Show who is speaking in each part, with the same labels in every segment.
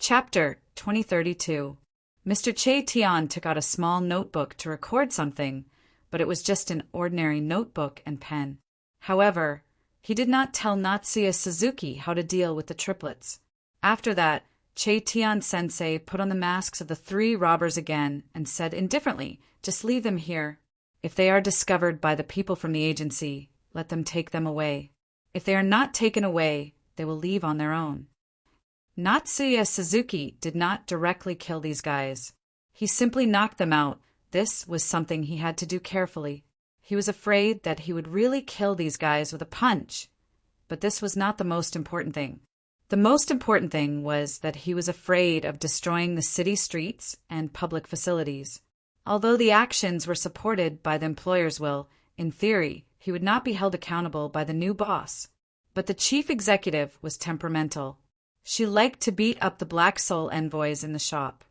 Speaker 1: Chapter 2032. Mr. Che Tian took out a small notebook to record something, but it was just an ordinary notebook and pen. However, he did not tell Natsuya Suzuki how to deal with the triplets. After that, Che Tian-sensei put on the masks of the three robbers again and said indifferently, "Just leave them here. If they are discovered by the people from the agency, let them take them away. If they are not taken away, they will leave on their own." Natsuya Suzuki did not directly kill these guys. He simply knocked them out. This was something he had to do carefully. He was afraid that he would really kill these guys with a punch. But this was not the most important thing. The most important thing was that he was afraid of destroying the city streets and public facilities. Although the actions were supported by the employer's will, in theory, he would not be held accountable by the new boss. But the chief executive was temperamental. She liked to beat up the Black Soul envoys in the shop.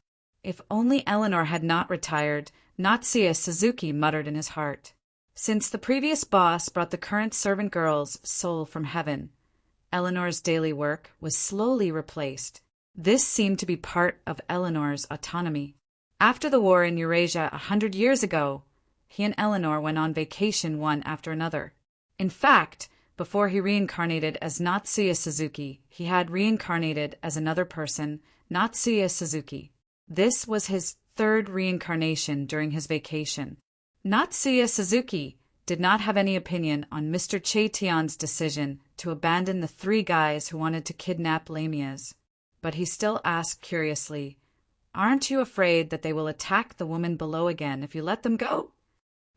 Speaker 1: If only Eleanor had not retired, Natsuya Suzuki muttered in his heart. Since the previous boss brought the current servant girl's soul from heaven, Eleanor's daily work was slowly replaced. This seemed to be part of Eleanor's autonomy. After the war in Eurasia 100 years ago, he and Eleanor went on vacation one after another. In fact, before he reincarnated as Natsuya Suzuki, he had reincarnated as another person, Natsuya Suzuki. This was his third reincarnation during his vacation. Natsuya Suzuki did not have any opinion on Mr. Che Tian's decision to abandon the three guys who wanted to kidnap Lamias. But he still asked curiously, "Aren't you afraid that they will attack the woman below again if you let them go?"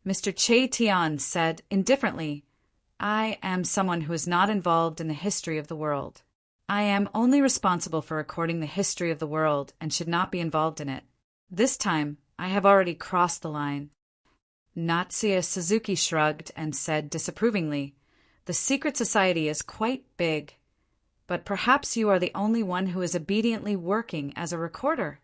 Speaker 1: Mr. Che Tian said indifferently, "I am someone who is not involved in the history of the world. I am only responsible for recording the history of the world and should not be involved in it. This time, I have already crossed the line." Natsuya Suzuki shrugged and said disapprovingly, "The secret society is quite big, but perhaps you are the only one who is obediently working as a recorder."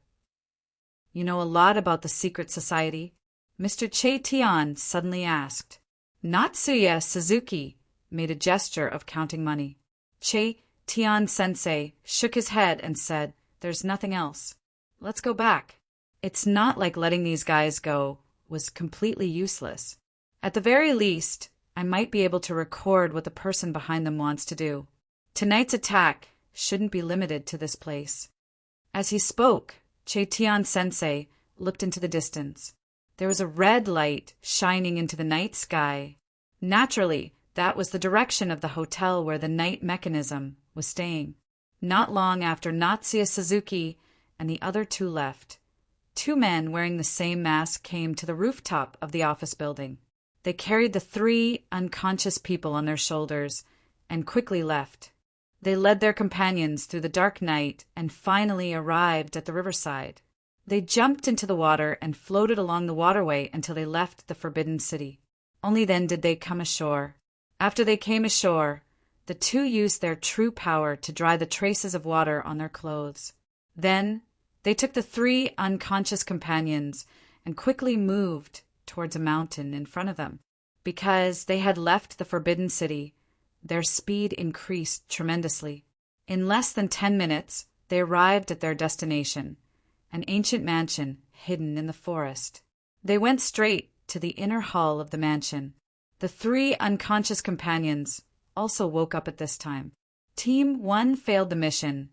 Speaker 1: "You know a lot about the secret society?" Mr. Che Tian suddenly asked. Natsuya Suzuki made a gesture of counting money. Che Tian-sensei shook his head and said, "There's nothing else. Let's go back." It's not like letting these guys go was completely useless. At the very least, I might be able to record what the person behind them wants to do. Tonight's attack shouldn't be limited to this place. As he spoke, Che Tian-sensei looked into the distance. There was a red light shining into the night sky. Naturally, that was the direction of the hotel where the night mechanism was staying. Not long after Natsuya Suzuki and the other two left, two men wearing the same mask came to the rooftop of the office building. They carried the three unconscious people on their shoulders and quickly left. They led their companions through the dark night and finally arrived at the riverside. They jumped into the water and floated along the waterway until they left the Forbidden City. Only then did they come ashore. After they came ashore, the two used their true power to dry the traces of water on their clothes. Then, they took the three unconscious companions and quickly moved towards a mountain in front of them. Because they had left the Forbidden City, their speed increased tremendously. In less than 10 minutes, they arrived at their destination, an ancient mansion hidden in the forest. They went straight to the inner hall of the mansion. The three unconscious companions also woke up at this time. Team 1 failed the mission.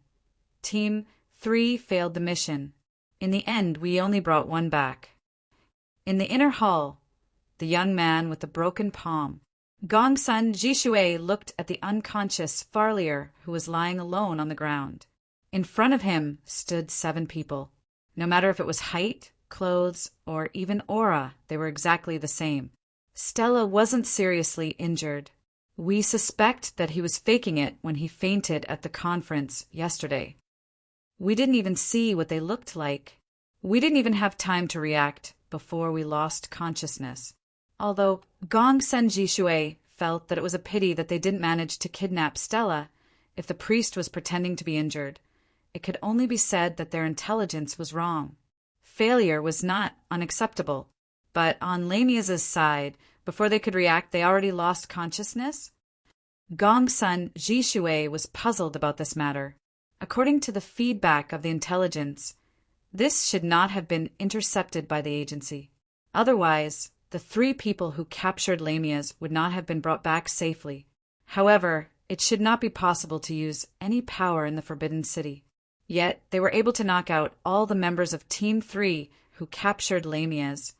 Speaker 1: Team 3 failed the mission. In the end, we only brought one back. In the inner hall, the young man with the broken palm, Gongsun Jishue, looked at the unconscious Farlier who was lying alone on the ground. In front of him stood 7 people. No matter if it was height, clothes, or even aura, they were exactly the same. Stella wasn't seriously injured. We suspect that he was faking it when he fainted at the conference yesterday. We didn't even see what they looked like. We didn't even have time to react before we lost consciousness. Although Gongsun Jishue felt that it was a pity that they didn't manage to kidnap Stella if the priest was pretending to be injured, it could only be said that their intelligence was wrong. Failure was not unacceptable, but on Lamia's side, before they could react, they already lost consciousness? Gongsun Jishue was puzzled about this matter. According to the feedback of the intelligence, this should not have been intercepted by the agency. Otherwise, the 3 people who captured Lamias would not have been brought back safely. However, it should not be possible to use any power in the Forbidden City. Yet, they were able to knock out all the members of Team 3 who captured Lamias.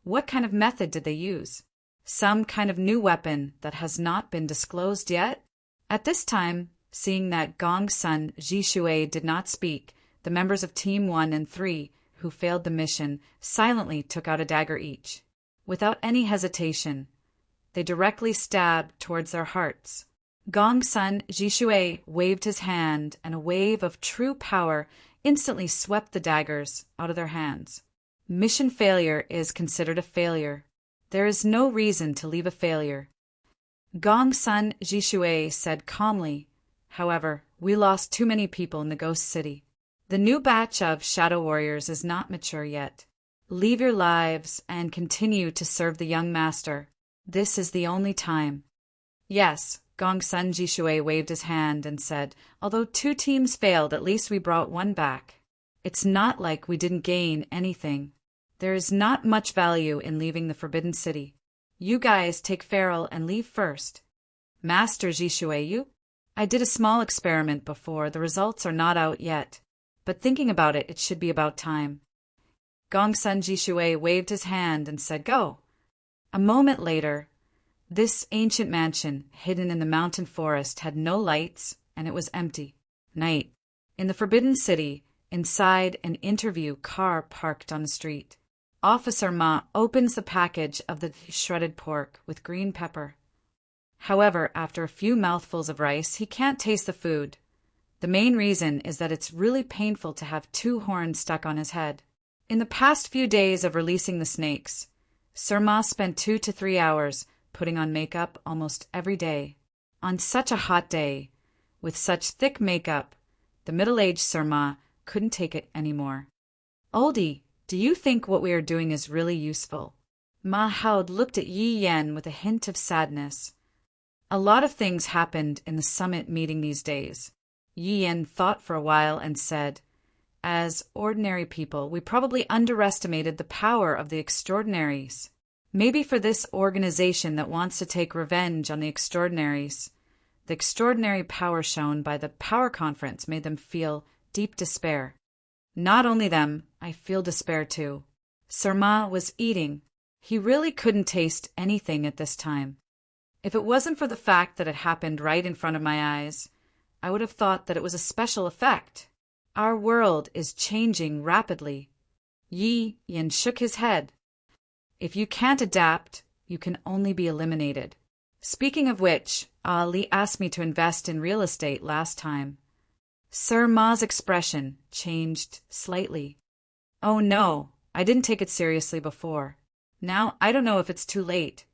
Speaker 1: What kind of method did they use? Some kind of new weapon that has not been disclosed yet? At this time, seeing that Gong's son Jishui did not speak, the members of Team 1 and 3, who failed the mission, silently took out a dagger each. Without any hesitation, they directly stabbed towards their hearts. Gong's son Jishui waved his hand, and a wave of true power instantly swept the daggers out of their hands. Mission failure is considered a failure. There is no reason to leave a failure. Gong's son Jishui said calmly, "However, we lost too many people in the Ghost City. The new batch of Shadow Warriors is not mature yet. Leave your lives and continue to serve the young master. This is the only time." Yes, Gong's son Jishui waved his hand and said, "Although 2 teams failed, at least we brought 1 back. It's not like we didn't gain anything. There is not much value in leaving the Forbidden City. You guys take Farrell and leave first. Master Jishui, I did a small experiment before. The results are not out yet, but thinking about it, it should be about time." Gong's son Jishui waved his hand and said, "Go." A moment later, this ancient mansion, hidden in the mountain forest, had no lights, and it was empty. Night. In the Forbidden City, inside an interview car parked on the street. Officer Ma opens the package of the shredded pork with green pepper. However, after a few mouthfuls of rice, he can't taste the food. The main reason is that it's really painful to have 2 horns stuck on his head. In the past few days of releasing the snakes, Sir Ma spent 2 to 3 hours putting on makeup almost every day. On such a hot day, with such thick makeup, the middle-aged Sir Ma couldn't take it anymore. "Oldie, do you think what we are doing is really useful?" Ma Haod looked at Yi Yan with a hint of sadness. A lot of things happened in the summit meeting these days. Yi Yan thought for a while and said, "As ordinary people, we probably underestimated the power of the extraordinaries. Maybe for this organization that wants to take revenge on the extraordinaries, the extraordinary power shown by the Power Conference made them feel deep despair. Not only them, I feel despair too." Sir Ma was eating. He really couldn't taste anything at this time. If it wasn't for the fact that it happened right in front of my eyes, I would have thought that it was a special effect. Our world is changing rapidly. Yi Yan shook his head. If you can't adapt, you can only be eliminated. Speaking of which, Ali asked me to invest in real estate last time. Sir Ma's expression changed slightly. "Oh no, I didn't take it seriously before. Now I don't know if it's too late."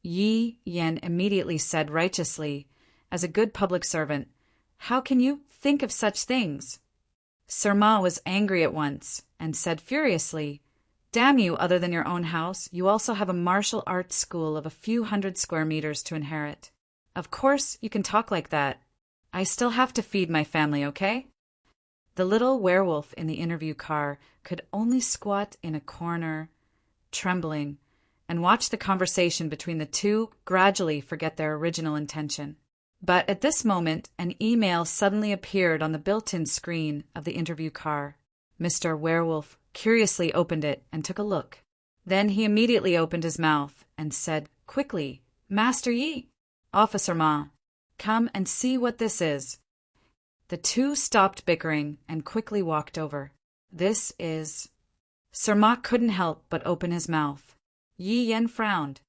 Speaker 1: Yi Yan immediately said righteously, as a good public servant, "How can you think of such things?" Sir Ma was angry at once and said furiously, "Damn you, other than your own house, you also have a martial arts school of a few hundred square meters to inherit. Of course you can talk like that. I still have to feed my family, okay?" The little werewolf in the interview car could only squat in a corner, trembling, and watch the conversation between the two gradually forget their original intention. But at this moment, an email suddenly appeared on the built-in screen of the interview car. Mr. Werewolf curiously opened it and took a look. Then he immediately opened his mouth and said quickly, "Master Yi, Officer Ma, come and see what this is." The two stopped bickering and quickly walked over. "This is—" Sir Ma couldn't help but open his mouth. Yi Yan frowned.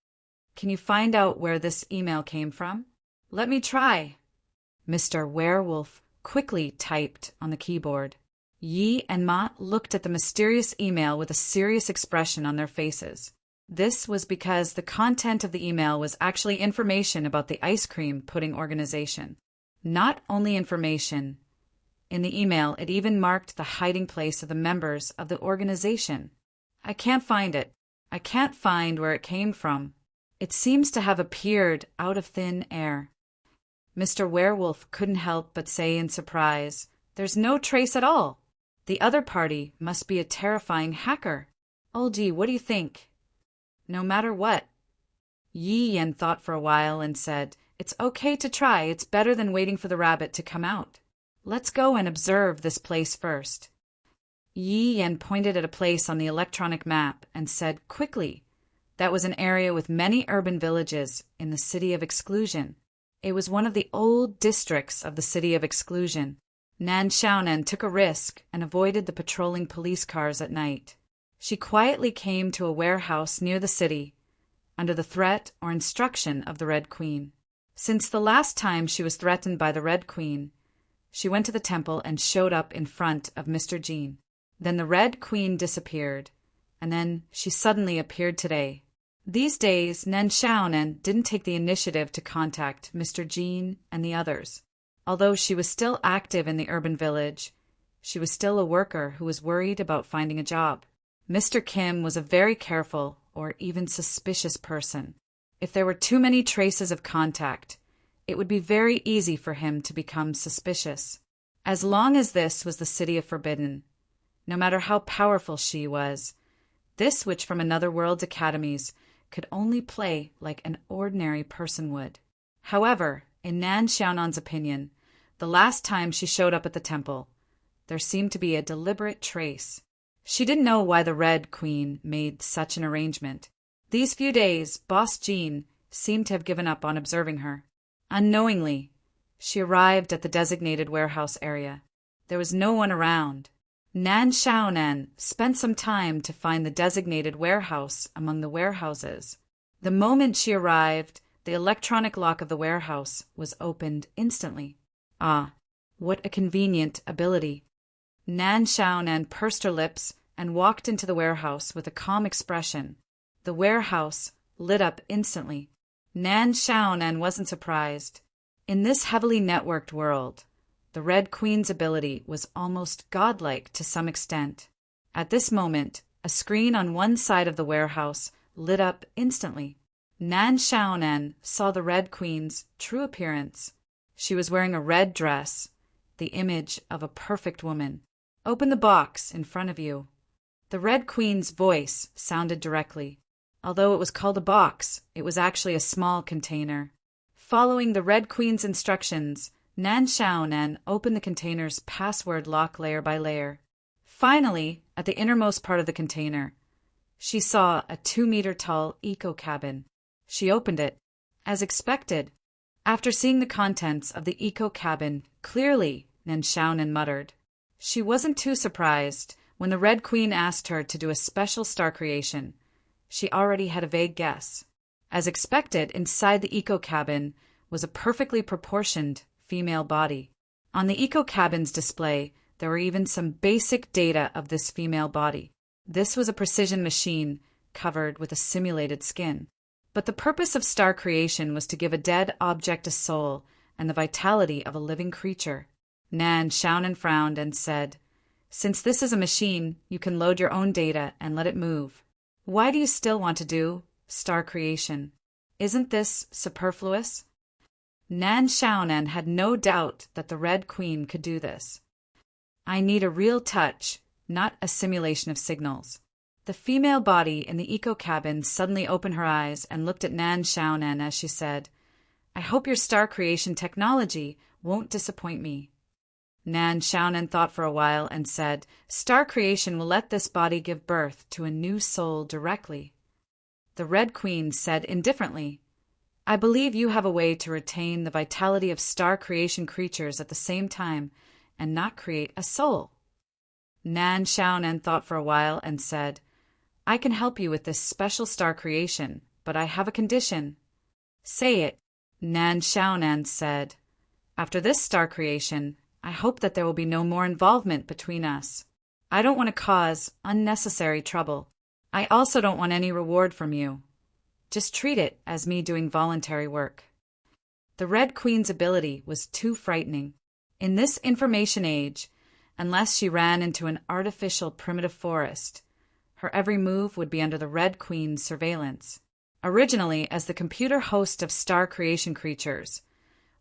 Speaker 1: "Can you find out where this email came from?" "Let me try." Mr. Werewolf quickly typed on the keyboard. Yi and Ma looked at the mysterious email with a serious expression on their faces. This was because the content of the email was actually information about the ice cream pudding organization. Not only information. In the email, it even marked the hiding place of the members of the organization. "I can't find it. I can't find where it came from. It seems to have appeared out of thin air." Mr. Werewolf couldn't help but say in surprise, There's no trace at all. The other party must be a terrifying hacker. Oldie, what do you think? No matter what. Yi Yan thought for a while and said, It's okay to try. It's better than waiting for the rabbit to come out. Let's go and observe this place first. Yi Yan pointed at a place on the electronic map and said quickly, that was an area with many urban villages in the City of Exclusion. It was one of the old districts of the City of Exclusion. Nan Xiaonan took a risk and avoided the patrolling police cars at night. She quietly came to a warehouse near the city, under the threat or instruction of the Red Queen. Since the last time she was threatened by the Red Queen, she went to the temple and showed up in front of Mr. Jean. Then the Red Queen disappeared, and then she suddenly appeared today. These days, Nan Xiaonan didn't take the initiative to contact Mr. Jean and the others. Although she was still active in the urban village, she was still a worker who was worried about finding a job. Mr. Kim was a very careful or even suspicious person. If there were too many traces of contact, it would be very easy for him to become suspicious. As long as this was the City of Forbidden, no matter how powerful she was, this witch from another world's academies could only play like an ordinary person would. However, in Nan Xiaonan's opinion, the last time she showed up at the temple, there seemed to be a deliberate trace. She didn't know why the Red Queen made such an arrangement. These few days, Boss Jean seemed to have given up on observing her. Unknowingly, she arrived at the designated warehouse area. There was no one around. Nan Xiaonan spent some time to find the designated warehouse among the warehouses. The moment she arrived, the electronic lock of the warehouse was opened instantly. Ah, what a convenient ability. Nan Xiaonan pursed her lips and walked into the warehouse with a calm expression. The warehouse lit up instantly. Nan Xiaonan wasn't surprised. In this heavily networked world, the Red Queen's ability was almost godlike to some extent. At this moment, a screen on one side of the warehouse lit up instantly. Nan Xiaonan saw the Red Queen's true appearance. She was wearing a red dress, the image of a perfect woman. Open the box in front of you. The Red Queen's voice sounded directly. Although it was called a box, it was actually a small container. Following the Red Queen's instructions, Nan Xiaonan opened the container's password lock layer by layer. Finally, at the innermost part of the container, she saw a 2-meter-tall eco-cabin. She opened it, as expected. After seeing the contents of the eco-cabin clearly, Nan Xiaonan muttered. She wasn't too surprised when the Red Queen asked her to do a special star creation. She already had a vague guess. As expected, inside the eco-cabin was a perfectly proportioned female body. On the eco-cabin's display, there were even some basic data of this female body. This was a precision machine covered with a simulated skin. But the purpose of star creation was to give a dead object a soul and the vitality of a living creature. Nan Xiaonan frowned and said, Since this is a machine, you can load your own data and let it move. Why do you still want to do star creation? Isn't this superfluous? Nan Xiaonan had no doubt that the Red Queen could do this. I need a real touch, not a simulation of signals. The female body in the eco-cabin suddenly opened her eyes and looked at Nan Xiaonan as she said, I hope your star creation technology won't disappoint me. Nan Xiaonan thought for a while and said, Star creation will let this body give birth to a new soul directly. The Red Queen said indifferently, I believe you have a way to retain the vitality of star creation creatures at the same time and not create a soul. Nan Xiaonan thought for a while and said, I can help you with this special star creation, but I have a condition. Say it, Nan Xiaonan said. After this star creation, I hope that there will be no more involvement between us. I don't want to cause unnecessary trouble. I also don't want any reward from you. Just treat it as me doing voluntary work. The Red Queen's ability was too frightening. In this information age, unless she ran into an artificial primitive forest, her every move would be under the Red Queen's surveillance. Originally, as the computer host of star creation creatures,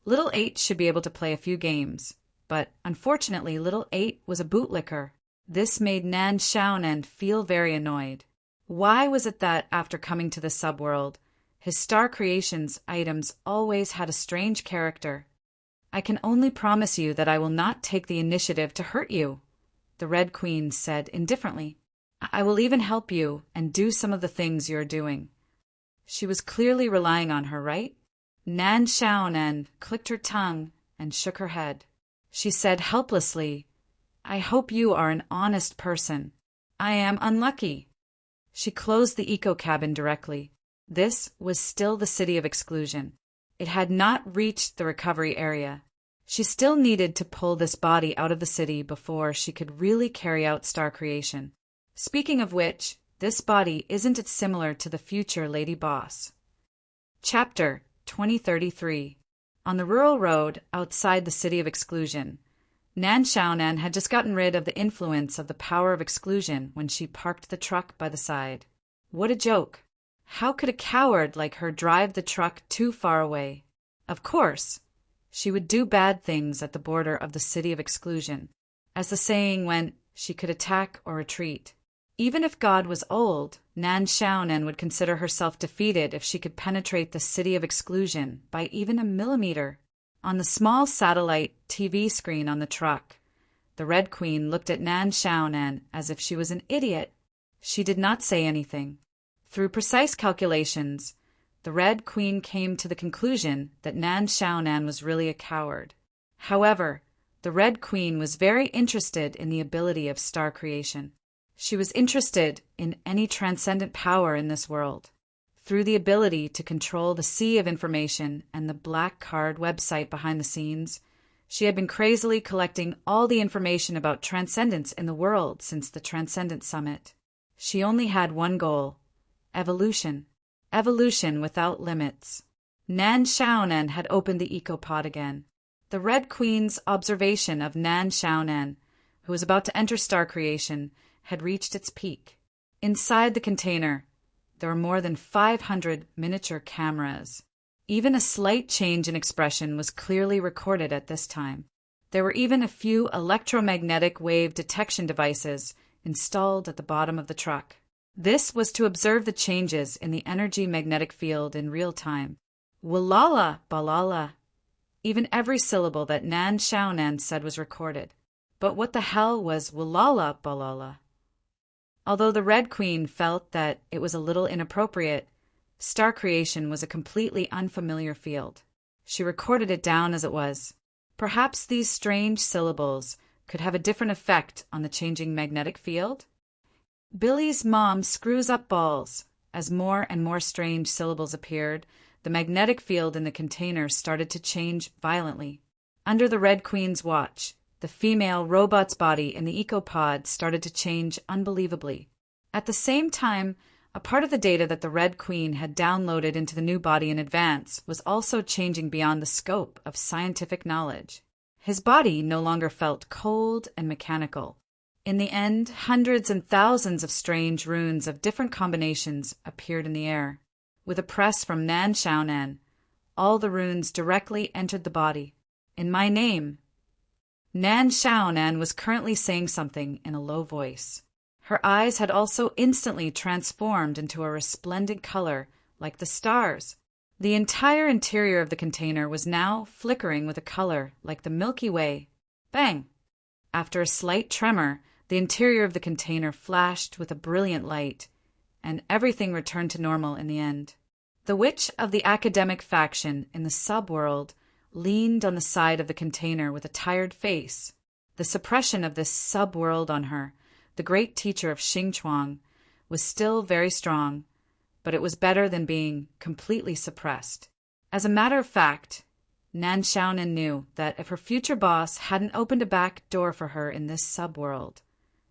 Speaker 1: Little H should be able to play a few games, but unfortunately little 8 was a bootlicker. This made Nan Xiaonan feel very annoyed. Why was it that, after coming to the subworld, his Star Creations items always had a strange character? "I can only promise you that I will not take the initiative to hurt you," the Red Queen said indifferently. "I will even help you and do some of the things you're doing." She was clearly relying on her, right? Nan Xiaonan clicked her tongue and shook her head. She said helplessly, "I hope you are an honest person. I am unlucky." She closed the eco-cabin directly. This was still the city of exclusion. It had not reached the recovery area. She still needed to pull this body out of the city before she could really carry out Star Creation. Speaking of which, this body isn't it similar to the future Lady Boss? Chapter 2033. On the rural road outside the city of exclusion, Nan Xiaonan had just gotten rid of the influence of the power of exclusion when she parked the truck by the side. What a joke! How could a coward like her drive the truck too far away? Of course, she would do bad things at the border of the city of exclusion. As the saying went, she could attack or retreat. Even if God was old, Nan Xiaonan would consider herself defeated if she could penetrate the city of exclusion by even a millimeter. On the small satellite TV screen on the truck, the Red Queen looked at Nan Xiaonan as if she was an idiot. She did not say anything. Through precise calculations, the Red Queen came to the conclusion that Nan Xiaonan was really a coward. However, the Red Queen was very interested in the ability of Star Creation. She was interested in any transcendent power in this world. Through the ability to control the sea of information and the black card website behind the scenes, she had been crazily collecting all the information about transcendence in the world since the Transcendent Summit. She only had one goal: evolution. Evolution without limits. Nan Xiaonan had opened the ecopod again. The Red Queen's observation of Nan Xiaonan, who was about to enter Star Creation, had reached its peak. Inside the container, there were more than 500 miniature cameras. Even a slight change in expression was clearly recorded at this time. There were even a few electromagnetic wave detection devices installed at the bottom of the truck. This was to observe the changes in the energy magnetic field in real time. Walala balala. Even every syllable that Nan Xiaonan said was recorded. But what the hell was walala balala? Although the Red Queen felt that it was a little inappropriate, Star Creation was a completely unfamiliar field. She recorded it down as it was. Perhaps these strange syllables could have a different effect on the changing magnetic field? Billy's mom screws up balls. As more and more strange syllables appeared, the magnetic field in the container started to change violently. Under the Red Queen's watch, the female robot's body in the ecopod started to change unbelievably. At the same time, a part of the data that the Red Queen had downloaded into the new body in advance was also changing beyond the scope of scientific knowledge. His body no longer felt cold and mechanical. In the end, hundreds and thousands of strange runes of different combinations appeared in the air. With a press from Nan Xiaonan, all the runes directly entered the body. "In my name." Nan Xiaonan was currently saying something in a low voice. Her eyes had also instantly transformed into a resplendent color, like the stars. The entire interior of the container was now flickering with a color like the Milky Way. Bang! After a slight tremor, the interior of the container flashed with a brilliant light, and everything returned to normal in the end. The witch of the academic faction in the subworld leaned on the side of the container with a tired face. The suppression of this subworld on her, the great teacher of Xingchuang, was still very strong, but it was better than being completely suppressed. As a matter of fact, Nan Xiaonan knew that if her future boss hadn't opened a back door for her in this subworld,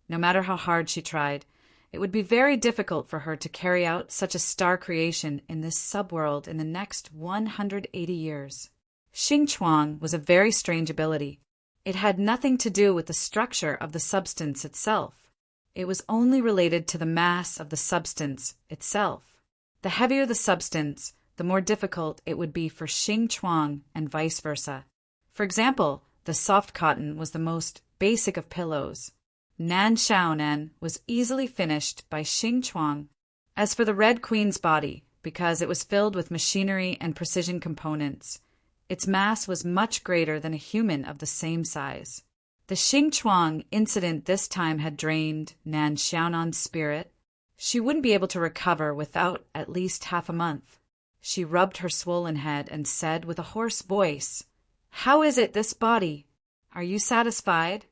Speaker 1: no matter how hard she tried, it would be very difficult for her to carry out such a star creation in this subworld in the next 180 years. Xingchuang was a very strange ability. It had nothing to do with the structure of the substance itself. It was only related to the mass of the substance itself. The heavier the substance, the more difficult it would be for Xingchuang and vice versa. For example, The soft cotton was the most basic of pillows. Nan Xiaonan was easily finished by Xing Chuang. As for the Red Queen's body, because it was filled with machinery and precision components, its mass was much greater than a human of the same size. The Xing Chuang incident this time had drained Nan Xiaonan's spirit. She wouldn't be able to recover without at least half a month. She rubbed her swollen head and said with a hoarse voice, "How is it, this body? Are you satisfied?"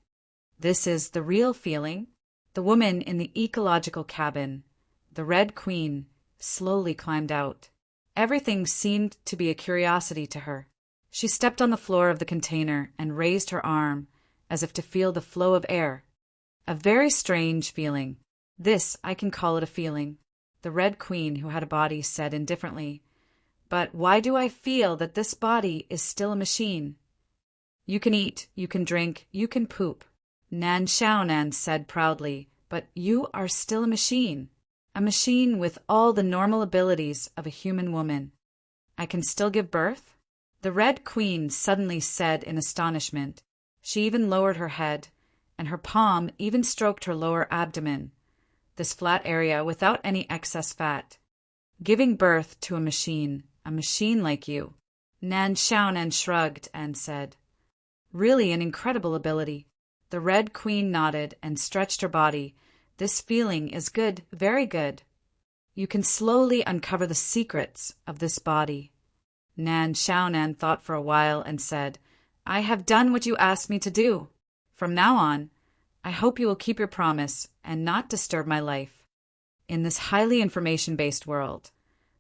Speaker 1: "This is the real feeling." The woman in the ecological cabin, the Red Queen, slowly climbed out. Everything seemed to be a curiosity to her. She stepped on the floor of the container and raised her arm, as if to feel the flow of air. A very strange feeling. This, I can call it a feeling. The Red Queen, who had a body, said indifferently, "But why do I feel that this body is still a machine?" "You can eat, you can drink, you can poop," Nan Xiaonan said proudly, "but you are still a machine with all the normal abilities of a human woman." "I can still give birth?" The Red Queen suddenly said in astonishment. She even lowered her head, and her palm even stroked her lower abdomen, this flat area without any excess fat. "Giving birth to a machine like you." Nan Xiaonan shrugged and said, "Really an incredible ability." The Red Queen nodded and stretched her body. "This feeling is good, very good. You can slowly uncover the secrets of this body." Nan Xiaonan thought for a while and said, "I have done what you asked me to do. From now on, I hope you will keep your promise and not disturb my life." In this highly information-based world,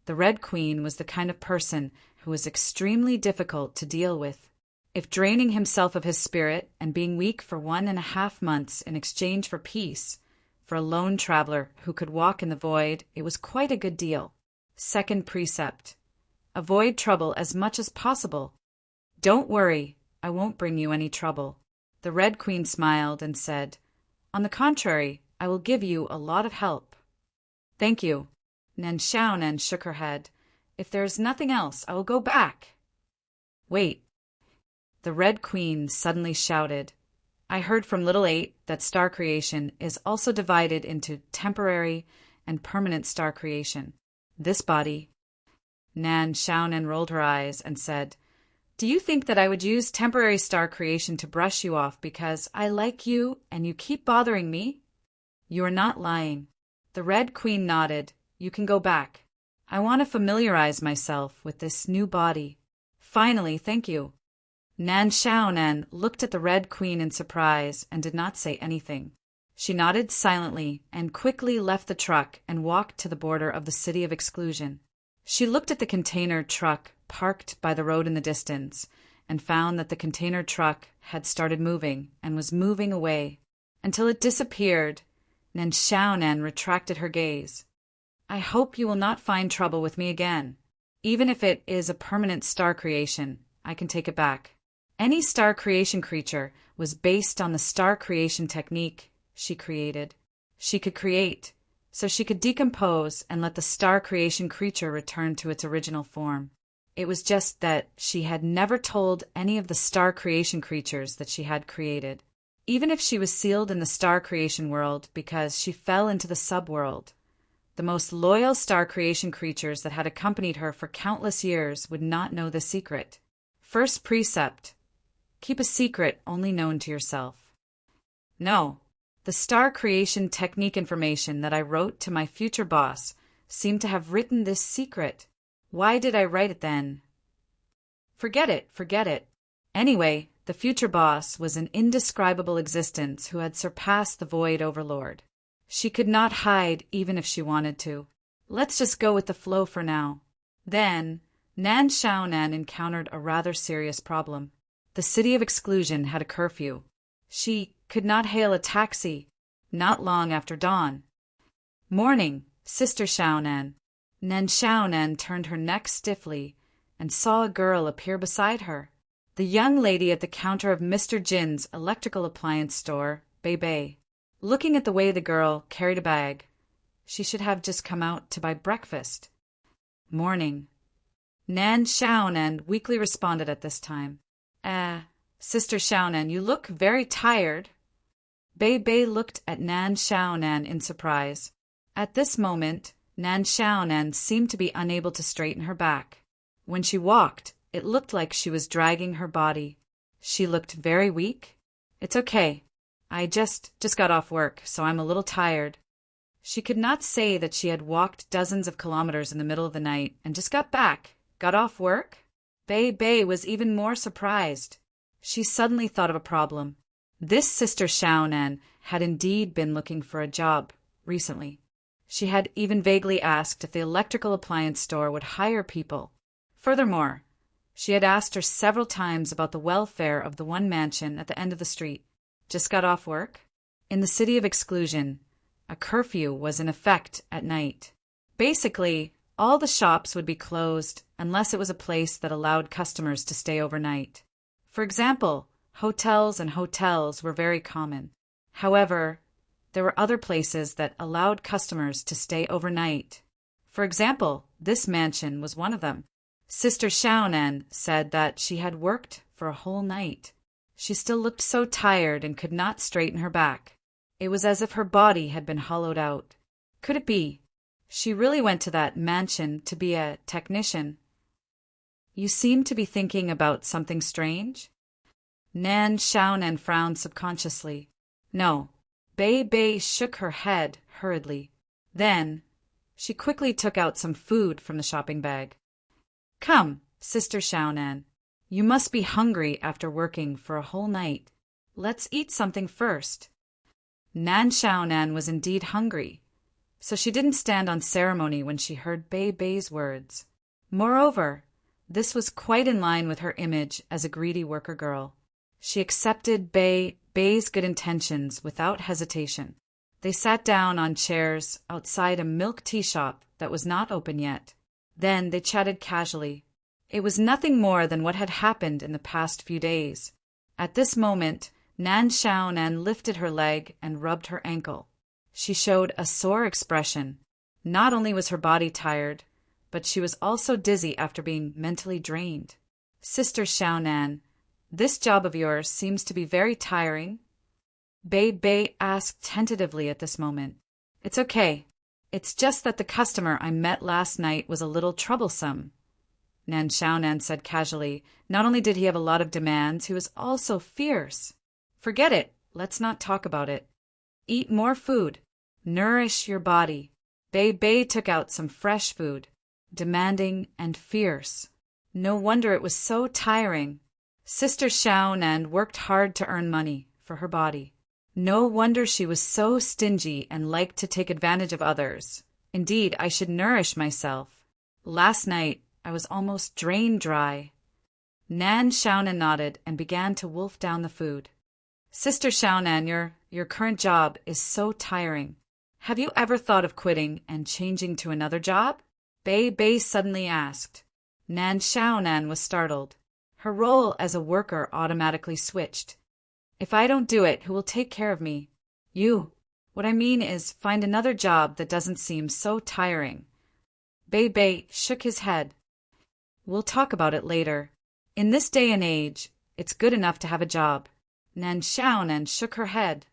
Speaker 1: the Red Queen was the kind of person who was extremely difficult to deal with. If draining himself of his spirit and being weak for 1.5 months in exchange for peace, for a lone traveler who could walk in the void, it was quite a good deal. Second precept: avoid trouble as much as possible. "Don't worry, I won't bring you any trouble." The Red Queen smiled and said, "On the contrary, I will give you a lot of help." "Thank you." Nan Xiaonan shook her head. "If there is nothing else, I will go back." "Wait." The Red Queen suddenly shouted, "I heard from Little 8 that star creation is also divided into temporary and permanent star creation. This body—" Nan Xiaonan rolled her eyes and said, "Do you think that I would use temporary star creation to brush you off because I like you and you keep bothering me?" "You are not lying." The Red Queen nodded. "You can go back. I want to familiarize myself with this new body." "Finally, thank you." Nan Xiaonan looked at the Red Queen in surprise and did not say anything. She nodded silently and quickly left the truck and walked to the border of the City of Exclusion. She looked at the container truck parked by the road in the distance and found that the container truck had started moving and was moving away. Until it disappeared, Nan Xiaonan retracted her gaze. "I hope you will not find trouble with me again. Even if it is a permanent star creation, I can take it back." Any star creation creature was based on the star creation technique she created. She could create, so she could decompose and let the star creation creature return to its original form. It was just that she had never told any of the star creation creatures that she had created. Even if she was sealed in the star creation world because she fell into the subworld, the most loyal star creation creatures that had accompanied her for countless years would not know the secret. First precept: keep a secret only known to yourself. No, the star creation technique information that I wrote to my future boss seemed to have written this secret. Why did I write it then? Forget it. Anyway, the future boss was an indescribable existence who had surpassed the Void Overlord. She could not hide even if she wanted to. Let's just go with the flow for now. Then, Nan Xiaonan encountered a rather serious problem. The City of Exclusion had a curfew. She could not hail a taxi, not long after dawn. "Morning, Sister Xiaonan." Nan Xiaonan turned her neck stiffly and saw a girl appear beside her. The young lady at the counter of Mr. Jin's electrical appliance store, Bei. Looking at the way the girl carried a bag, she should have just come out to buy breakfast. "Morning." Nan Xiaonan weakly responded at this time. Sister Xiaonan, you look very tired. Bei Bei looked at Nan Xiaonan in surprise. At this moment, Nan Xiaonan seemed to be unable to straighten her back. When she walked, it looked like she was dragging her body. She looked very weak. It's okay. I just got off work, so I'm a little tired. She could not say that she had walked dozens of kilometers in the middle of the night and just got back. Got off work? Bei Bei was even more surprised. She suddenly thought of a problem. This Sister Xiaonan had indeed been looking for a job recently. She had even vaguely asked if the electrical appliance store would hire people. Furthermore, she had asked her several times about the welfare of the one mansion at the end of the street. Just got off work? In the city of exclusion, a curfew was in effect at night. Basically, all the shops would be closed unless it was a place that allowed customers to stay overnight. For example, hotels and hotels were very common. However, there were other places that allowed customers to stay overnight. For example, this mansion was one of them. Sister Xiaonan said that she had worked for a whole night. She still looked so tired and could not straighten her back. It was as if her body had been hollowed out. Could it be? She really went to that mansion to be a technician. You seem to be thinking about something strange? Nan Xiaonan frowned subconsciously. No. Bei Bei shook her head hurriedly. Then, she quickly took out some food from the shopping bag. Come, Sister Xiaonan. You must be hungry after working for a whole night. Let's eat something first. Nan Xiaonan was indeed hungry, so she didn't stand on ceremony when she heard Bei Bei's words. Moreover, this was quite in line with her image as a greedy worker girl. She accepted Bei Bei's good intentions without hesitation. They sat down on chairs outside a milk tea shop that was not open yet. Then they chatted casually. It was nothing more than what had happened in the past few days. At this moment, Nan Xiaonan lifted her leg and rubbed her ankle. She showed a sore expression. Not only was her body tired, but she was also dizzy after being mentally drained. Sister Xiaonan, this job of yours seems to be very tiring. Bei Bei asked tentatively at this moment. It's okay. It's just that the customer I met last night was a little troublesome. Nan Xiaonan said casually. Not only did he have a lot of demands, he was also fierce. Forget it. Let's not talk about it. Eat more food. Nourish your body. Bei Bei took out some fresh food. Demanding and fierce. No wonder it was so tiring. Sister Xiaonan worked hard to earn money for her body. No wonder she was so stingy and liked to take advantage of others. Indeed, I should nourish myself. Last night, I was almost drained dry. Nan Xiaonan nodded and began to wolf down the food. Sister Xiaonan, your current job is so tiring. Have you ever thought of quitting and changing to another job? Bei Bei suddenly asked. Nan Xiaonan was startled. Her role as a worker automatically switched. If I don't do it, who will take care of me? You. What I mean is, find another job that doesn't seem so tiring. Bei Bei shook his head. We'll talk about it later. In this day and age, it's good enough to have a job. Nan Xiaonan shook her head.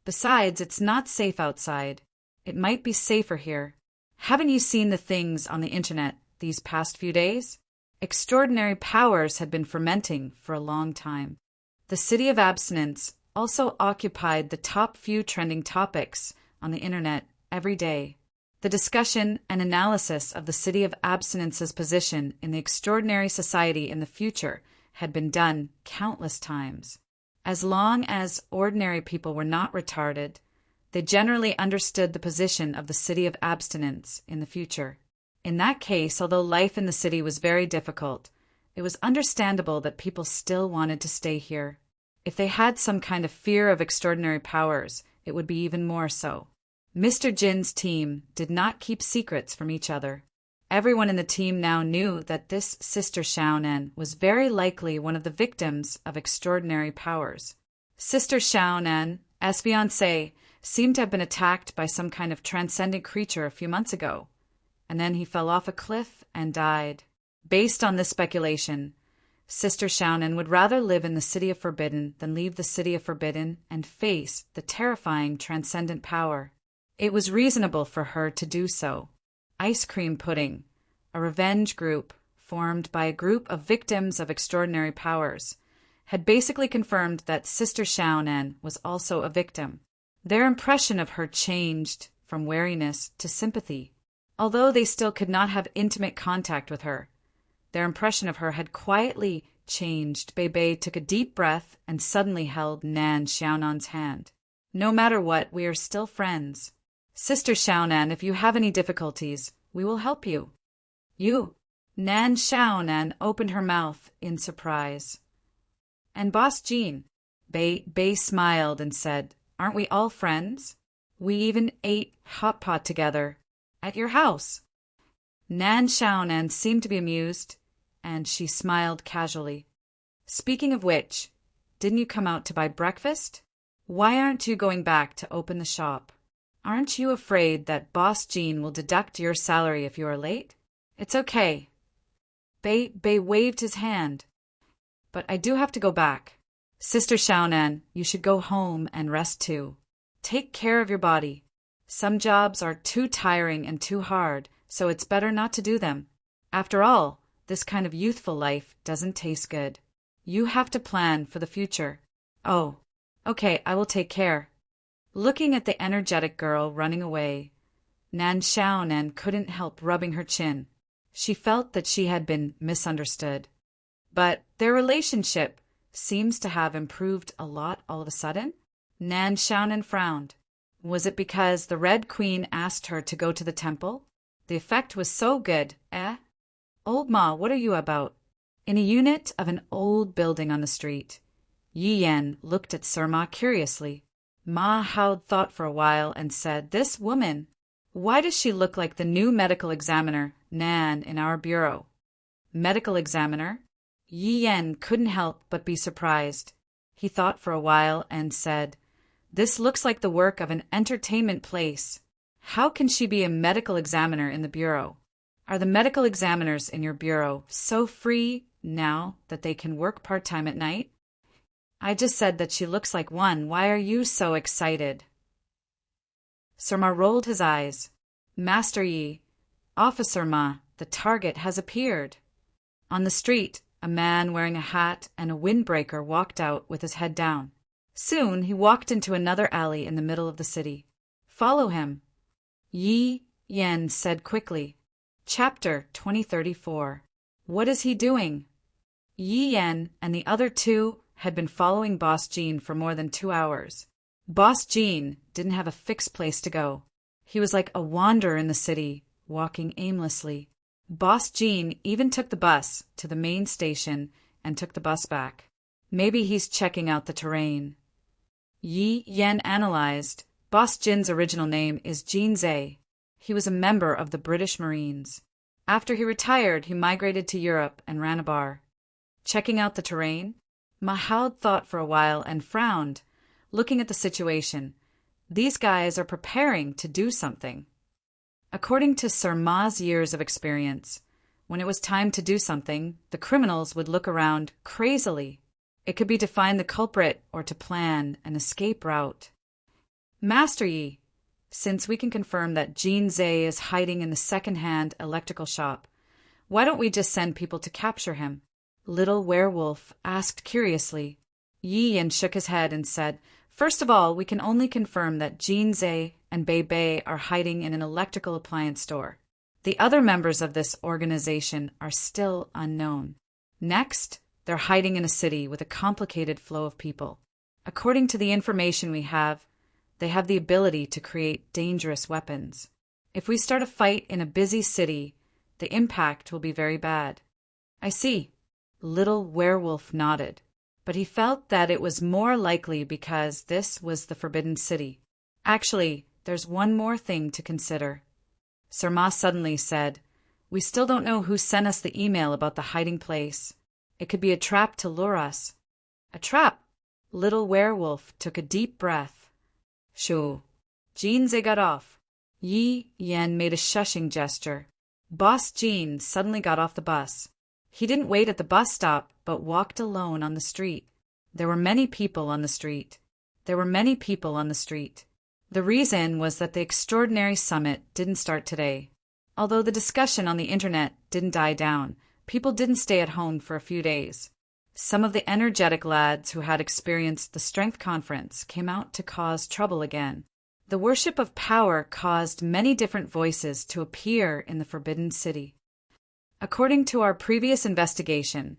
Speaker 1: Besides, it's not safe outside. It might be safer here. Haven't you seen the things on the internet these past few days? Extraordinary powers had been fermenting for a long time. The city of abstinence also occupied the top few trending topics on the internet every day. The discussion and analysis of the city of abstinence's position in the extraordinary society in the future had been done countless times. As long as ordinary people were not retarded, they generally understood the position of the city of abstinence in the future. In that case, although life in the city was very difficult, it was understandable that people still wanted to stay here. If they had some kind of fear of extraordinary powers, it would be even more so. Mr. Jin's team did not keep secrets from each other. Everyone in the team now knew that this Sister Xiaonan was very likely one of the victims of extraordinary powers. Sister Xiaonan, as fiancé, seemed to have been attacked by some kind of transcendent creature a few months ago, and then he fell off a cliff and died. Based on this speculation, Sister Xiaonan would rather live in the City of Forbidden than leave the City of Forbidden and face the terrifying transcendent power. It was reasonable for her to do so. Ice Cream Pudding, a revenge group formed by a group of victims of extraordinary powers, had basically confirmed that Sister Xiaonan was also a victim. Their impression of her changed from wariness to sympathy. Although they still could not have intimate contact with her, their impression of her had quietly changed. Bei took a deep breath and suddenly held Nan Xiaonan's hand. No matter what, we are still friends. Sister Xiaonan, if you have any difficulties, we will help you. You? Nan Xiaonan opened her mouth in surprise. And Boss Jean? Bei smiled and said, aren't we all friends? We even ate hot pot together at your house. Nan Xiaonan seemed to be amused, and she smiled casually. Speaking of which, didn't you come out to buy breakfast? Why aren't you going back to open the shop? Aren't you afraid that Boss Jean will deduct your salary if you are late? It's okay. Bei waved his hand. But I do have to go back. Sister Xiaonan, you should go home and rest too. Take care of your body. Some jobs are too tiring and too hard, so it's better not to do them. After all, this kind of youthful life doesn't taste good. You have to plan for the future. Oh, okay, I will take care. Looking at the energetic girl running away, Nan Xiaonan couldn't help rubbing her chin. She felt that she had been misunderstood. But their relationship seems to have improved a lot all of a sudden. Nan Xiaonan frowned. Was it because the Red Queen asked her to go to the temple? The effect was so good, eh? Old Ma, what are you about? In a unit of an old building on the street, Yi Yan looked at Sir Ma curiously. Ma Hao thought for a while and said, this woman, why does she look like the new medical examiner, Nan, in our bureau? Medical examiner? Yi Yan couldn't help but be surprised. He thought for a while and said, this looks like the work of an entertainment place. How can she be a medical examiner in the bureau? Are the medical examiners in your bureau so free now that they can work part-time at night? I just said that she looks like one. Why are you so excited? Sir Ma rolled his eyes. Master Yi, Officer Ma, the target has appeared. On the street, a man wearing a hat and a windbreaker walked out with his head down. Soon he walked into another alley in the middle of the city. Follow him. Yi Yan said quickly. Chapter 2034. What is he doing? Yi Yan and the other two had been following Boss Jean for more than 2 hours. Boss Jean didn't have a fixed place to go. He was like a wanderer in the city, walking aimlessly. Boss Jean even took the bus to the main station and took the bus back. Maybe he's checking out the terrain. Yi Yan analyzed. Boss Jin's original name is Jean Zhe. He was a member of the British Marines. After he retired, he migrated to Europe and ran a bar. Checking out the terrain? Mahmoud thought for a while and frowned, looking at the situation. These guys are preparing to do something. According to Sir Ma's years of experience, when it was time to do something, the criminals would look around crazily. It could be to find the culprit or to plan an escape route. Master Yi, since we can confirm that Jean Zhe is hiding in the second-hand electrical shop, why don't we just send people to capture him? Little Werewolf asked curiously. Yi Yan shook his head and said, first of all, we can only confirm that Jean Zhe and Bei are hiding in an electrical appliance store. The other members of this organization are still unknown. Next, they're hiding in a city with a complicated flow of people. According to the information we have, they have the ability to create dangerous weapons. If we start a fight in a busy city, the impact will be very bad. I see. Little Werewolf nodded, but he felt that it was more likely because this was the Forbidden City. Actually, there's one more thing to consider. Sir Ma suddenly said, we still don't know who sent us the email about the hiding place. It could be a trap to lure us. A trap? Little Werewolf took a deep breath. Shoo. Jean Zhe got off. Yi Yan made a shushing gesture. Boss Jean suddenly got off the bus. He didn't wait at the bus stop, but walked alone on the street. There were many people on the street. There were many people on the street. The reason was that the extraordinary summit didn't start today. Although the discussion on the internet didn't die down, people didn't stay at home for a few days. Some of the energetic lads who had experienced the Strength Conference came out to cause trouble again. The worship of power caused many different voices to appear in the Forbidden City. According to our previous investigation,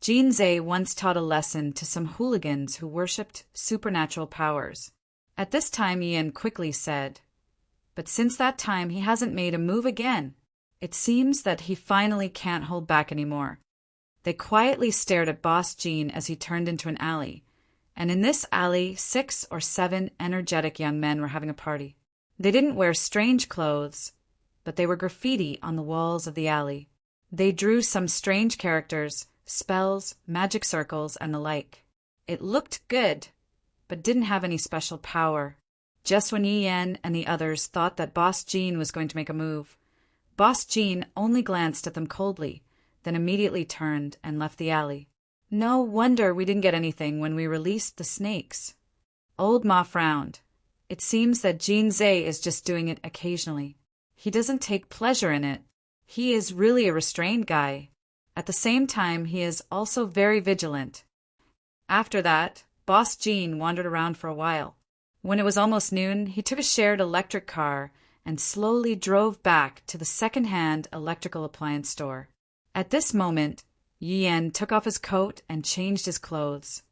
Speaker 1: Jean Zay once taught a lesson to some hooligans who worshipped supernatural powers. At this time, Ian quickly said, "But since that time he hasn't made a move again. It seems that he finally can't hold back anymore." They quietly stared at Boss Jean as he turned into an alley, and in this alley 6 or 7 energetic young men were having a party. They didn't wear strange clothes, but they were graffiti on the walls of the alley. They drew some strange characters, spells, magic circles, and the like. It looked good, but didn't have any special power. Just when Yen and the others thought that Boss Jean was going to make a move, Boss Jean only glanced at them coldly, then immediately turned and left the alley. No wonder we didn't get anything when we released the snakes. Old Ma frowned. It seems that Jean Zay is just doing it occasionally. He doesn't take pleasure in it. He is really a restrained guy. At the same time, he is also very vigilant. After that, Boss Jean wandered around for a while. When it was almost noon, he took a shared electric car and slowly drove back to the second-hand electrical appliance store. At this moment, Yen took off his coat and changed his clothes.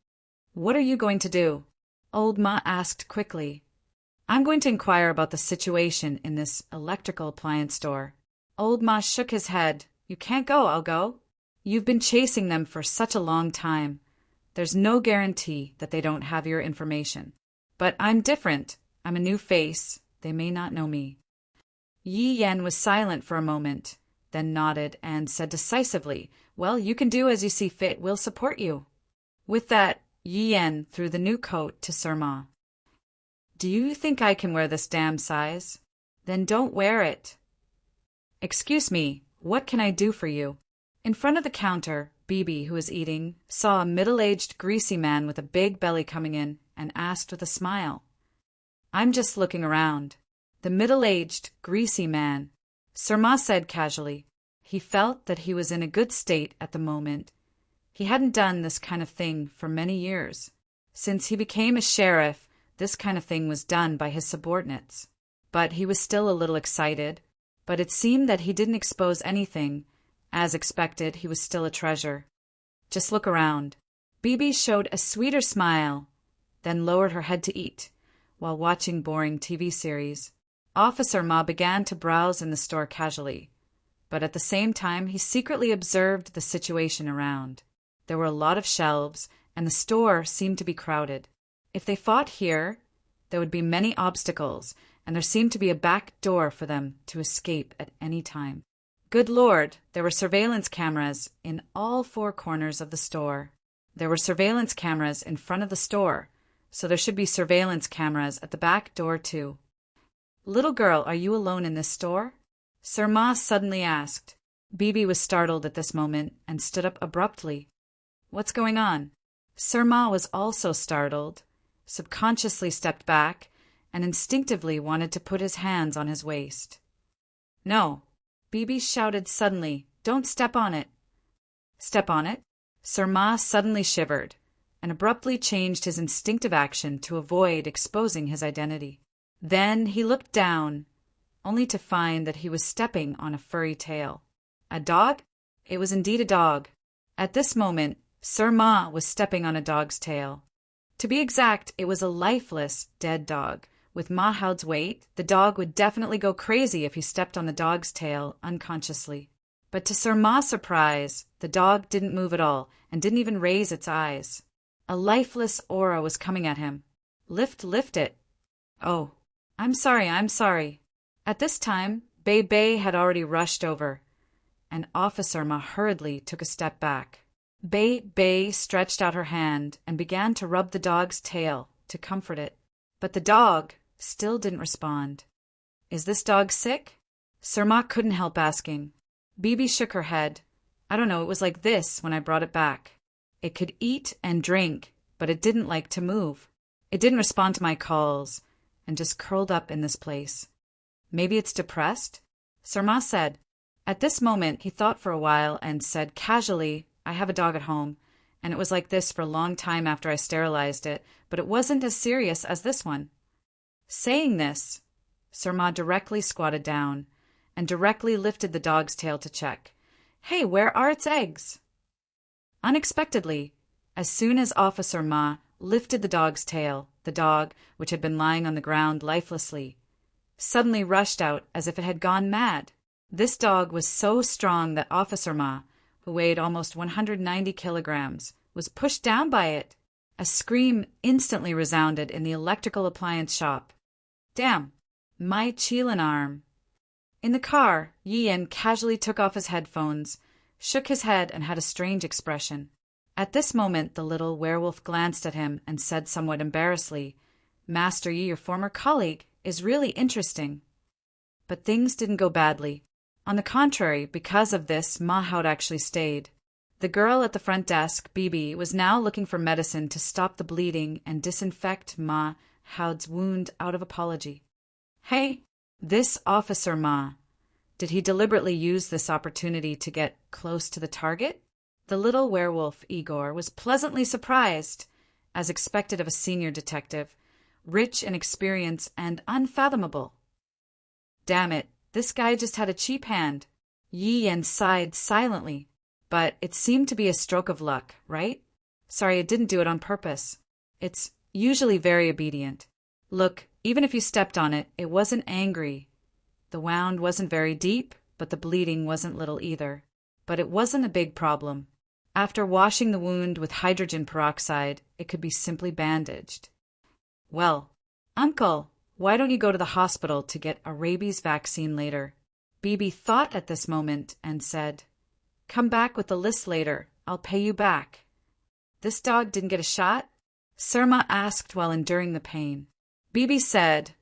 Speaker 1: "What are you going to do?" Old Ma asked quickly. "I'm going to inquire about the situation in this electrical appliance store." Old Ma shook his head. "You can't go, I'll go. You've been chasing them for such a long time. There's no guarantee that they don't have your information. But I'm different. I'm a new face. They may not know me." Yi Yen was silent for a moment, then nodded and said decisively, "Well, you can do as you see fit. We'll support you." With that, Yi Yen threw the new coat to Sir Ma. "Do you think I can wear this damn size? Then don't wear it." "Excuse me, what can I do for you?" In front of the counter, Bibi, who was eating, saw a middle-aged, greasy man with a big belly coming in and asked with a smile, "I'm just looking around." The middle-aged, greasy man, Sir Ma said casually. He felt that he was in a good state at the moment. He hadn't done this kind of thing for many years. Since he became a sheriff, this kind of thing was done by his subordinates. But he was still a little excited. But it seemed that he didn't expose anything. As expected, he was still a treasure. "Just look around." Bibi showed a sweeter smile, then lowered her head to eat, while watching boring TV series. Officer Ma began to browse in the store casually, but at the same time he secretly observed the situation around. There were a lot of shelves, and the store seemed to be crowded. If they fought here, there would be many obstacles, and there seemed to be a back door for them to escape at any time. Good Lord, there were surveillance cameras in all 4 corners of the store. There were surveillance cameras in front of the store, so there should be surveillance cameras at the back door too. "Little girl, are you alone in this store?" Sir Ma suddenly asked. Bibi was startled at this moment and stood up abruptly. "What's going on?" Sir Ma was also startled, subconsciously stepped back, and instinctively wanted to put his hands on his waist. "No," Bibi shouted suddenly, "don't step on it." "Step on it?" Sir Ma suddenly shivered, and abruptly changed his instinctive action to avoid exposing his identity. Then he looked down, only to find that he was stepping on a furry tail. A dog? It was indeed a dog. At this moment, Sir Ma was stepping on a dog's tail. To be exact, it was a lifeless, dead dog. With Ma Hao's weight, the dog would definitely go crazy if he stepped on the dog's tail unconsciously. But to Sir Ma's surprise, the dog didn't move at all and didn't even raise its eyes. A lifeless aura was coming at him. Lift it. "Oh, I'm sorry. At this time, Bei had already rushed over, and Officer Ma hurriedly took a step back. Bei stretched out her hand and began to rub the dog's tail to comfort it. But the dog still didn't respond. "Is this dog sick?" Sir Ma couldn't help asking. Bibi shook her head. I don't know, it was like this when I brought it back. It could eat and drink, but it didn't like to move. It didn't respond to my calls, and just curled up in this place. Maybe it's depressed? Surma said. At this moment, he thought for a while and said casually, I have a dog at home, and it was like this for a long time after I sterilized it, but it wasn't as serious as this one. Saying this, Surma directly squatted down and directly lifted the dog's tail to check. Hey, where are its eggs? Unexpectedly, as soon as Officer Ma lifted the dog's tail, the dog, which had been lying on the ground lifelessly, suddenly rushed out as if it had gone mad. This dog was so strong that Officer Ma, who weighed almost 190 kilograms, was pushed down by it. A scream instantly resounded in the electrical appliance shop. Damn, my Chilean arm. In the car, Yi Yen casually took off his headphones, shook his head, and had a strange expression. At this moment, the little werewolf glanced at him and said somewhat embarrassedly, Master Yi, your former colleague, is really interesting. But things didn't go badly. On the contrary, because of this, Ma Haud actually stayed. The girl at the front desk, Bibi, was now looking for medicine to stop the bleeding and disinfect Ma Haud's wound out of apology. Hey, this Officer Ma, did he deliberately use this opportunity to get close to the target? The little werewolf, Igor, was pleasantly surprised, as expected of a senior detective, rich in experience and unfathomable. Damn it, this guy just had a cheap hand. Yi Yen sighed silently. But it seemed to be a stroke of luck, right? Sorry, I didn't do it on purpose. It's usually very obedient. Look, even if you stepped on it, it wasn't angry. The wound wasn't very deep, but the bleeding wasn't little either. But it wasn't a big problem. After washing the wound with hydrogen peroxide, it could be simply bandaged. Well, Uncle, why don't you go to the hospital to get a rabies vaccine later? Bibi thought at this moment and said, Come back with the list later. I'll pay you back. This dog didn't get a shot? Surma asked while enduring the pain. Bibi said,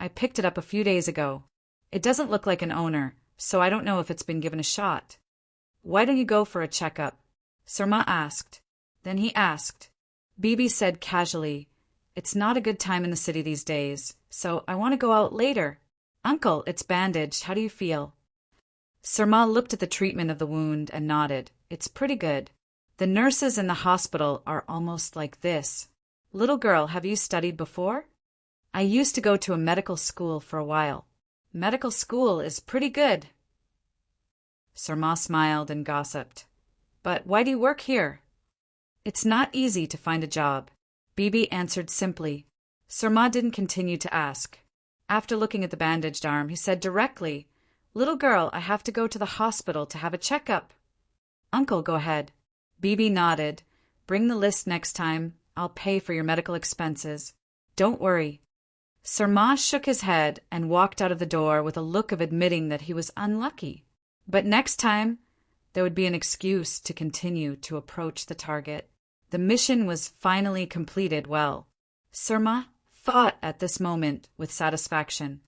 Speaker 1: I picked it up a few days ago. It doesn't look like an owner, so I don't know if it's been given a shot. Why don't you go for a checkup? Surma asked. Then he asked. Bibi said casually, It's not a good time in the city these days, so I want to go out later. Uncle, it's bandaged. How do you feel? Surma looked at the treatment of the wound and nodded. It's pretty good. The nurses in the hospital are almost like this. Little girl, have you studied before? I used to go to a medical school for a while. Medical school is pretty good. Surma smiled and gossiped. But why do you work here? It's not easy to find a job. Bibi answered simply. Surma didn't continue to ask. After looking at the bandaged arm, he said directly, Little girl, I have to go to the hospital to have a checkup. Uncle, go ahead. Bibi nodded. Bring the list next time. I'll pay for your medical expenses. Don't worry. Surma shook his head and walked out of the door with a look of admitting that he was unlucky. But next time, there would be an excuse to continue to approach the target. The mission was finally completed well. Surma thought at this moment with satisfaction.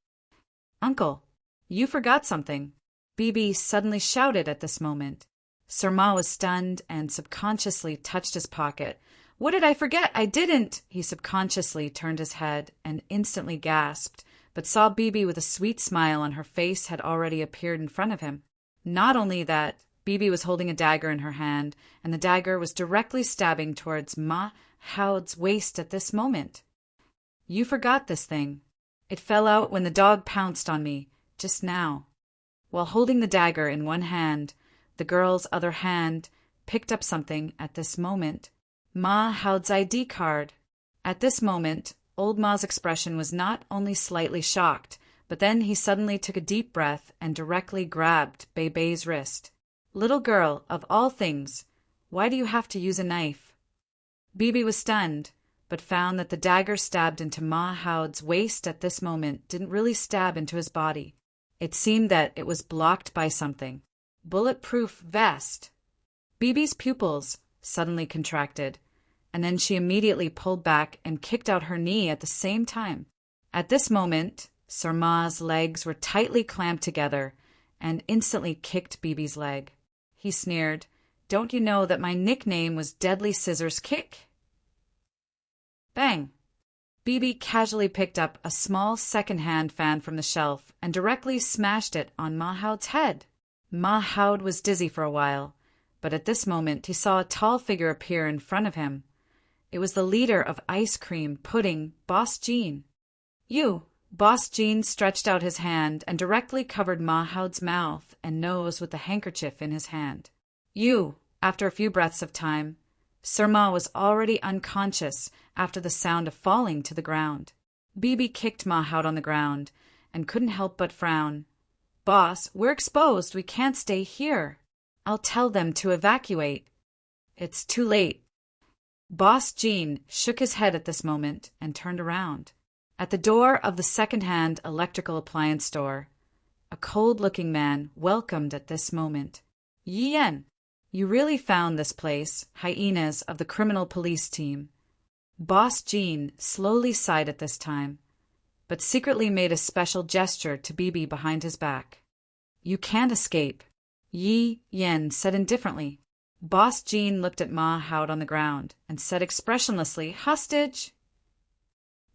Speaker 1: Uncle, you forgot something. Bibi suddenly shouted at this moment. Surma was stunned and subconsciously touched his pocket. What did I forget? I didn't! He subconsciously turned his head and instantly gasped, but saw Bibi with a sweet smile on her face had already appeared in front of him. Not only that, Bibi was holding a dagger in her hand, and the dagger was directly stabbing towards Ma Haud's waist at this moment. You forgot this thing. It fell out when the dog pounced on me, just now. While holding the dagger in one hand, the girl's other hand picked up something at this moment. Ma Haud's ID card. At this moment, old Ma's expression was not only slightly shocked, but then he suddenly took a deep breath and directly grabbed Bebe's wrist. Little girl, of all things, why do you have to use a knife? Bibi was stunned, but found that the dagger stabbed into Ma Haud's waist at this moment didn't really stab into his body. It seemed that it was blocked by something. Bulletproof vest. Bibi's pupils suddenly contracted, and then she immediately pulled back and kicked out her knee at the same time. At this moment, Surma's legs were tightly clamped together and instantly kicked Bibi's leg. he sneered. "Don't you know that my nickname was Deadly Scissors Kick?" Bang! BB casually picked up a small second-hand fan from the shelf and directly smashed it on Mahout's head. Mahout was dizzy for a while, but at this moment he saw a tall figure appear in front of him. It was the leader of ice cream pudding, Boss Jean. "You!" Boss Jean stretched out his hand and directly covered Mahout's mouth and nose with the handkerchief in his hand. "You!" After a few breaths of time, Sir Ma was already unconscious after the sound of falling to the ground. BB kicked Mahout on the ground and couldn't help but frown. "Boss, we're exposed. We can't stay here. I'll tell them to evacuate." "It's too late." Boss Jean shook his head at this moment and turned around. At the door of the second-hand electrical appliance store, a cold-looking man welcomed at this moment. "Yi Yen, you really found this place, hyenas of the criminal police team." Boss Jean slowly sighed at this time, but secretly made a special gesture to BB behind his back. "You can't escape," Yi Yen said indifferently. Boss Jean looked at Mahout on the ground and said expressionlessly, "Hostage?"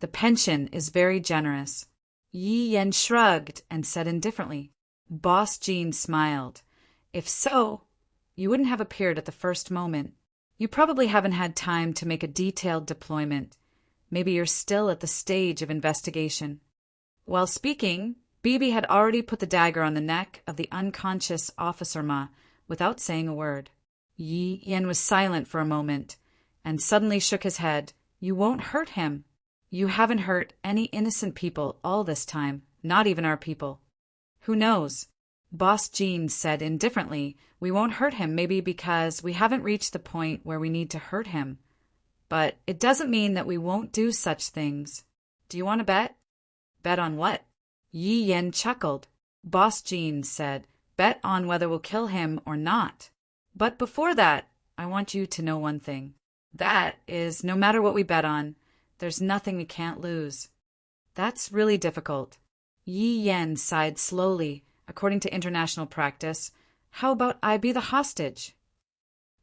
Speaker 1: "The pension is very generous." Yi Yen shrugged and said indifferently. Boss Jean smiled. "If so, you wouldn't have appeared at the first moment. You probably haven't had time to make a detailed deployment. Maybe you're still at the stage of investigation." While speaking, BB had already put the dagger on the neck of the unconscious Officer Ma without saying a word. Yi Yen was silent for a moment and suddenly shook his head. "You won't hurt him. You haven't hurt any innocent people all this time, not even our people." "Who knows?" Boss Jean said indifferently. "We won't hurt him maybe because we haven't reached the point where we need to hurt him. But it doesn't mean that we won't do such things. Do you want to bet?" "Bet on what?" Yi Yen chuckled. Boss Jean said, "Bet on whether we'll kill him or not. But before that, I want you to know one thing. That is, no matter what we bet on, there's nothing we can't lose." "That's really difficult." Yi Yen sighed slowly. "According to international practice, how about I be the hostage?"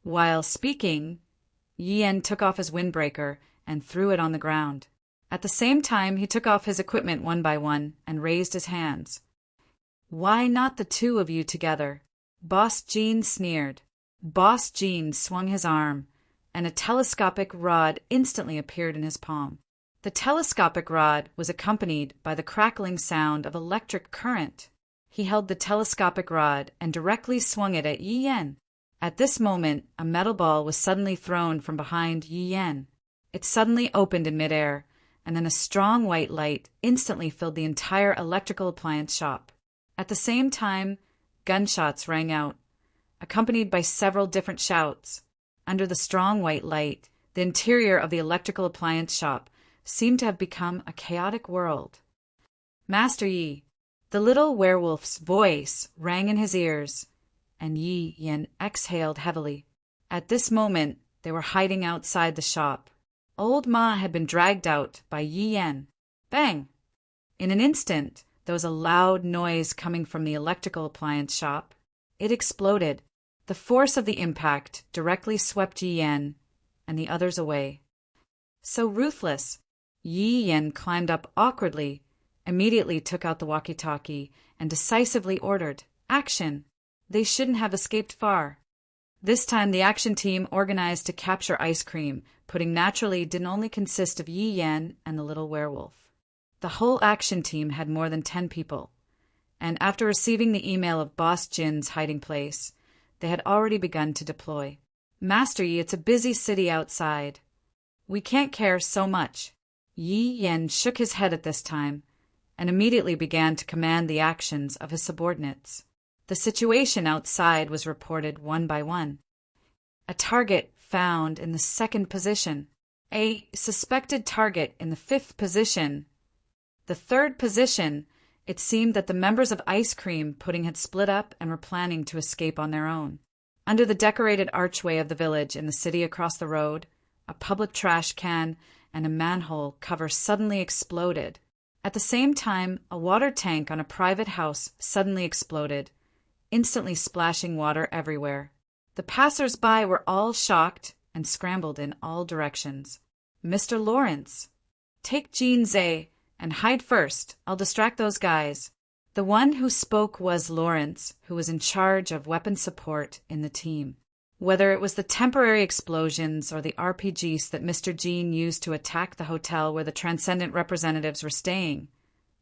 Speaker 1: While speaking, Yi Yen took off his windbreaker and threw it on the ground. At the same time, he took off his equipment one by one and raised his hands. "Why not the two of you together?" Boss Jean sneered. Boss Jean swung his arm, and a telescopic rod instantly appeared in his palm. The telescopic rod was accompanied by the crackling sound of electric current. He held the telescopic rod and directly swung it at Yi Yen. At this moment, a metal ball was suddenly thrown from behind Yi Yen. It suddenly opened in midair, and then a strong white light instantly filled the entire electrical appliance shop. At the same time, gunshots rang out, accompanied by several different shouts. Under the strong white light, the interior of the electrical appliance shop seemed to have become a chaotic world. "Master Yi," the little werewolf's voice rang in his ears, and Yi Yen exhaled heavily. At this moment, they were hiding outside the shop. Old Ma had been dragged out by Yi Yen. Bang! In an instant, there was a loud noise coming from the electrical appliance shop. It exploded. The force of the impact directly swept Yi Yen and the others away. So ruthless, Yi Yen climbed up awkwardly, immediately took out the walkie-talkie, and decisively ordered, "Action!" They shouldn't have escaped far. This time the action team organized to capture ice cream, pudding naturally didn't only consist of Yi Yen and the little werewolf. The whole action team had more than 10 people, and after receiving the email of Boss Jin's hiding place, they had already begun to deploy. "Master Yi, it's a busy city outside. We can't care so much." Yi Yen shook his head at this time, and immediately began to command the actions of his subordinates. The situation outside was reported one by one. A target found in the 2nd position. A suspected target in the 5th position. The 3rd position, it seemed that the members of Ice Cream Pudding had split up and were planning to escape on their own. Under the decorated archway of the village in the city across the road, a public trash can and a manhole cover suddenly exploded. At the same time, a water tank on a private house suddenly exploded, instantly splashing water everywhere. The passers-by were all shocked and scrambled in all directions. "Mr. Lawrence, take Jean Zay and hide first. I'll distract those guys." The one who spoke was Lawrence, who was in charge of weapon support in the team. Whether it was the temporary explosions or the RPGs that Mr. Jean used to attack the hotel where the Transcendent representatives were staying,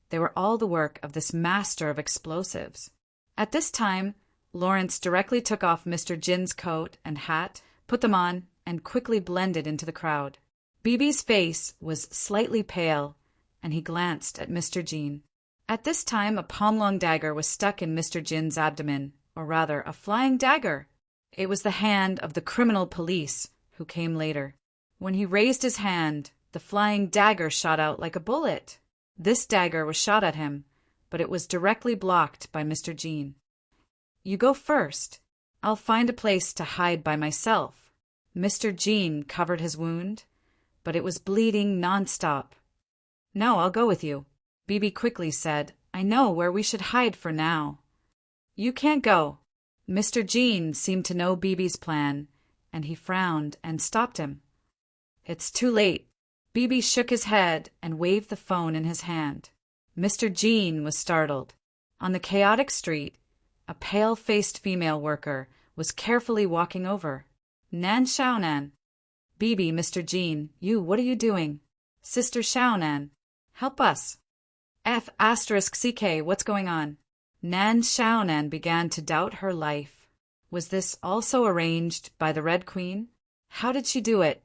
Speaker 1: they were all the work of this master of explosives. At this time, Lawrence directly took off Mr. Jin's coat and hat, put them on, and quickly blended into the crowd. Bibi's face was slightly pale, and he glanced at Mr. Jean. At this time, a palm-long dagger was stuck in Mr. Jin's abdomen, or rather, a flying dagger. It was the hand of the criminal police, who came later. When he raised his hand, the flying dagger shot out like a bullet. This dagger was shot at him, but it was directly blocked by Mr. Jean. "You go first. I'll find a place to hide by myself." Mr. Jean covered his wound, but it was bleeding nonstop. "No, I'll go with you," Bibi quickly said. "I know where we should hide for now." "You can't go." Mr. Jean seemed to know Bibi's plan, and he frowned and stopped him. "It's too late." Bibi shook his head and waved the phone in his hand. Mr. Jean was startled. On the chaotic street, a pale-faced female worker was carefully walking over. "Nan Xiaonan." "Bibi, Mr. Jean, what are you doing?" "Sister Xiaonan, help us." F***CK, what's going on? Nan Xiaonan began to doubt her life. Was this also arranged by the Red Queen? How did she do it?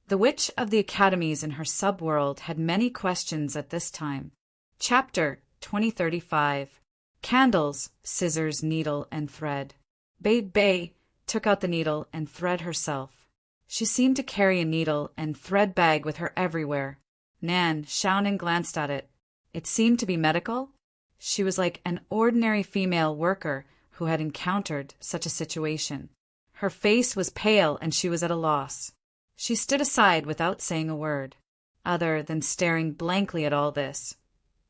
Speaker 1: The Witch of the Academies in her subworld had many questions at this time. Chapter 2035. Candles, Scissors, Needle, and Thread. Bei took out the needle and thread herself. She seemed to carry a needle and thread bag with her everywhere. Nan Xiaonan glanced at it. It seemed to be medical. She was like an ordinary female worker who had encountered such a situation. Her face was pale and she was at a loss. She stood aside without saying a word, other than staring blankly at all this.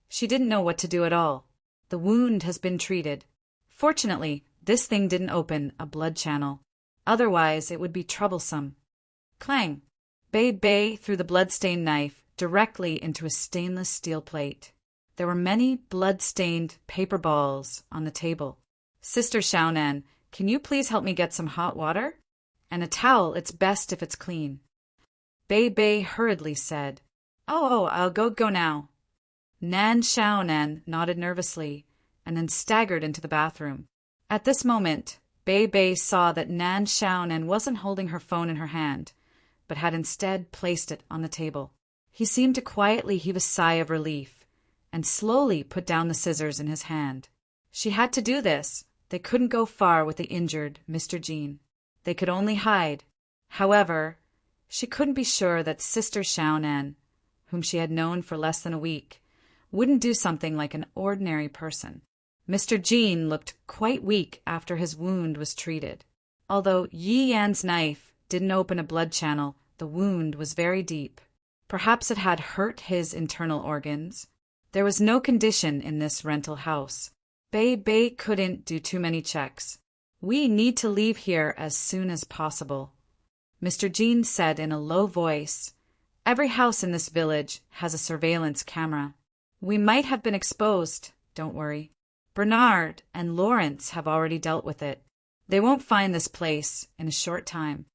Speaker 1: She didn't know what to do at all. The wound has been treated. Fortunately, this thing didn't open a blood channel. Otherwise, it would be troublesome. Clang! Bei threw the blood-stained knife directly into a stainless steel plate. There were many blood-stained paper balls on the table. "Sister Xiaonan, can you please help me get some hot water? And a towel, it's best if it's clean." Bei hurriedly said, Oh, I'll go now." Nan Xiaonan nodded nervously and then staggered into the bathroom. At this moment, Bei saw that Nan Xiaonan wasn't holding her phone in her hand, but had instead placed it on the table. He seemed to quietly heave a sigh of relief and slowly put down the scissors in his hand. She had to do this. They couldn't go far with the injured Mr. Jean. They could only hide. However, she couldn't be sure that Sister Xiaonan, whom she had known for less than a week, wouldn't do something like an ordinary person. Mr. Jean looked quite weak after his wound was treated. Although Yi Yan's knife didn't open a blood channel, the wound was very deep. Perhaps it had hurt his internal organs. There was no condition in this rental house. Bei couldn't do too many checks. "We need to leave here as soon as possible," Mr. Jean said in a low voice. "Every house in this village has a surveillance camera. We might have been exposed, don't worry. Bernard and Lawrence have already dealt with it. They won't find this place in a short time."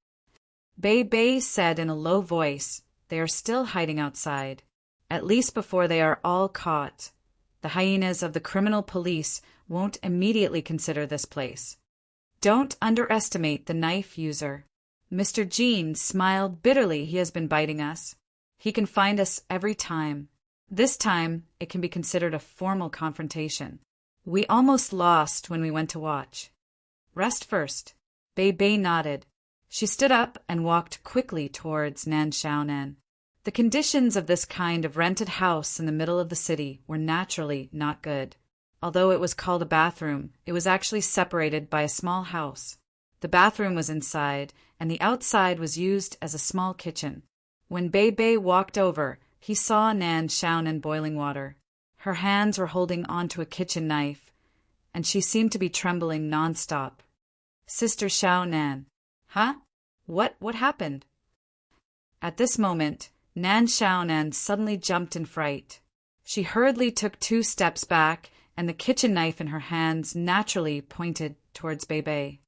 Speaker 1: Bei said in a low voice, "They are still hiding outside. At least before they are all caught. The hyenas of the criminal police won't immediately consider this place. Don't underestimate the knife user. Mr. Jean smiled bitterly. He has been biting us. He can find us every time. This time, it can be considered a formal confrontation. We almost lost when we went to watch. Rest first." Bei nodded. She stood up and walked quickly towards Nan Xiaonan. The conditions of this kind of rented house in the middle of the city were naturally not good. Although it was called a bathroom, it was actually separated by a small house. The bathroom was inside, and the outside was used as a small kitchen. When Bei walked over, he saw Nan Xiaonan boiling water. Her hands were holding onto a kitchen knife, and she seemed to be trembling nonstop. "Sister Xiaonan, Huh? What happened? At this moment, Nan Xiaonan suddenly jumped in fright. She hurriedly took 2 steps back, and the kitchen knife in her hands naturally pointed towards Bei.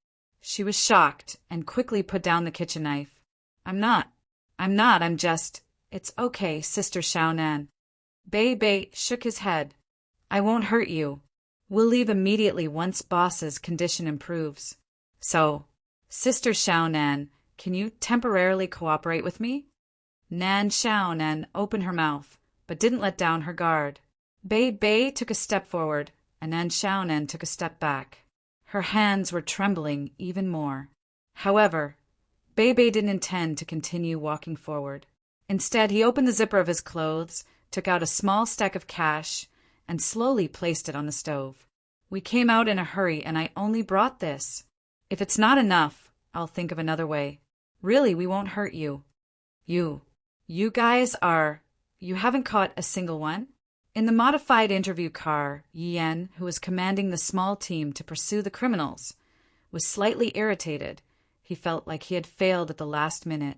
Speaker 1: She was shocked and quickly put down the kitchen knife. I'm not, I'm just… It's okay, Sister Xiaonan. Bei shook his head. I won't hurt you. We'll leave immediately once boss's condition improves. So, Sister Xiaonan, can you temporarily cooperate with me? Nan Xiaonan opened her mouth, but didn't let down her guard. Bei took a step forward, and Nan Xiaonan took a step back. Her hands were trembling even more. However, Bei didn't intend to continue walking forward. Instead, he opened the zipper of his clothes, took out a small stack of cash, and slowly placed it on the stove. We came out in a hurry, and I only brought this. If it's not enough, I'll think of another way. Really, we won't hurt you. You guys are… You haven't caught a single one? In the modified interview car, Yan, who was commanding the small team to pursue the criminals, was slightly irritated. He felt like he had failed at the last minute.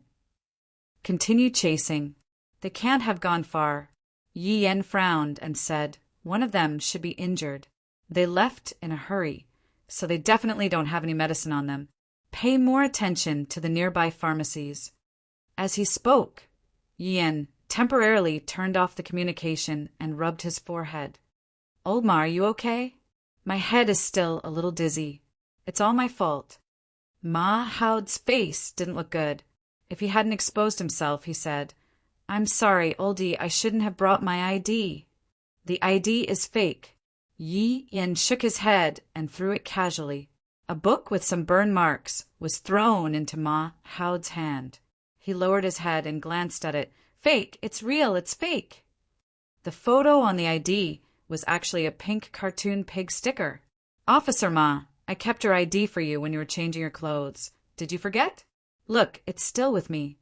Speaker 1: Continue chasing. They can't have gone far. Yan frowned and said, one of them should be injured. They left in a hurry, so they definitely don't have any medicine on them. Pay more attention to the nearby pharmacies. As he spoke, Yan temporarily turned off the communication and rubbed his forehead. Oldma, are you okay? My head is still a little dizzy. It's all my fault. Ma Hao's face didn't look good. If he hadn't exposed himself, he said, I'm sorry, Oldie, I shouldn't have brought my ID. The ID is fake. Yan shook his head and threw it casually. A book with some burn marks was thrown into Ma Hao's hand. He lowered his head and glanced at it. Fake, it's real, it's fake. The photo on the ID was actually a pink cartoon pig sticker. Officer Ma, I kept your ID for you when you were changing your clothes. Did you forget? Look, it's still with me.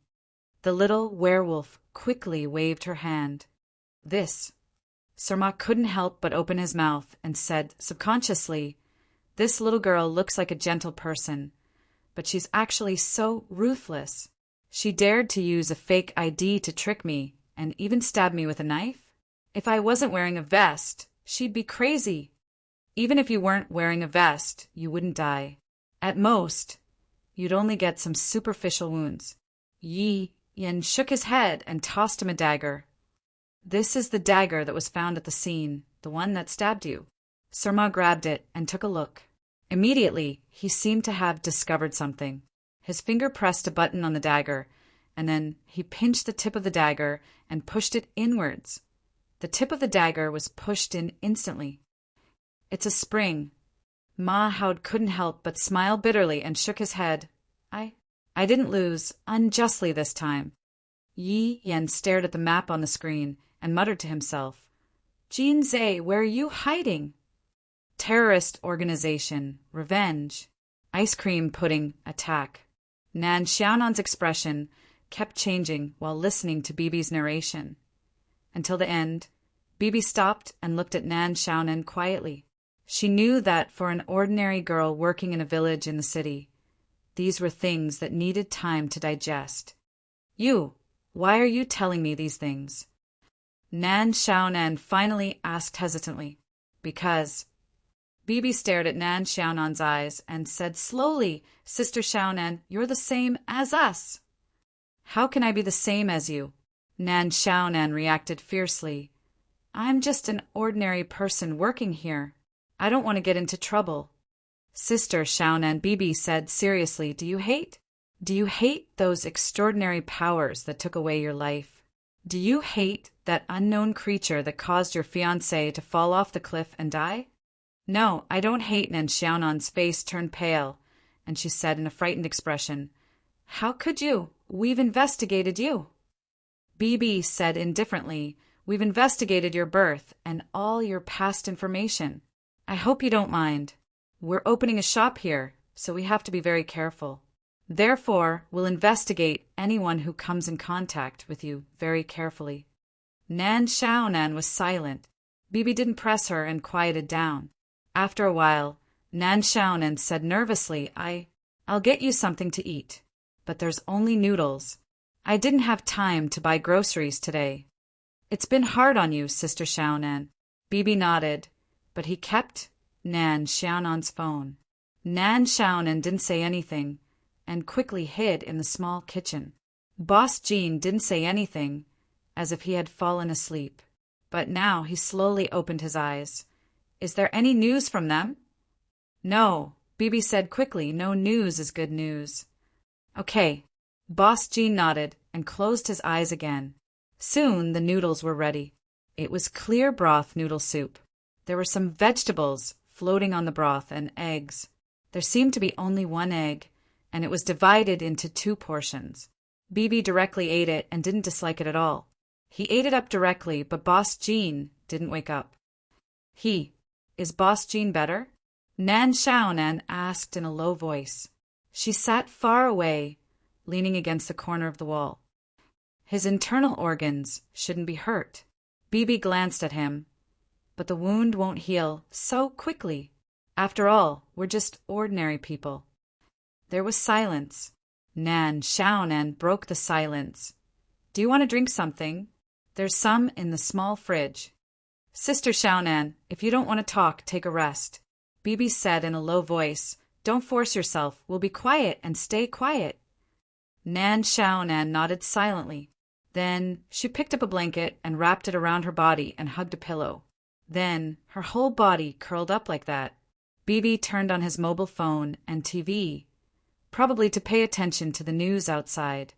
Speaker 1: The little werewolf quickly waved her hand. This. Sir Ma couldn't help but open his mouth and said subconsciously, this little girl looks like a gentle person, but she's actually so ruthless. She dared to use a fake ID to trick me and even stab me with a knife. If I wasn't wearing a vest, she'd be crazy. Even if you weren't wearing a vest, you wouldn't die. At most, you'd only get some superficial wounds. Yan shook his head and tossed him a dagger. This is the dagger that was found at the scene, the one that stabbed you. Sir Ma grabbed it and took a look. Immediately, he seemed to have discovered something. His finger pressed a button on the dagger, and then he pinched the tip of the dagger and pushed it inwards. The tip of the dagger was pushed in instantly. It's a spring. Ma Hao couldn't help but smile bitterly and shook his head. I didn't lose, unjustly this time. Yan stared at the map on the screen and muttered to himself, Jin Zhe, where are you hiding? Terrorist organization, revenge, ice cream pudding, attack. Nan Xiaonan's expression kept changing while listening to Bibi's narration. Until the end, Bibi stopped and looked at Nan Xiaonan quietly. She knew that for an ordinary girl working in a village in the city, these were things that needed time to digest. Why are you telling me these things? Nan Xiaonan finally asked hesitantly. Because. Bibi stared at Nan Xiaonan's eyes and said slowly, Sister Xiaonan, you're the same as us. How can I be the same as you? Nan Xiaonan reacted fiercely. I'm just an ordinary person working here. I don't want to get into trouble. Sister Xiaonan, Bibi said seriously, Do you hate those extraordinary powers that took away your life? Do you hate that unknown creature that caused your fiancé to fall off the cliff and die? No, I don't hate. Nan Xiaonan's face turned pale, and she said in a frightened expression, How could you? We've investigated you. Bibi said indifferently, We've investigated your birth and all your past information. I hope you don't mind. We're opening a shop here, so we have to be very careful. Therefore, we'll investigate anyone who comes in contact with you very carefully. Nan Xiaonan was silent. Bibi didn't press her and quieted down. After a while, Nan Xiaonan said nervously, I'll get you something to eat. But there's only noodles. I didn't have time to buy groceries today. It's been hard on you, Sister Xiaonan. Bibi nodded, but he kept Nan Xiaonan's phone. Nan Xiaonan didn't say anything and quickly hid in the small kitchen. Boss Jean didn't say anything, as if he had fallen asleep. But now he slowly opened his eyes. Is there any news from them? No, Bibi said quickly. No news is good news. Okay. Boss Jean nodded and closed his eyes again. Soon the noodles were ready. It was clear broth noodle soup. There were some vegetables floating on the broth and eggs. There seemed to be only one egg, and it was divided into 2 portions. Bibi directly ate it and didn't dislike it at all. He ate it up directly, but Boss Jean didn't wake up. Is Boss Jean better? Nan Xiaonan asked in a low voice. She sat far away, leaning against the corner of the wall. His internal organs shouldn't be hurt. Bibi glanced at him. But the wound won't heal so quickly. After all, we're just ordinary people. There was silence. Nan Xiaonan broke the silence. Do you want to drink something? There's some in the small fridge. Sister Xiaonan, if you don't want to talk, take a rest. Bibi said in a low voice. Don't force yourself. We'll be quiet and stay quiet. Nan Xiaonan nodded silently. Then she picked up a blanket and wrapped it around her body and hugged a pillow. Then her whole body curled up like that. Bibi turned on his mobile phone and TV, probably to pay attention to the news outside.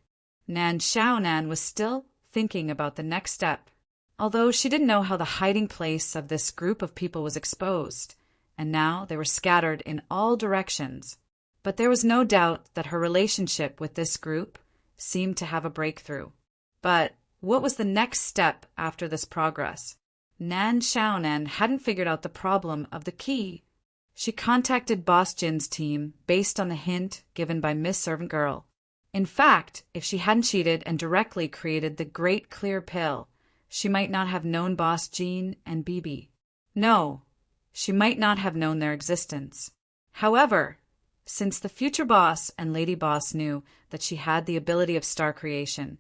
Speaker 1: Nan Xiaonan was still thinking about the next step, although she didn't know how the hiding place of this group of people was exposed, and now they were scattered in all directions. But there was no doubt that her relationship with this group seemed to have a breakthrough. But what was the next step after this progress? Nan Xiaonan hadn't figured out the problem of the key. She contacted Boss Jin's team based on the hint given by Miss Servant Girl. In fact, if she hadn't cheated and directly created the Great Clear Pill, she might not have known Boss Jean and Bibi. No, she might not have known their existence. However, since the future boss and Lady Boss knew that she had the ability of star creation,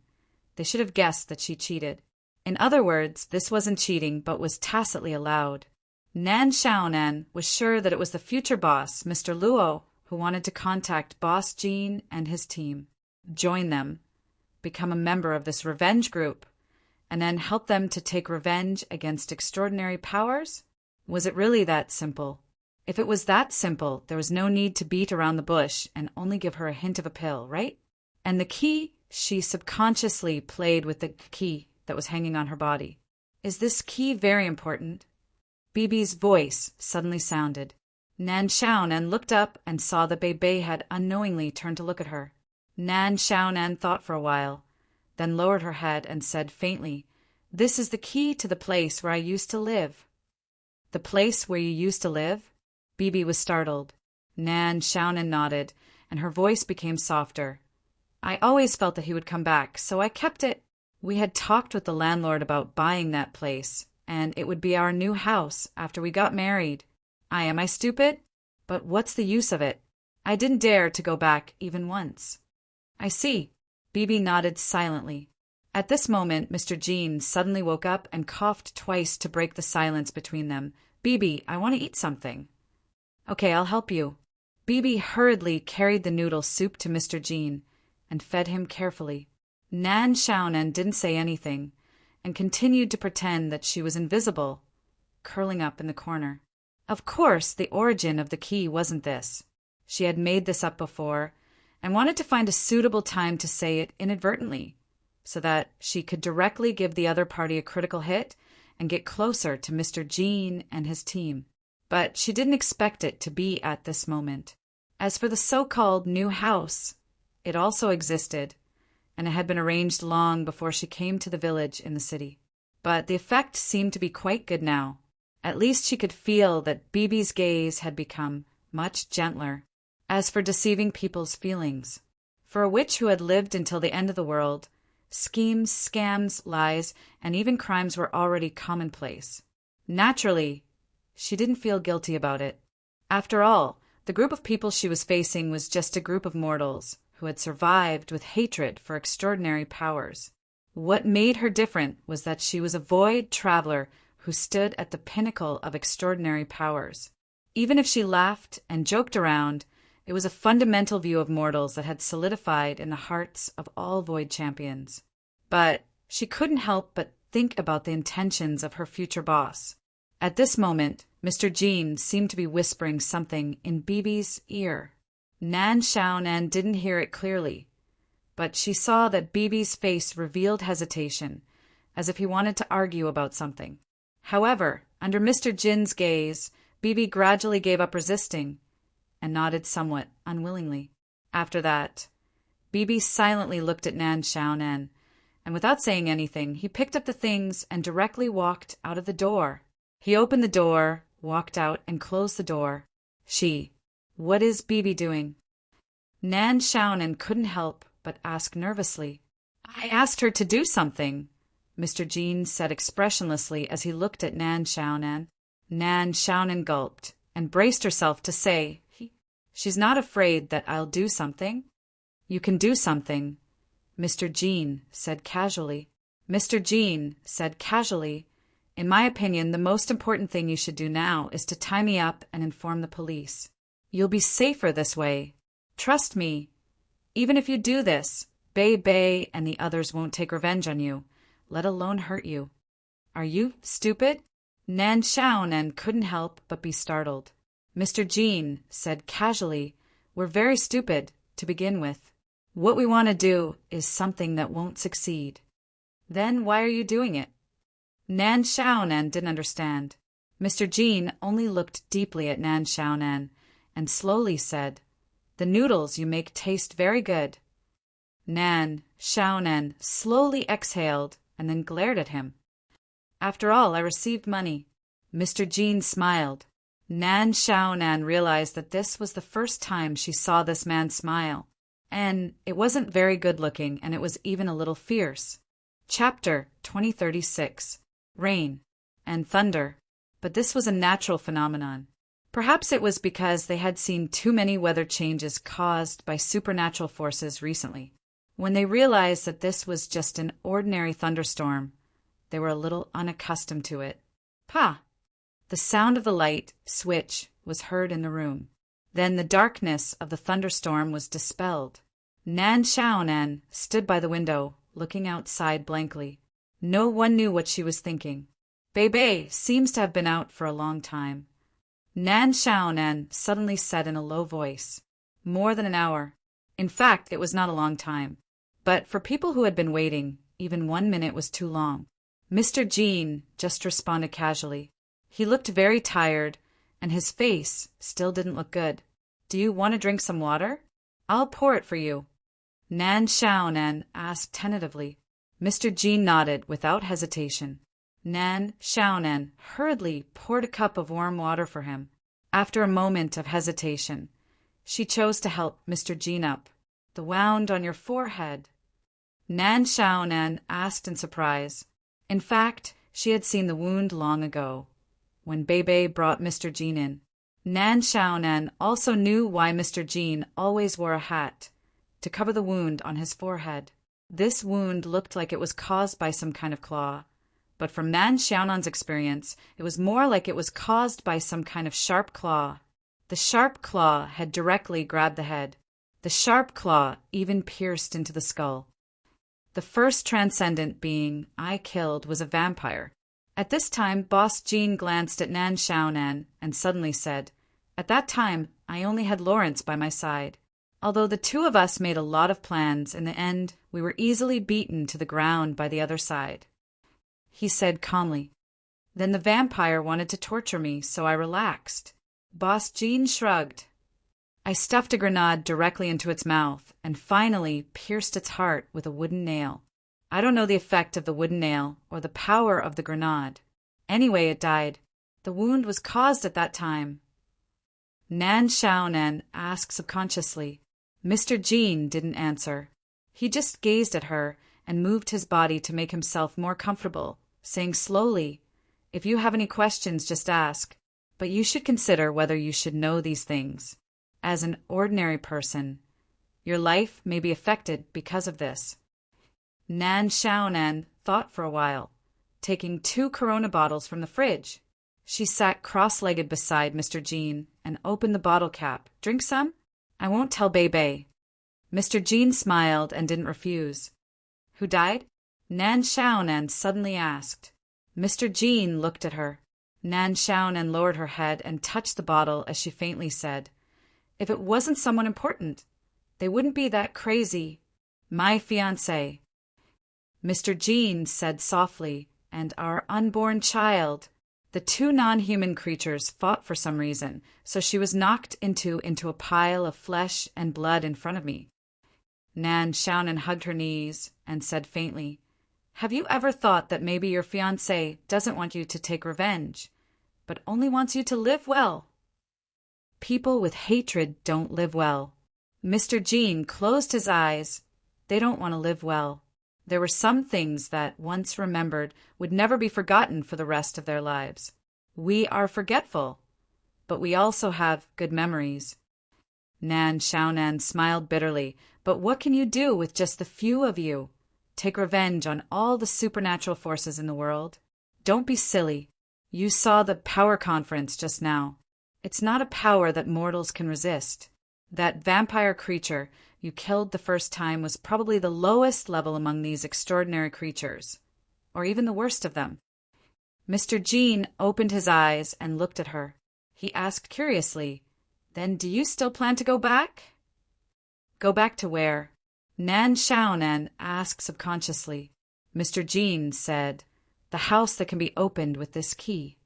Speaker 1: they should have guessed that she cheated. In other words, this wasn't cheating but was tacitly allowed. Nan Xiaonan was sure that it was the future boss, Mr. Luo, who wanted to contact Boss Jean and his team, join them, become a member of this revenge group, and then help them to take revenge against extraordinary powers? Was it really that simple? If it was that simple, there was no need to beat around the bush and only give her a hint of a pill, right? And the key, she subconsciously played with the key that was hanging on her body. Is this key very important? Bibi's voice suddenly sounded. Nan Xiaonan looked up and saw that Bei had unknowingly turned to look at her. Nan Xiaonan thought for a while, then lowered her head and said faintly, "This is the key to the place where I used to live." "The place where you used to live?" Bibi was startled. Nan Xiaonan nodded, and her voice became softer. "I always felt that he would come back, so I kept it. We had talked with the landlord about buying that place, and it would be our new house after we got married. Am I stupid? But what's the use of it? I didn't dare to go back even once." "I see." Bibi nodded silently. At this moment, Mr. Jean suddenly woke up and coughed twice to break the silence between them. "Bibi, I want to eat something." "Okay, I'll help you." Bibi hurriedly carried the noodle soup to Mr. Jean and fed him carefully. Nan Xiaonan didn't say anything and continued to pretend that she was invisible, curling up in the corner. Of course, the origin of the key wasn't this. She had made this up before and wanted to find a suitable time to say it inadvertently, so that she could directly give the other party a critical hit and get closer to Mr. Jean and his team. But she didn't expect it to be at this moment. As for the so-called new house, it also existed, and it had been arranged long before she came to the village in the city. But the effect seemed to be quite good now. At least she could feel that Bibi's gaze had become much gentler. As for deceiving people's feelings, for a witch who had lived until the end of the world, schemes, scams, lies, and even crimes were already commonplace. Naturally, she didn't feel guilty about it. After all, The group of people she was facing was just a group of mortals who had survived with hatred for extraordinary powers. What made her different was that she was a void traveler who stood at the pinnacle of extraordinary powers. Even if she laughed and joked around, it was a fundamental view of mortals that had solidified in the hearts of all void champions. But she couldn't help but think about the intentions of her future boss. At this moment, Mr. Jean seemed to be whispering something in Bibi's ear. Nan Xiaonan didn't hear it clearly, but she saw that Bibi's face revealed hesitation, as if he wanted to argue about something. However, under Mr. Jin's gaze, Bibi gradually gave up resisting and nodded somewhat unwillingly. After that, Bibi silently looked at Nan Xiaonan, and without saying anything, he picked up the things and directly walked out of the door. He opened the door, walked out, and closed the door. What is Bibi doing? Nan Xiaonan couldn't help but ask nervously. I asked her to do something, Mr. Jean said expressionlessly as he looked at Nan Xiaonan. Nan Xiaonan gulped and braced herself to say, She's not afraid that I'll do something. You can do something, Mr. Jean said casually. Mr. Jean said casually, in my opinion, the most important thing you should do now is to tie me up and inform the police. You'll be safer this way. Trust me. Even if you do this, Bei Bei and the others won't take revenge on you, let alone hurt you. Are you stupid? Nan Xiaonan couldn't help but be startled. Mr. Jean said casually, We're very stupid, to begin with. What we want to do is something that won't succeed. Then why are you doing it? Nan Xiaonan didn't understand. Mr. Jean only looked deeply at Nan Xiaonan and slowly said, The noodles you make taste very good. Nan Xiaonan slowly exhaled and then glared at him. After all, I received money. Mr. Jean smiled. Nan Xiaonan realized that this was the first time she saw this man smile, and it wasn't very good-looking, and it was even a little fierce. Chapter 2036. Rain and thunder. But this was a natural phenomenon. Perhaps it was because they had seen too many weather changes caused by supernatural forces recently. When they realized that this was just an ordinary thunderstorm, they were a little unaccustomed to it. Pa! The sound of the light switch was heard in the room. Then the darkness of the thunderstorm was dispelled. Nan Xiaonan stood by the window, looking outside blankly. No one knew what she was thinking. Bei Bei seems to have been out for a long time. Nan Xiaonan suddenly said in a low voice, More than an hour. In fact, it was not a long time. But for people who had been waiting, even 1 minute was too long. Mr. Jean just responded casually. He looked very tired, and his face still didn't look good. Do you want to drink some water? I'll pour it for you. Nan Xiaonan asked tentatively. Mr. Jean nodded without hesitation. Nan Xiaonan hurriedly poured a cup of warm water for him. After a moment of hesitation, she chose to help Mr. Jean up. The wound on your forehead? Nan Xiaonan asked in surprise. In fact, she had seen the wound long ago, when Bei Bei brought Mr. Jean in. Nan Xiaonan also knew why Mr. Jean always wore a hat, to cover the wound on his forehead. This wound looked like it was caused by some kind of claw, but from Nan Xiaonan's experience, it was more like it was caused by some kind of sharp claw. The sharp claw had directly grabbed the head. The sharp claw even pierced into the skull. The first transcendent being I killed was a vampire. At this time, Boss Jean glanced at Nan Xiaonan and suddenly said, At that time, I only had Lawrence by my side. Although the two of us made a lot of plans, in the end, we were easily beaten to the ground by the other side. He said calmly. Then the vampire wanted to torture me, so I relaxed. Boss Jean shrugged. I stuffed a grenade directly into its mouth and finally pierced its heart with a wooden nail. I don't know the effect of the wooden nail or the power of the grenade. Anyway, it died. The wound was caused at that time. Nan Xiaonan asked subconsciously. Mr. Jean didn't answer. He just gazed at her and moved his body to make himself more comfortable, saying slowly, If you have any questions, just ask. But you should consider whether you should know these things. as an ordinary person, your life may be affected because of this. Nan Xiaonan thought for a while, taking 2 Corona bottles from the fridge. She sat cross-legged beside Mr. Jean and opened the bottle cap. Drink some? I won't tell Bei. Mr. Jean smiled and didn't refuse. Who died? Nan Xiaonan suddenly asked. Mr. Jean looked at her. Nan Xiaonan lowered her head and touched the bottle as she faintly said, If it wasn't someone important, they wouldn't be that crazy. My fiancé. Mr. Jean said softly, and our unborn child. The 2 non-human creatures fought for some reason, so she was knocked into a pile of flesh and blood in front of me. Nan Xiaonan hugged her knees and said faintly, Have you ever thought that maybe your fiancé doesn't want you to take revenge, but only wants you to live well? People with hatred don't live well. Mr. Jean closed his eyes. They don't want to live well. There were some things that, once remembered, would never be forgotten for the rest of their lives. We are forgetful, but we also have good memories. Nan Xiaonan smiled bitterly. But what can you do with just the few of you? Take revenge on all the supernatural forces in the world? Don't be silly. You saw the power conference just now. It's not a power that mortals can resist. That vampire creature you killed the first time was probably the lowest level among these extraordinary creatures, or even the worst of them. Mr. Jean opened his eyes and looked at her. He asked curiously, Then do you still plan to go back? Go back to where? Nan Xiaonan asked subconsciously. Mr. Jean said, The house that can be opened with this key.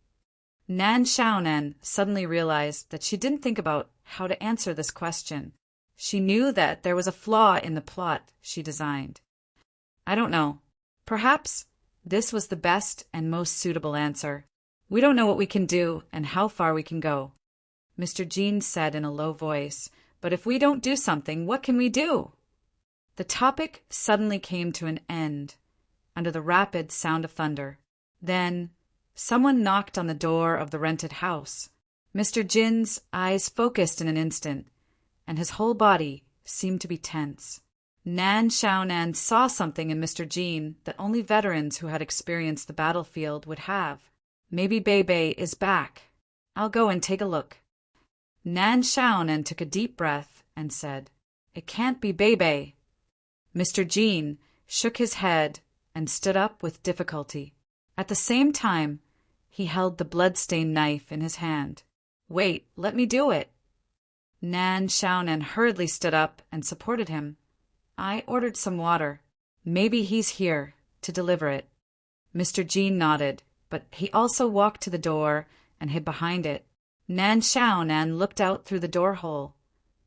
Speaker 1: Nan Xiaonan suddenly realized that she didn't think about how to answer this question. She knew that there was a flaw in the plot she designed. I don't know. Perhaps this was the best and most suitable answer. We don't know what we can do and how far we can go. Mr. Jean said in a low voice, But if we don't do something, what can we do? The topic suddenly came to an end, under the rapid sound of thunder. Then someone knocked on the door of the rented house. Mr. Jin's eyes focused in an instant, and his whole body seemed to be tense. Nan Xiaonan saw something in Mr. Jean that only veterans who had experienced the battlefield would have. Maybe Bei is back. I'll go and take a look. Nan Xiaonan took a deep breath and said, It can't be Bei. Mr. Jean shook his head and stood up with difficulty. At the same time, he held the blood-stained knife in his hand. Wait, let me do it. Nan Xiaonan hurriedly stood up and supported him. I ordered some water. Maybe he's here to deliver it. Mr. Jean nodded, but he also walked to the door and hid behind it. Nan Xiaonan looked out through the door hole,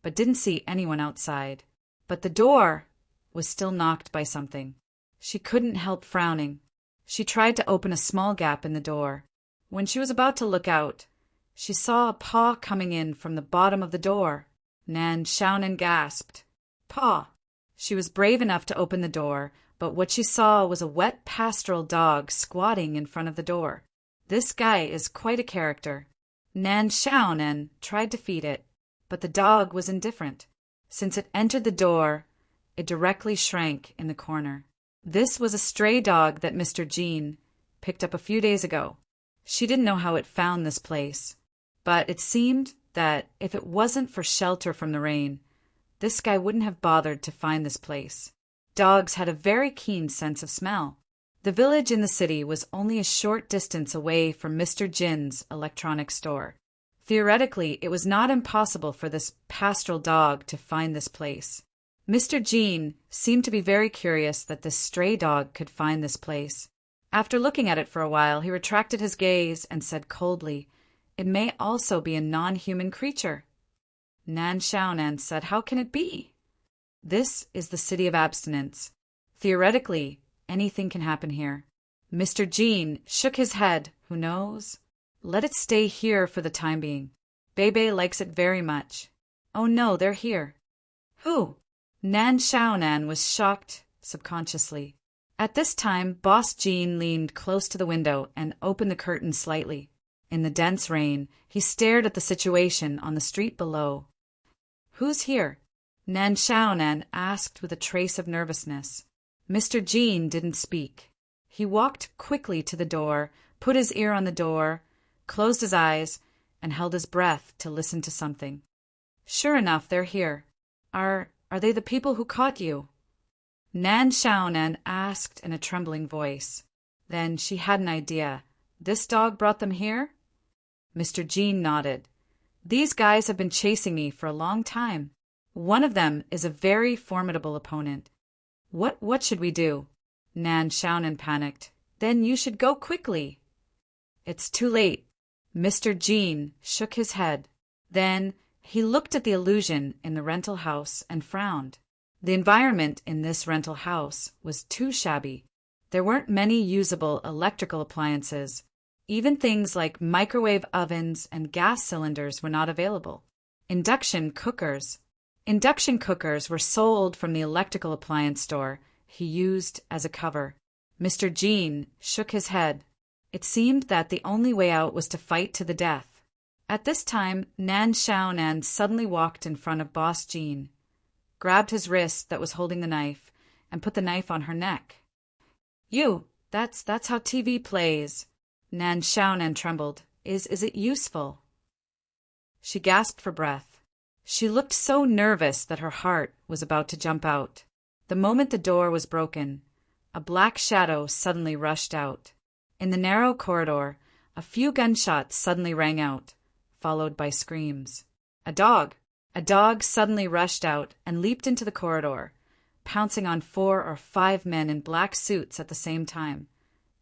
Speaker 1: but didn't see anyone outside. But the door was still knocked by something. She couldn't help frowning. She tried to open a small gap in the door. When she was about to look out, she saw a paw coming in from the bottom of the door. Nan Xiaonan gasped. Paw! She was brave enough to open the door, but what she saw was a wet pastoral dog squatting in front of the door. This guy is quite a character. Nan Xiaonan tried to feed it, but the dog was indifferent. Since it entered the door, it directly shrank in the corner. This was a stray dog that Mr. Jean picked up a few days ago. She didn't know how it found this place, but it seemed that if it wasn't for shelter from the rain, this guy wouldn't have bothered to find this place. Dogs had a very keen sense of smell. The village in the city was only a short distance away from Mr. Jin's electronics store. Theoretically, it was not impossible for this pastoral dog to find this place. Mr. Jean seemed to be very curious that this stray dog could find this place. After looking at it for a while, he retracted his gaze and said coldly, It may also be a non-human creature. Nan Xiaonan said, How can it be? This is the city of abstinence. Theoretically, anything can happen here. Mr. Jean shook his head. Who knows? Let it stay here for the time being. Bei likes it very much. Oh no, they're here. Who? Nan Xiaonan was shocked subconsciously. At this time, Boss Jean leaned close to the window and opened the curtain slightly. In the dense rain, he stared at the situation on the street below. Who's here? Nan Xiaonan asked with a trace of nervousness. Mr. Jean didn't speak. He walked quickly to the door, put his ear on the door, closed his eyes, and held his breath to listen to something. Sure enough, they're here. Are they the people who caught you? Nan Xiaonan asked in a trembling voice. Then she had an idea. This dog brought them here? Mr. Jean nodded. These guys have been chasing me for a long time. One of them is a very formidable opponent. What should we do? Nan Xiaonan panicked. Then you should go quickly. It's too late. Mr. Jean shook his head. Then he looked at the illusion in the rental house and frowned. The environment in this rental house was too shabby. There weren't many usable electrical appliances. Even things like microwave ovens and gas cylinders were not available. Induction cookers were sold from the electrical appliance store he used as a cover. Mr. Jean shook his head. It seemed that the only way out was to fight to the death. At this time, Nan Xiaonan suddenly walked in front of Boss Jean, grabbed his wrist that was holding the knife, and put the knife on her neck. You, that's how TV plays. Nan Xiaonan trembled. Is it useful? She gasped for breath. She looked so nervous that her heart was about to jump out. The moment the door was broken, a black shadow suddenly rushed out. In the narrow corridor, a few gunshots suddenly rang out, followed by screams. A dog suddenly rushed out and leaped into the corridor, pouncing on 4 or 5 men in black suits at the same time,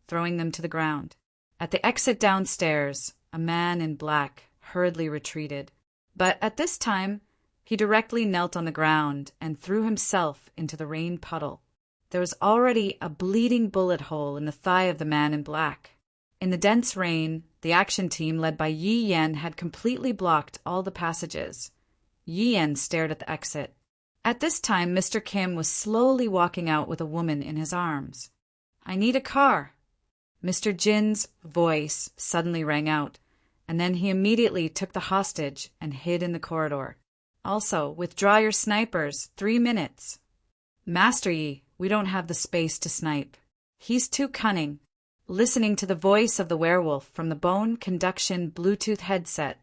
Speaker 1: throwing them to the ground. At the exit downstairs, a man in black hurriedly retreated. But at this time, he directly knelt on the ground and threw himself into the rain puddle. There was already a bleeding bullet hole in the thigh of the man in black. In the dense rain, the action team led by Yi Yan had completely blocked all the passages. Yi Yan stared at the exit. At this time, Mr. Kim was slowly walking out with a woman in his arms. I need a car. Mr. Jin's voice suddenly rang out, and then he immediately took the hostage and hid in the corridor. Also, withdraw your snipers, 3 minutes. Master Yi, we don't have the space to snipe. He's too cunning. Listening to the voice of the werewolf from the bone conduction Bluetooth headset,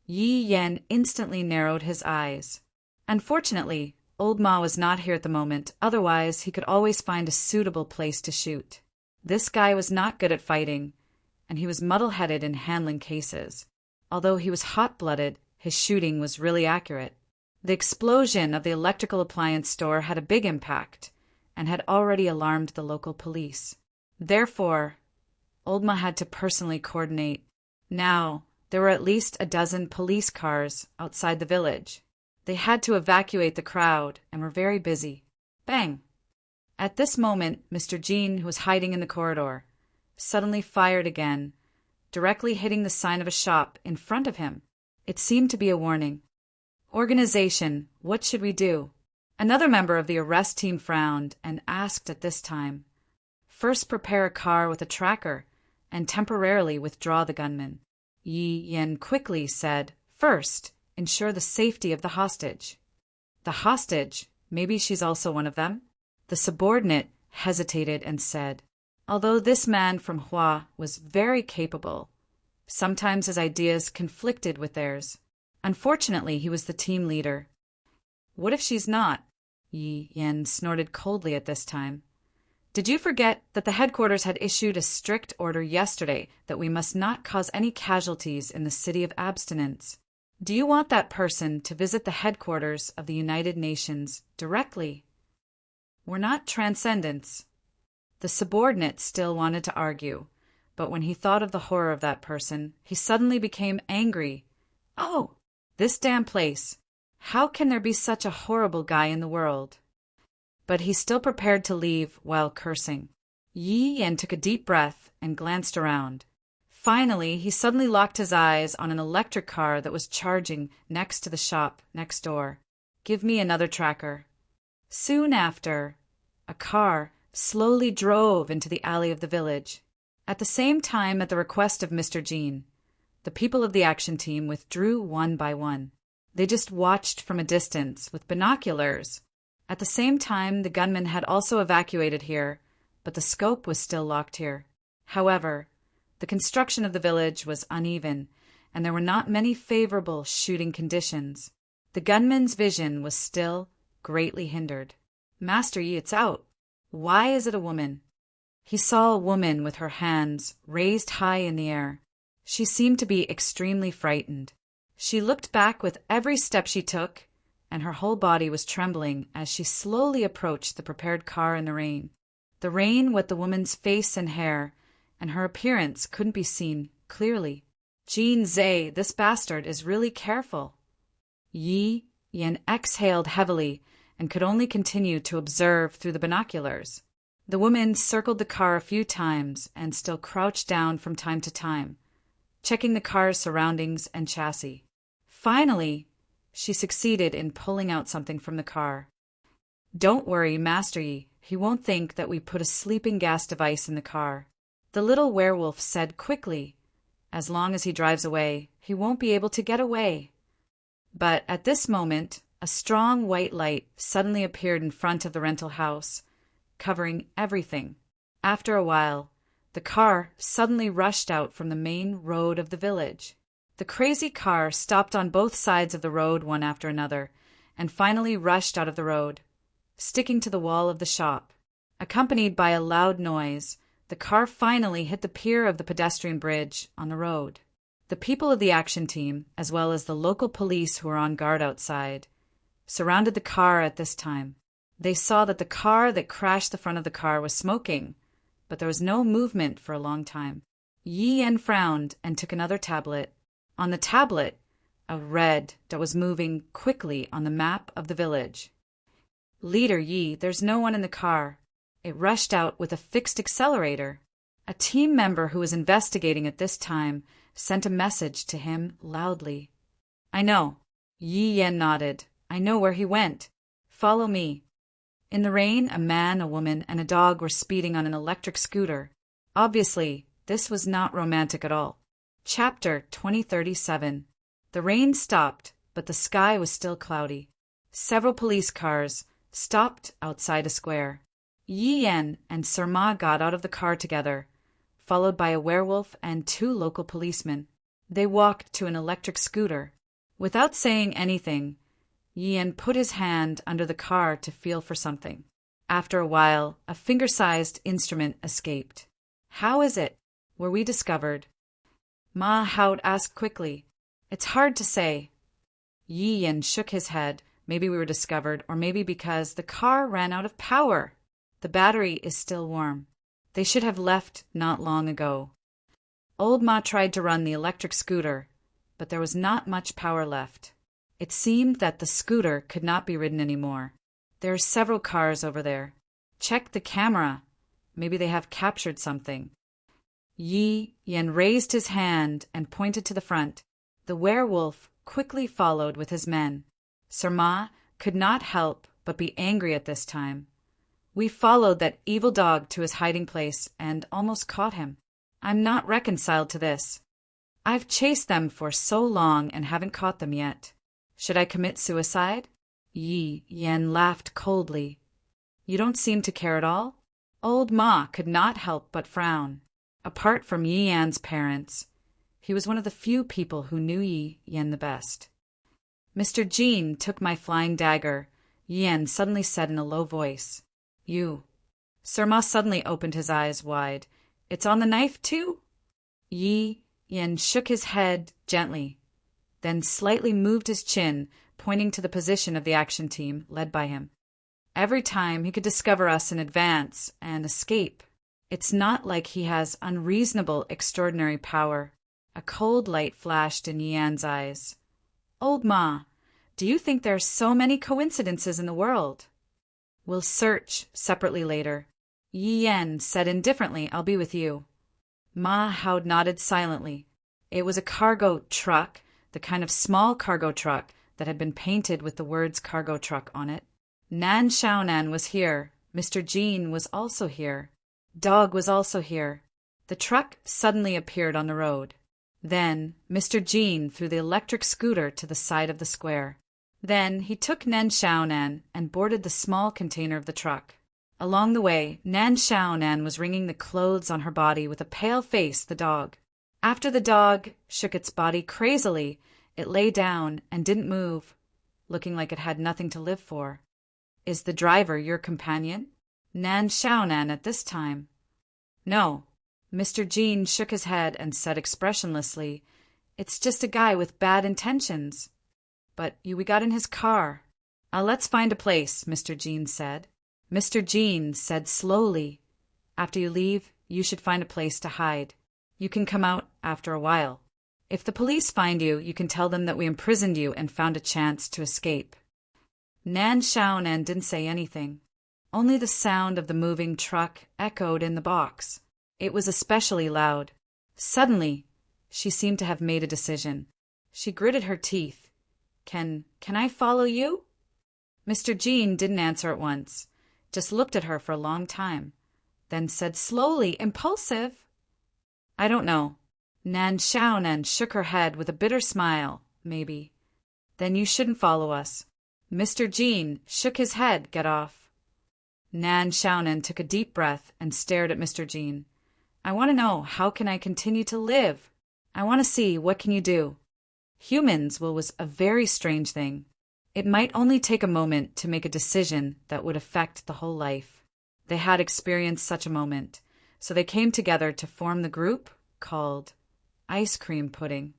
Speaker 1: Yi Yan instantly narrowed his eyes. Unfortunately, Old Ma was not here at the moment, otherwise he could always find a suitable place to shoot. This guy was not good at fighting, and he was muddle-headed in handling cases. Although he was hot-blooded, his shooting was really accurate. The explosion of the electrical appliance store had a big impact, and had already alarmed the local police. Therefore, Old Ma had to personally coordinate. Now, there were at least a dozen police cars outside the village. They had to evacuate the crowd and were very busy. Bang! At this moment, Mr. Jean, who was hiding in the corridor, suddenly fired again, directly hitting the sign of a shop in front of him. It seemed to be a warning. Organization, what should we do? Another member of the arrest team frowned and asked at this time. First prepare a car with a tracker and temporarily withdraw the gunman. Yi Yan quickly said, first, ensure the safety of the hostage. The hostage? Maybe she's also one of them? The subordinate hesitated and said, although this man from Hua was very capable, sometimes his ideas conflicted with theirs. Unfortunately, he was the team leader. What if she's not? Yi Yan snorted coldly at this time. Did you forget that the headquarters had issued a strict order yesterday that we must not cause any casualties in the city of abstinence? Do you want that person to visit the headquarters of the United Nations directly? We're not transcendents. The subordinate still wanted to argue, but when he thought of the horror of that person, he suddenly became angry. Oh, this damn place. How can there be such a horrible guy in the world? But he still prepared to leave while cursing. Yi Yan took a deep breath and glanced around. Finally, he suddenly locked his eyes on an electric car that was charging next to the shop next door. Give me another tracker. Soon after, a car slowly drove into the alley of the village. At the same time, at the request of Mr. Jean, the people of the action team withdrew one by one. They just watched from a distance with binoculars. At the same time, the gunmen had also evacuated here, but the scope was still locked here. However, the construction of the village was uneven, and there were not many favorable shooting conditions. The gunman's vision was still greatly hindered. Master Yi, it's out. Why is it a woman? He saw a woman with her hands raised high in the air. She seemed to be extremely frightened. She looked back with every step she took, and her whole body was trembling as she slowly approached the prepared car in the rain. The rain wet the woman's face and hair, and her appearance couldn't be seen clearly. Jean Zhe, this bastard is really careful. Yi Yan exhaled heavily and could only continue to observe through the binoculars. The woman circled the car a few times and still crouched down from time to time, checking the car's surroundings and chassis. Finally, she succeeded in pulling out something from the car. Don't worry, Master Yi. He won't think that we put a sleeping gas device in the car. The little werewolf said quickly. As long as he drives away, he won't be able to get away. But at this moment, a strong white light suddenly appeared in front of the rental house, covering everything. After a while, the car suddenly rushed out from the main road of the village. The crazy car stopped on both sides of the road one after another, and finally rushed out of the road, sticking to the wall of the shop. Accompanied by a loud noise, the car finally hit the pier of the pedestrian bridge on the road. The people of the action team, as well as the local police who were on guard outside, surrounded the car at this time. They saw that the car that crashed the front of the car was smoking, but there was no movement for a long time. Yi Yan frowned and took another tablet. On the tablet, a red dot was moving quickly on the map of the village. Leader Yi, there's no one in the car. It rushed out with a fixed accelerator. A team member who was investigating at this time sent a message to him loudly. I know. Yi Yan nodded. I know where he went. Follow me. In the rain, a man, a woman, and a dog were speeding on an electric scooter. Obviously, this was not romantic at all. Chapter 2037. The rain stopped, but the sky was still cloudy. Several police cars stopped outside a square. Yi Yan and Sir Ma got out of the car together, followed by a werewolf and 2 local policemen. They walked to an electric scooter. Without saying anything, Yi Yan put his hand under the car to feel for something. After a while, a finger-sized instrument escaped. How is it? Were we discovered? Ma Haut asked quickly. It's hard to say. Yi Yan shook his head. Maybe we were discovered, or maybe because the car ran out of power. The battery is still warm. They should have left not long ago. Old Ma tried to run the electric scooter, but there was not much power left. It seemed that the scooter could not be ridden anymore. There are several cars over there. Check the camera. Maybe they have captured something. Yi Yan raised his hand and pointed to the front. The werewolf quickly followed with his men. Sir Ma could not help but be angry at this time. We followed that evil dog to his hiding place and almost caught him. I'm not reconciled to this. I've chased them for so long and haven't caught them yet. Should I commit suicide? Yi Yan laughed coldly. You don't seem to care at all? Old Ma could not help but frown. Apart from Yi Yan's parents, he was one of the few people who knew Yi Yan the best. Mr. Jean took my flying dagger, Yi Yan suddenly said in a low voice. You. Sir Ma suddenly opened his eyes wide. It's on the knife, too? Yi Yan shook his head gently, then slightly moved his chin, pointing to the position of the action team led by him. Every time he could discover us in advance and escape. It's not like he has unreasonable, extraordinary power. A cold light flashed in Yi Yan's eyes. Old Ma, do you think there are so many coincidences in the world? We'll search separately later. Yi Yan said indifferently, I'll be with you. Ma Hao nodded silently. It was a cargo truck, the kind of small cargo truck that had been painted with the words cargo truck on it. Nan Xiaonan was here. Mr. Jean was also here. Dog was also here. The truck suddenly appeared on the road. Then Mr. Jean threw the electric scooter to the side of the square. Then he took Nan Xiaonan and boarded the small container of the truck. Along the way, Nan Xiaonan was wringing the clothes on her body with a pale face the dog. After the dog shook its body crazily, it lay down and didn't move, looking like it had nothing to live for. Is the driver your companion? Nan Xiaonan at this time. No. Mr. Jean shook his head and said expressionlessly, It's just a guy with bad intentions. But we got in his car. Let's find a place, Mr. Jean said. Mr. Jean said slowly, After you leave, you should find a place to hide. You can come out after a while. If the police find you, you can tell them that we imprisoned you and found a chance to escape. Nan Xiaonan didn't say anything. Only the sound of the moving truck echoed in the box. It was especially loud. Suddenly, she seemed to have made a decision. She gritted her teeth. Can I follow you? Mr. Jean didn't answer at once, just looked at her for a long time, then said slowly, impulsive, I don't know. Nan Xiaonan shook her head with a bitter smile, maybe. Then you shouldn't follow us. Mr. Jean shook his head, get off. Nan Xiaonan took a deep breath and stared at Mr. Jean. I want to know, how can I continue to live? I want to see, what can you do? Humans was a very strange thing. It might only take a moment to make a decision that would affect the whole life. They had experienced such a moment, so they came together to form the group called Ice Cream Pudding.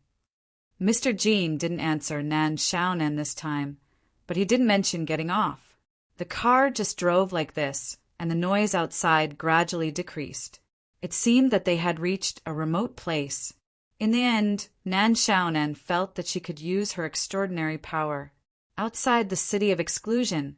Speaker 1: Mr. Jean didn't answer Nan Xiaonan this time, but he didn't mention getting off. The car just drove like this, and the noise outside gradually decreased. It seemed that they had reached a remote place. In the end, Nan Xiaonan felt that she could use her extraordinary power. Outside the city of exclusion.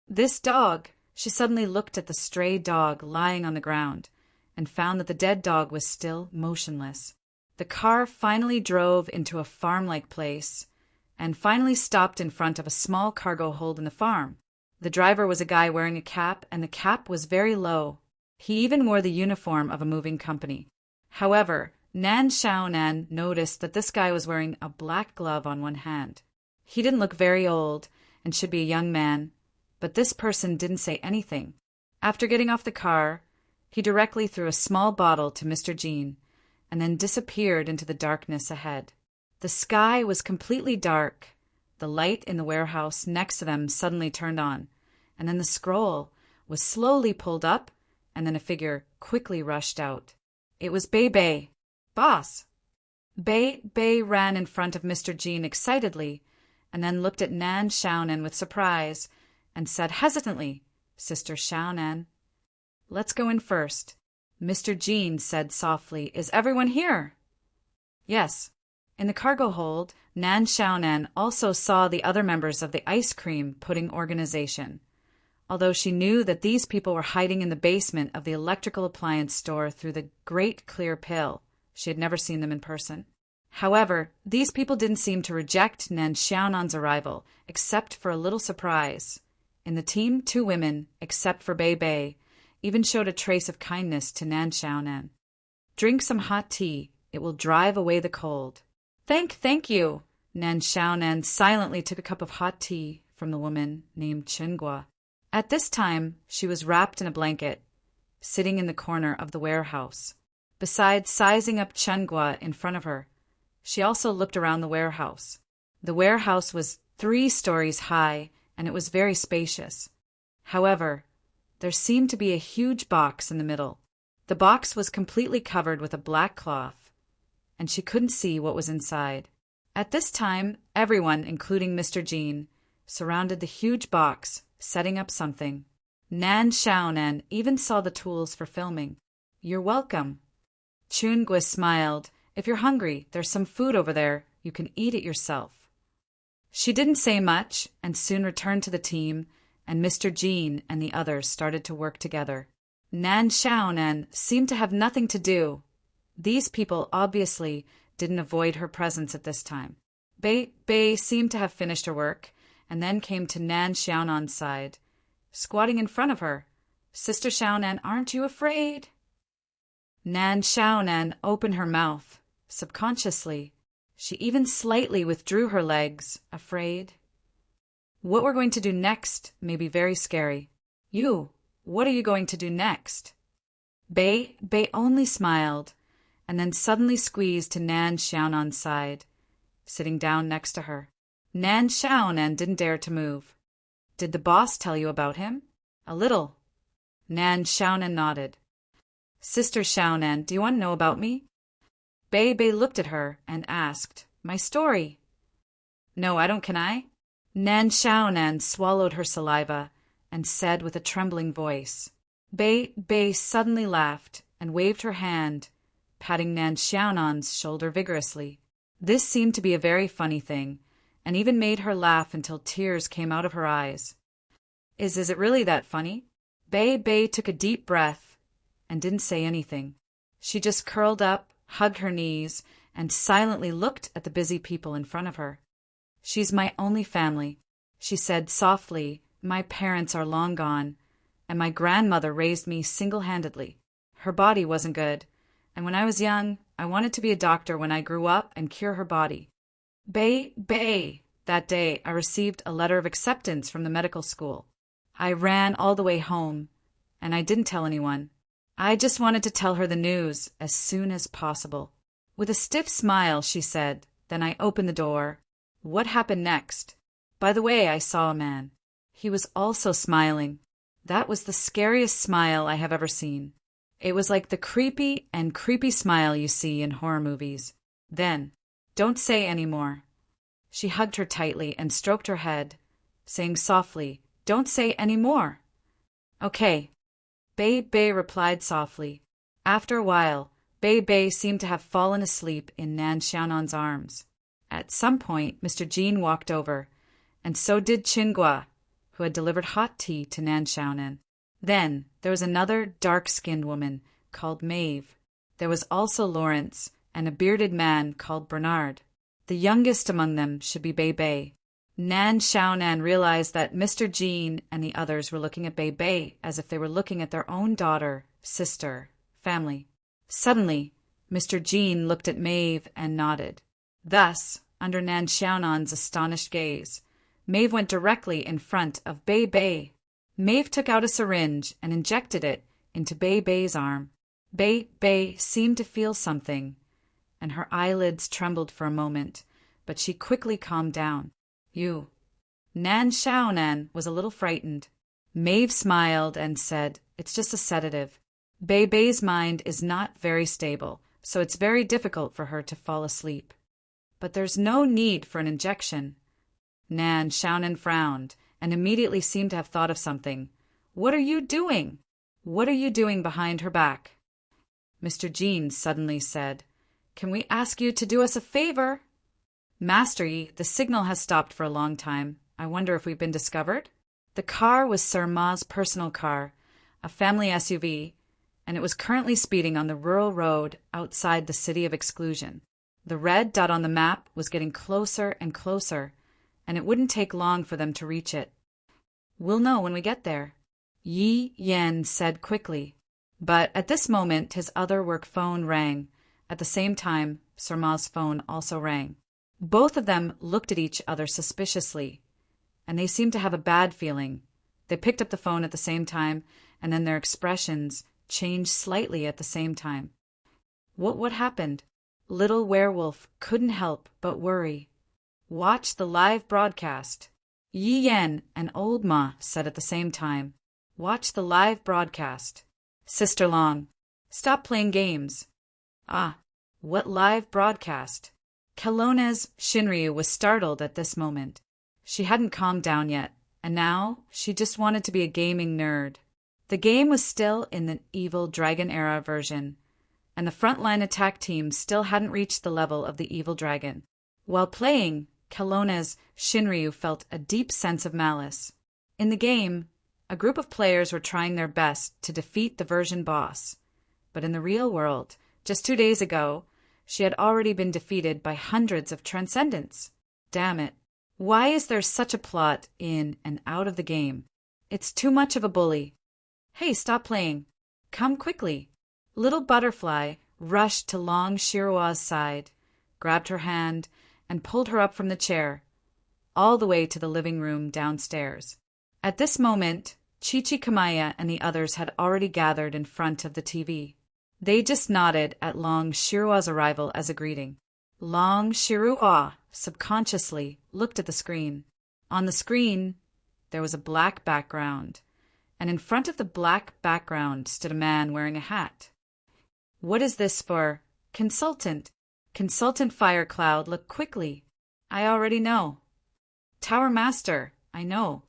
Speaker 1: This dog, she suddenly looked at the stray dog lying on the ground, and found that the dead dog was still motionless. The car finally drove into a farm-like place, and finally stopped in front of a small cargo hold in the farm. The driver was a guy wearing a cap, and the cap was very low. He even wore the uniform of a moving company. However, Nan Xiaonan noticed that this guy was wearing a black glove on one hand. He didn't look very old, and should be a young man, but this person didn't say anything. After getting off the car, he directly threw a small bottle to Mr. Jean, and then disappeared into the darkness ahead. The sky was completely dark. The light in the warehouse next to them suddenly turned on, and then the scroll was slowly pulled up, and then a figure quickly rushed out. It was Bei Bei. Boss! Bei ran in front of Mr. Jean excitedly, and then looked at Nan Xiaonan with surprise, and said hesitantly, Sister Xiaonan, let's go in first. Mr. Jean said softly, Is everyone here? Yes. In the cargo hold, Nan Xiaonan also saw the other members of the ice cream pudding organization. Although she knew that these people were hiding in the basement of the electrical appliance store through the Great Clear Pill, she had never seen them in person. However, these people didn't seem to reject Nan Xiaonan's arrival, except for a little surprise. In the team, 2 women, except for Bei Bei, even showed a trace of kindness to Nan Xiaonan. Drink some hot tea. It will drive away the cold. Thank you. Nan Xiaonan silently took a cup of hot tea from the woman named Chengua. At this time, she was wrapped in a blanket, sitting in the corner of the warehouse. Besides sizing up Chengua in front of her, she also looked around the warehouse. The warehouse was 3 stories high, and it was very spacious. However, there seemed to be a huge box in the middle. The box was completely covered with a black cloth, and she couldn't see what was inside. At this time, everyone, including Mr. Jean, surrounded the huge box, setting up something. Nan Xiaonan even saw the tools for filming. You're welcome. Chungwa smiled. If you're hungry, there's some food over there. You can eat it yourself. She didn't say much, and soon returned to the team, and Mr. Jean and the others started to work together. Nan Xiaonan seemed to have nothing to do. These people obviously didn't avoid her presence at this time. Bei seemed to have finished her work, and then came to Nan Xiaonan's side, squatting in front of her. Sister Xiaonan, aren't you afraid? Nan Xiaonan opened her mouth, subconsciously. She even slightly withdrew her legs, afraid. What we're going to do next may be very scary. You, what are you going to do next? Bei only smiled, and then suddenly squeezed to Nan Xiaonan's side, sitting down next to her. Nan Xiaonan didn't dare to move. Did the boss tell you about him? A little. Nan Xiaonan nodded. Sister Xiaonan, do you want to know about me? Bei looked at her and asked, My story? No, I don't, can I? Nan Xiaonan swallowed her saliva and said with a trembling voice. Bei suddenly laughed and waved her hand, patting Nan Xiaonan's shoulder vigorously. This seemed to be a very funny thing, and even made her laugh until tears came out of her eyes. Is it really that funny? Bei took a deep breath and didn't say anything. She just curled up, hugged her knees, and silently looked at the busy people in front of her. She's my only family, she said softly. My parents are long gone, and my grandmother raised me single-handedly. Her body wasn't good, and when I was young, I wanted to be a doctor when I grew up and cure her body. Bei, that day I received a letter of acceptance from the medical school. I ran all the way home, and I didn't tell anyone. I just wanted to tell her the news as soon as possible. With a stiff smile, she said, then I opened the door. What happened next? By the way, I saw a man. He was also smiling. That was the scariest smile I have ever seen. It was like the creepy smile you see in horror movies. Then, don't say any more. She hugged her tightly and stroked her head, saying softly, Don't say any more. Okay. Bei replied softly. After a while, Bei seemed to have fallen asleep in Nan Xiaonan's arms. At some point, Mr. Jean walked over, and so did Qinghua, who had delivered hot tea to Nan Xiaonan. Then there was another dark-skinned woman called Maeve. There was also Lawrence and a bearded man called Bernard. The youngest among them should be Bei. Nan Xiaonan realized that Mr. Jean and the others were looking at Bei as if they were looking at their own daughter, sister, family. Suddenly, Mr. Jean looked at Maeve and nodded. Thus, under Nan Xiaonan's astonished gaze, Maeve went directly in front of Bei. Maeve took out a syringe and injected it into Bei's arm. Bei seemed to feel something, and her eyelids trembled for a moment, but she quickly calmed down. You. Nan Xiaonan was a little frightened. Maeve smiled and said, It's just a sedative. Bei's mind is not very stable, so it's very difficult for her to fall asleep. But there's no need for an injection. Nan Xiaonan frowned and immediately seemed to have thought of something. What are you doing? What are you doing behind her back? Mr. Jean suddenly said, Can we ask you to do us a favor? Master Yi, the signal has stopped for a long time. I wonder if we've been discovered? The car was Sir Ma's personal car, a family SUV, and it was currently speeding on the rural road outside the city of Exclusion. The red dot on the map was getting closer and closer, and it wouldn't take long for them to reach it. We'll know when we get there, Yi Yan said quickly. But at this moment his other work phone rang. At the same time, Sir Ma's phone also rang. Both of them looked at each other suspiciously, and they seemed to have a bad feeling. They picked up the phone at the same time, and then their expressions changed slightly at the same time. What happened? Little Werewolf couldn't help but worry. Watch the live broadcast. Yi Yan and Old Ma said at the same time. Watch the live broadcast. Sister Long, stop playing games. Ah, what live broadcast? Kelowna's Shinryu was startled at this moment. She hadn't calmed down yet, and now she just wanted to be a gaming nerd. The game was still in the Evil Dragon era version, and the frontline attack team still hadn't reached the level of the Evil Dragon. While playing, Kelowna's Shinryu felt a deep sense of malice. In the game, a group of players were trying their best to defeat the version boss, but in the real world, just 2 days ago, she had already been defeated by hundreds of transcendents. Damn it. Why is there such a plot in and out of the game? It's too much of a bully. Hey, stop playing. Come quickly. Little Butterfly rushed to Long Shirua's side, grabbed her hand, and pulled her up from the chair, all the way to the living room downstairs. At this moment, Chichi Kamaya and the others had already gathered in front of the TV. They just nodded at Long Shirua's arrival as a greeting. Long Shirua subconsciously looked at the screen. On the screen, there was a black background, and in front of the black background stood a man wearing a hat. What is this for? Consultant. Consultant Firecloud, look quickly. I already know. Tower Master, I know.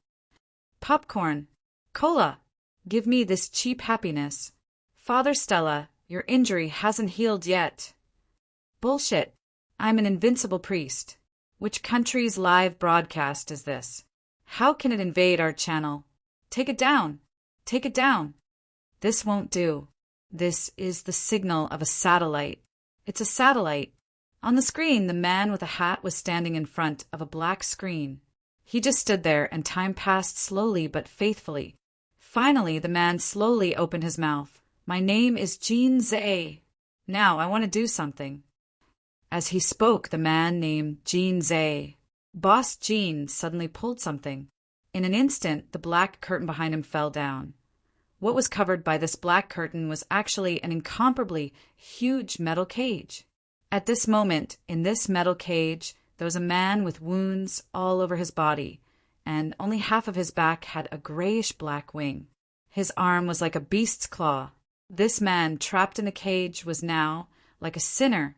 Speaker 1: Popcorn. Cola. Give me this cheap happiness. Father Stella, your injury hasn't healed yet. Bullshit. I'm an invincible priest. Which country's live broadcast is this? How can it invade our channel? Take it down. Take it down. This won't do. This is the signal of a satellite. It's a satellite. On the screen, the man with a hat was standing in front of a black screen. He just stood there, and time passed slowly but faithfully. Finally, the man slowly opened his mouth. My name is Jean Zay. Now, I want to do something. As he spoke, the man named Jean Zay, Boss Jean, suddenly pulled something. In an instant, the black curtain behind him fell down. What was covered by this black curtain was actually an incomparably huge metal cage. At this moment, in this metal cage, there was a man with wounds all over his body, and only half of his back had a grayish-black wing. His arm was like a beast's claw. This man, trapped in a cage, was now, like a sinner,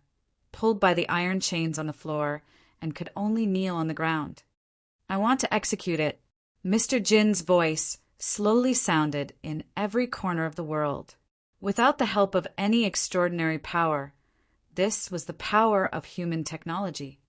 Speaker 1: pulled by the iron chains on the floor, and could only kneel on the ground. I want to execute it. Mr. Jin's voice slowly sounded in every corner of the world. Without the help of any extraordinary power, this was the power of human technology.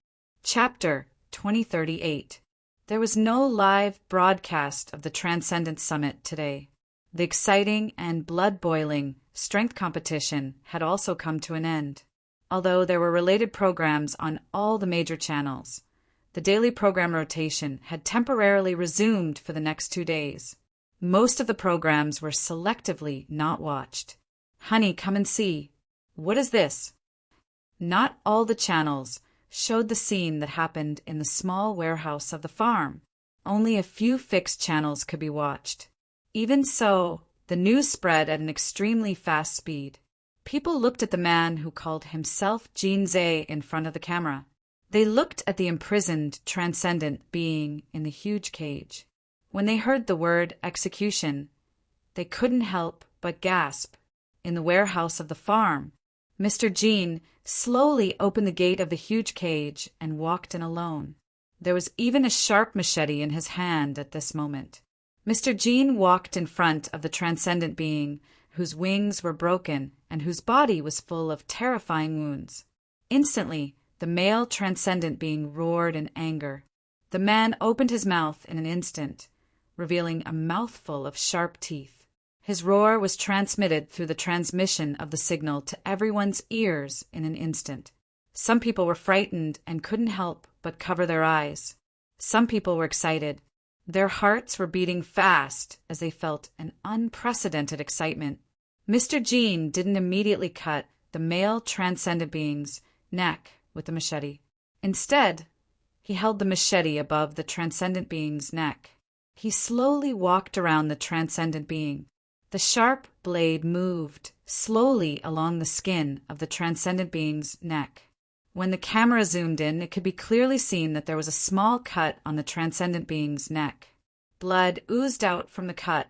Speaker 1: Chapter 2038. There was no live broadcast of the Transcendence Summit today. The exciting and blood-boiling strength competition had also come to an end. Although there were related programs on all the major channels, the daily program rotation had temporarily resumed for the next 2 days. Most of the programs were selectively not watched. Honey, come and see. What is this? Not all the channels showed the scene that happened in the small warehouse of the farm. Only a few fixed channels could be watched. Even so, the news spread at an extremely fast speed. People looked at the man who called himself Jean Zay in front of the camera. They looked at the imprisoned, transcendent being in the huge cage. When they heard the word execution, they couldn't help but gasp. In the warehouse of the farm, Mr. Jean slowly opened the gate of the huge cage and walked in alone. There was even a sharp machete in his hand at this moment. Mr. Jean walked in front of the transcendent being, whose wings were broken and whose body was full of terrifying wounds. Instantly, the male transcendent being roared in anger. The man opened his mouth in an instant, revealing a mouthful of sharp teeth. His roar was transmitted through the transmission of the signal to everyone's ears in an instant. Some people were frightened and couldn't help but cover their eyes. Some people were excited. Their hearts were beating fast as they felt an unprecedented excitement. Mr. Jean didn't immediately cut the male transcendent being's neck with the machete. Instead, he held the machete above the transcendent being's neck. He slowly walked around the transcendent being. The sharp blade moved slowly along the skin of the transcendent being's neck. When the camera zoomed in, it could be clearly seen that there was a small cut on the transcendent being's neck. Blood oozed out from the cut.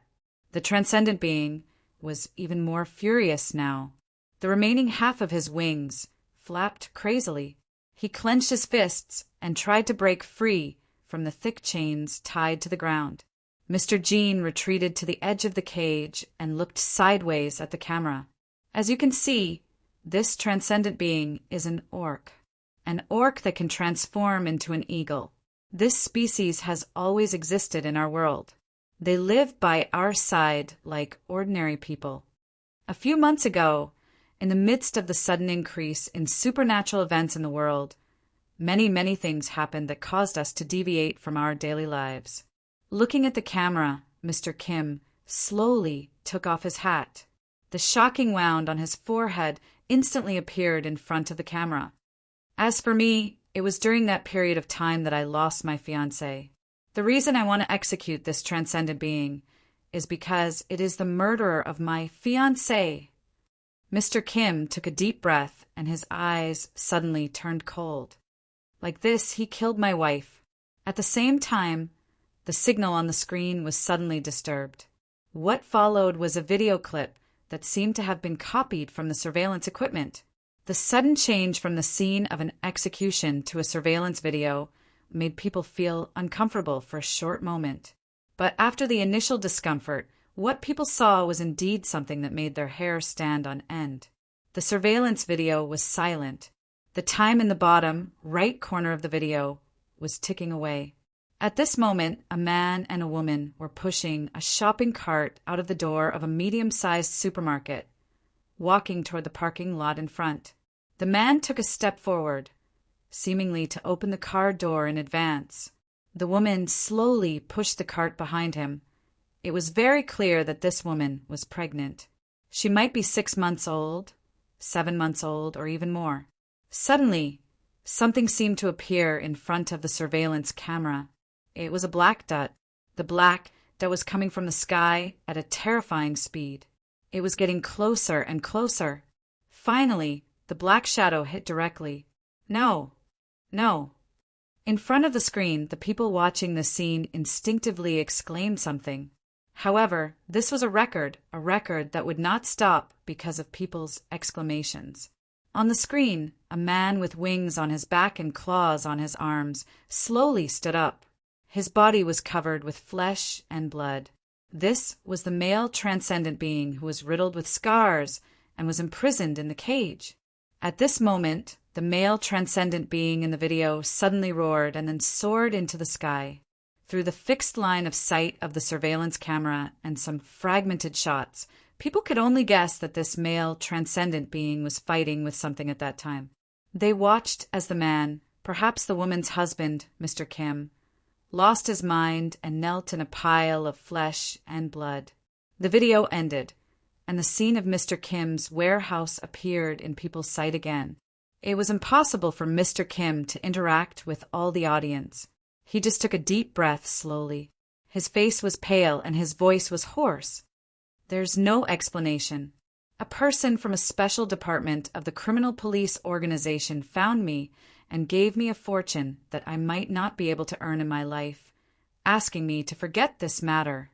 Speaker 1: The transcendent being was even more furious now. The remaining half of his wings flapped crazily. He clenched his fists and tried to break free from the thick chains tied to the ground. Mr. Jean retreated to the edge of the cage and looked sideways at the camera. As you can see, this transcendent being is an orc that can transform into an eagle. This species has always existed in our world. They live by our side like ordinary people. A few months ago, in the midst of the sudden increase in supernatural events in the world, many things happened that caused us to deviate from our daily lives. Looking at the camera, Mr. Kim slowly took off his hat. The shocking wound on his forehead instantly appeared in front of the camera. As for me, it was during that period of time that I lost my fiancé. The reason I want to execute this transcendent being is because it is the murderer of my fiancé. Mr. Kim took a deep breath and his eyes suddenly turned cold. Like this, he killed my wife. At the same time, the signal on the screen was suddenly disturbed. What followed was a video clip that seemed to have been copied from the surveillance equipment. The sudden change from the scene of an execution to a surveillance video made people feel uncomfortable for a short moment. But after the initial discomfort, what people saw was indeed something that made their hair stand on end. The surveillance video was silent. The time in the bottom right corner of the video was ticking away. At this moment, a man and a woman were pushing a shopping cart out of the door of a medium-sized supermarket, walking toward the parking lot in front. The man took a step forward, seemingly to open the car door in advance. The woman slowly pushed the cart behind him. It was very clear that this woman was pregnant. She might be 6 months old, 7 months old, or even more. Suddenly, something seemed to appear in front of the surveillance camera. It was a black dot, the black that was coming from the sky at a terrifying speed. It was getting closer and closer. Finally, the black shadow hit directly. No. In front of the screen, the people watching the scene instinctively exclaimed something. However, this was a record that would not stop because of people's exclamations. On the screen, a man with wings on his back and claws on his arms slowly stood up. His body was covered with flesh and blood. This was the male transcendent being who was riddled with scars and was imprisoned in the cage. At this moment, the male transcendent being in the video suddenly roared and then soared into the sky. Through the fixed line of sight of the surveillance camera and some fragmented shots, people could only guess that this male transcendent being was fighting with something at that time. They watched as the man, perhaps the woman's husband, Mr. Kim, lost his mind and knelt in a pile of flesh and blood. The video ended, and the scene of Mr. Kim's warehouse appeared in people's sight again. It was impossible for Mr. Kim to interact with all the audience. He just took a deep breath slowly. His face was pale and his voice was hoarse. There's no explanation. A person from a special department of the criminal police organization found me and gave me a fortune that I might not be able to earn in my life, asking me to forget this matter.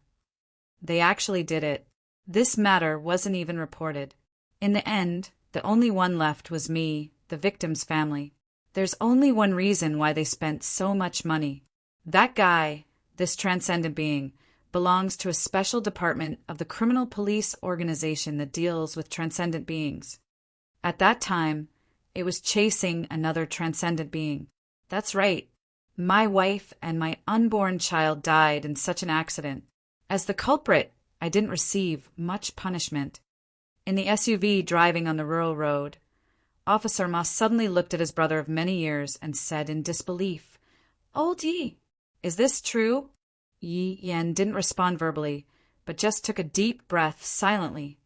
Speaker 1: They actually did it. This matter wasn't even reported. In the end, the only one left was me, the victim's family. There's only one reason why they spent so much money. That guy, this transcendent being, belongs to a special department of the criminal police organization that deals with transcendent beings. At that time, it was chasing another transcendent being. That's right. My wife and my unborn child died in such an accident. As the culprit, I didn't receive much punishment. In the SUV driving on the rural road, Officer Ma suddenly looked at his brother of many years and said in disbelief, "Old Yi, is this true?" Yi Yan didn't respond verbally, but just took a deep breath silently.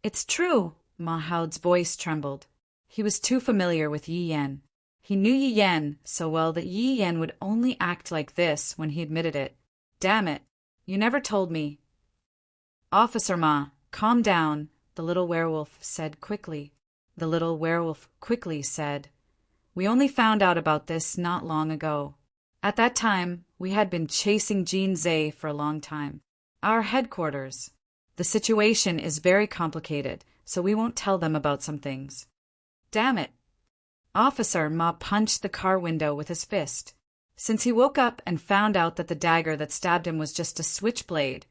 Speaker 1: "It's true," Ma Hao's voice trembled. He was too familiar with Yi Yan. He knew Yi Yan so well that Yi Yan would only act like this when he admitted it. "Damn it, you never told me." "Officer Ma, calm down," the little werewolf said quickly. The little werewolf quickly said, "We only found out about this not long ago. At that time, we had been chasing Jean Zhe for a long time. Our headquarters. The situation is very complicated, so we won't tell them about some things." "Damn it." Officer Ma punched the car window with his fist. Since he woke up and found out that the dagger that stabbed him was just a switchblade,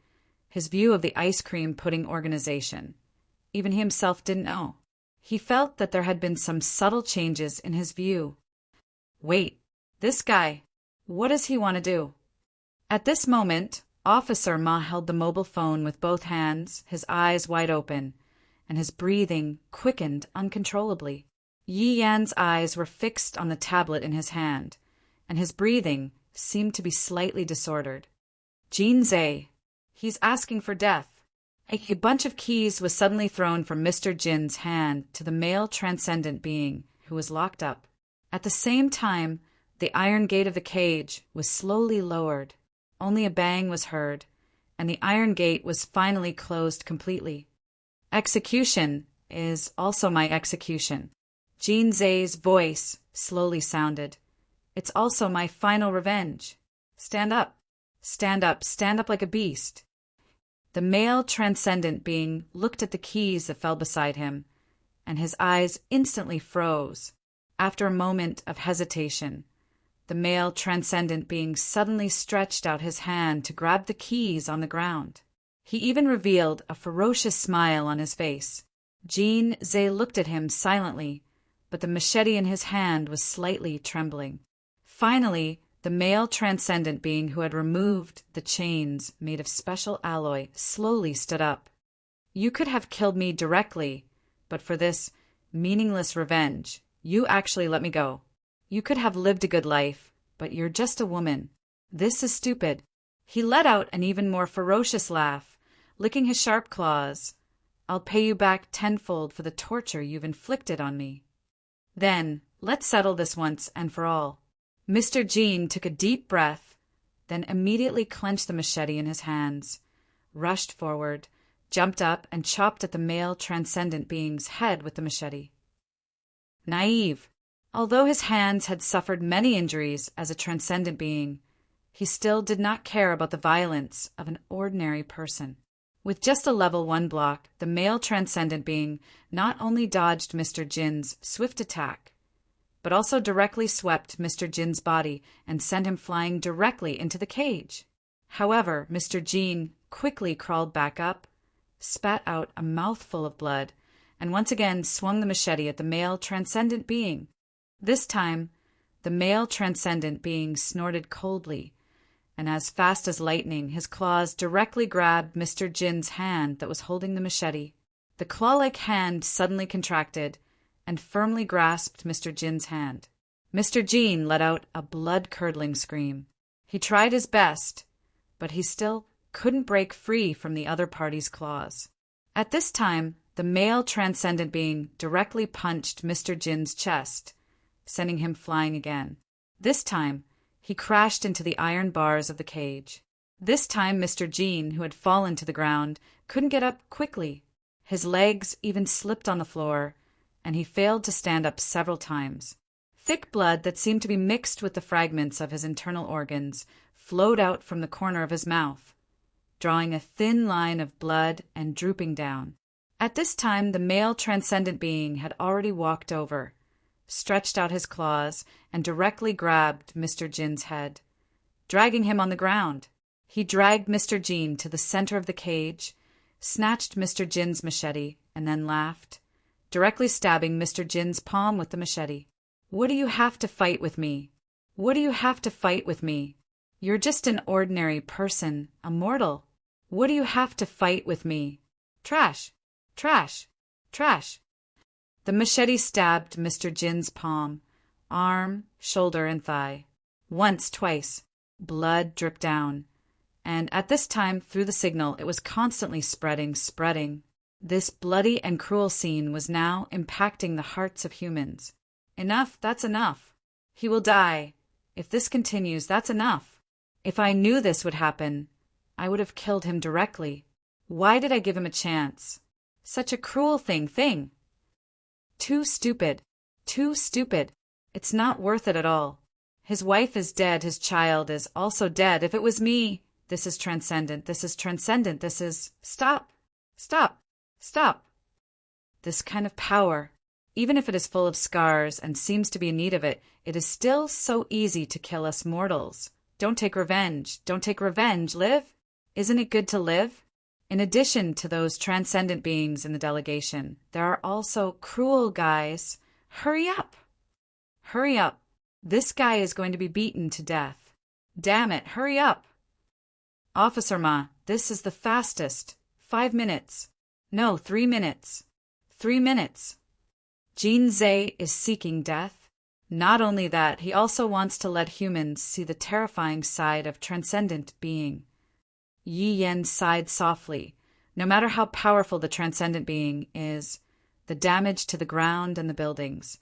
Speaker 1: his view of the ice cream pudding organization, even he himself didn't know. He felt that there had been some subtle changes in his view. Wait, this guy, what does he want to do? At this moment, Officer Ma held the mobile phone with both hands, his eyes wide open, and his breathing quickened uncontrollably. Yi Yan's eyes were fixed on the tablet in his hand, and his breathing seemed to be slightly disordered. "Jean Zhe, he's asking for death. A bunch of keys was suddenly thrown from Mr. Jin's hand to the male transcendent being who was locked up. At the same time, the iron gate of the cage was slowly lowered. Only a bang was heard, and the iron gate was finally closed completely. Execution is also my execution. Jin Zhe's voice slowly sounded. It's also my final revenge. Stand up. Stand up. Stand up like a beast. The male transcendent being looked at the keys that fell beside him, and his eyes instantly froze. After a moment of hesitation, the male transcendent being suddenly stretched out his hand to grab the keys on the ground. He even revealed a ferocious smile on his face. Jin Zhe looked at him silently, but the machete in his hand was slightly trembling. Finally, the male transcendent being who had removed the chains made of special alloy slowly stood up. You could have killed me directly, but for this meaningless revenge, you actually let me go. You could have lived a good life, but you're just a woman. This is stupid. He let out an even more ferocious laugh, licking his sharp claws. I'll pay you back tenfold for the torture you've inflicted on me. Then, let's settle this once and for all. Mr. Jin took a deep breath, then immediately clenched the machete in his hands, rushed forward, jumped up, and chopped at the male transcendent being's head with the machete. Naive. Although his hands had suffered many injuries as a transcendent being, he still did not care about the violence of an ordinary person. With just a level 1 block, the male transcendent being not only dodged Mr. Jin's swift attack, but also directly swept Mr. Jin's body and sent him flying directly into the cage. However, Mr. Jin quickly crawled back up, spat out a mouthful of blood, and once again swung the machete at the male transcendent being. This time, the male transcendent being snorted coldly, and as fast as lightning, his claws directly grabbed Mr. Jin's hand that was holding the machete. The claw-like hand suddenly contracted and firmly grasped Mr. Jin's hand. Mr. Jin let out a blood-curdling scream. He tried his best, but he still couldn't break free from the other party's claws. At this time, the male transcendent being directly punched Mr. Jin's chest, sending him flying again. This time, he crashed into the iron bars of the cage. This time, Mr. Jin, who had fallen to the ground, couldn't get up quickly. His legs even slipped on the floor, and he failed to stand up several times. Thick blood that seemed to be mixed with the fragments of his internal organs flowed out from the corner of his mouth, drawing a thin line of blood and drooping down. At this time, the male transcendent being had already walked over, stretched out his claws, and directly grabbed Mr. Jin's head, dragging him on the ground. He dragged Mr. Jin to the center of the cage, snatched Mr. Jin's machete, and then laughed, directly stabbing Mr. Jin's palm with the machete. What do you have to fight with me? What do you have to fight with me? You're just an ordinary person, a mortal. What do you have to fight with me? Trash! Trash! Trash! The machete stabbed Mr. Jin's palm, arm, shoulder, and thigh. Once, twice. Blood dripped down. And at this time, through the signal, it was constantly spreading. This bloody and cruel scene was now impacting the hearts of humans. Enough, that's enough. He will die. If this continues, that's enough. If I knew this would happen, I would have killed him directly. Why did I give him a chance? Such a cruel thing. Too stupid. Too stupid. It's not worth it at all. His wife is dead. His child is also dead. If it was me, this is transcendent. This is transcendent. This is... Stop. Stop. Stop. This kind of power, even if it is full of scars and seems to be in need of it, it is still so easy to kill us mortals. Don't take revenge. Don't take revenge. Live. Isn't it good to live? In addition to those transcendent beings in the delegation, there are also cruel guys. Hurry up. Hurry up. This guy is going to be beaten to death. Damn it, hurry up. Officer Ma, this is the fastest. 5 minutes. No, 3 minutes. 3 minutes. Jin Zhe is seeking death. Not only that, he also wants to let humans see the terrifying side of transcendent being. Yi Yen sighed softly, No matter how powerful the transcendent being is, the damage to the ground and the buildings,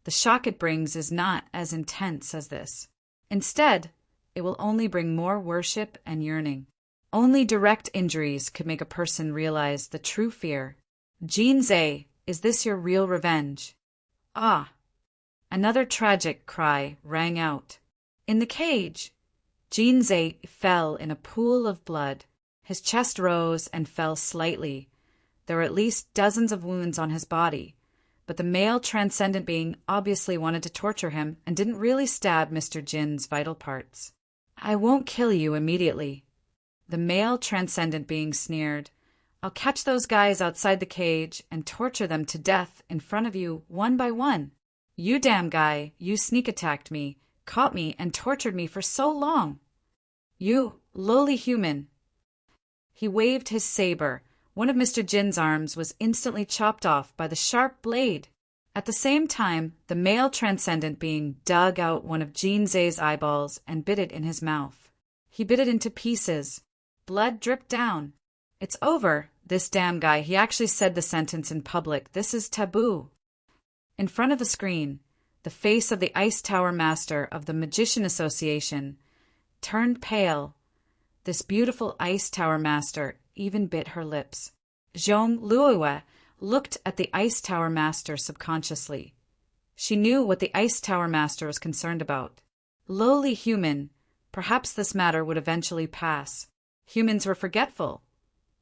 Speaker 1: the shock it brings is not as intense as this. Instead, it will only bring more worship and yearning. Only direct injuries could make a person realize the true fear. Jean Zay, is this your real revenge? Ah! Another tragic cry rang out. In the cage, Jean Zay fell in a pool of blood. His chest rose and fell slightly. There were at least dozens of wounds on his body, but the male transcendent being obviously wanted to torture him and didn't really stab Mr. Jin's vital parts. I won't kill you immediately. The male transcendent being sneered. I'll catch those guys outside the cage and torture them to death in front of you one by one. You damn guy, you sneak attacked me, caught me and tortured me for so long. You, lowly human. He waved his saber. One of Mr. Jin's arms was instantly chopped off by the sharp blade. At the same time, the male transcendent being dug out one of Jean Zay's eyeballs and bit it in his mouth. He bit it into pieces. Blood dripped down. It's over, this damn guy. He actually said the sentence in public. This is taboo. In front of the screen, the face of the Ice Tower Master of the Magician Association turned pale. This beautiful Ice Tower Master even bit her lips. Zhong Luoyue looked at the Ice Tower Master subconsciously. She knew what the Ice Tower Master was concerned about. Lowly human, perhaps this matter would eventually pass. Humans were forgetful,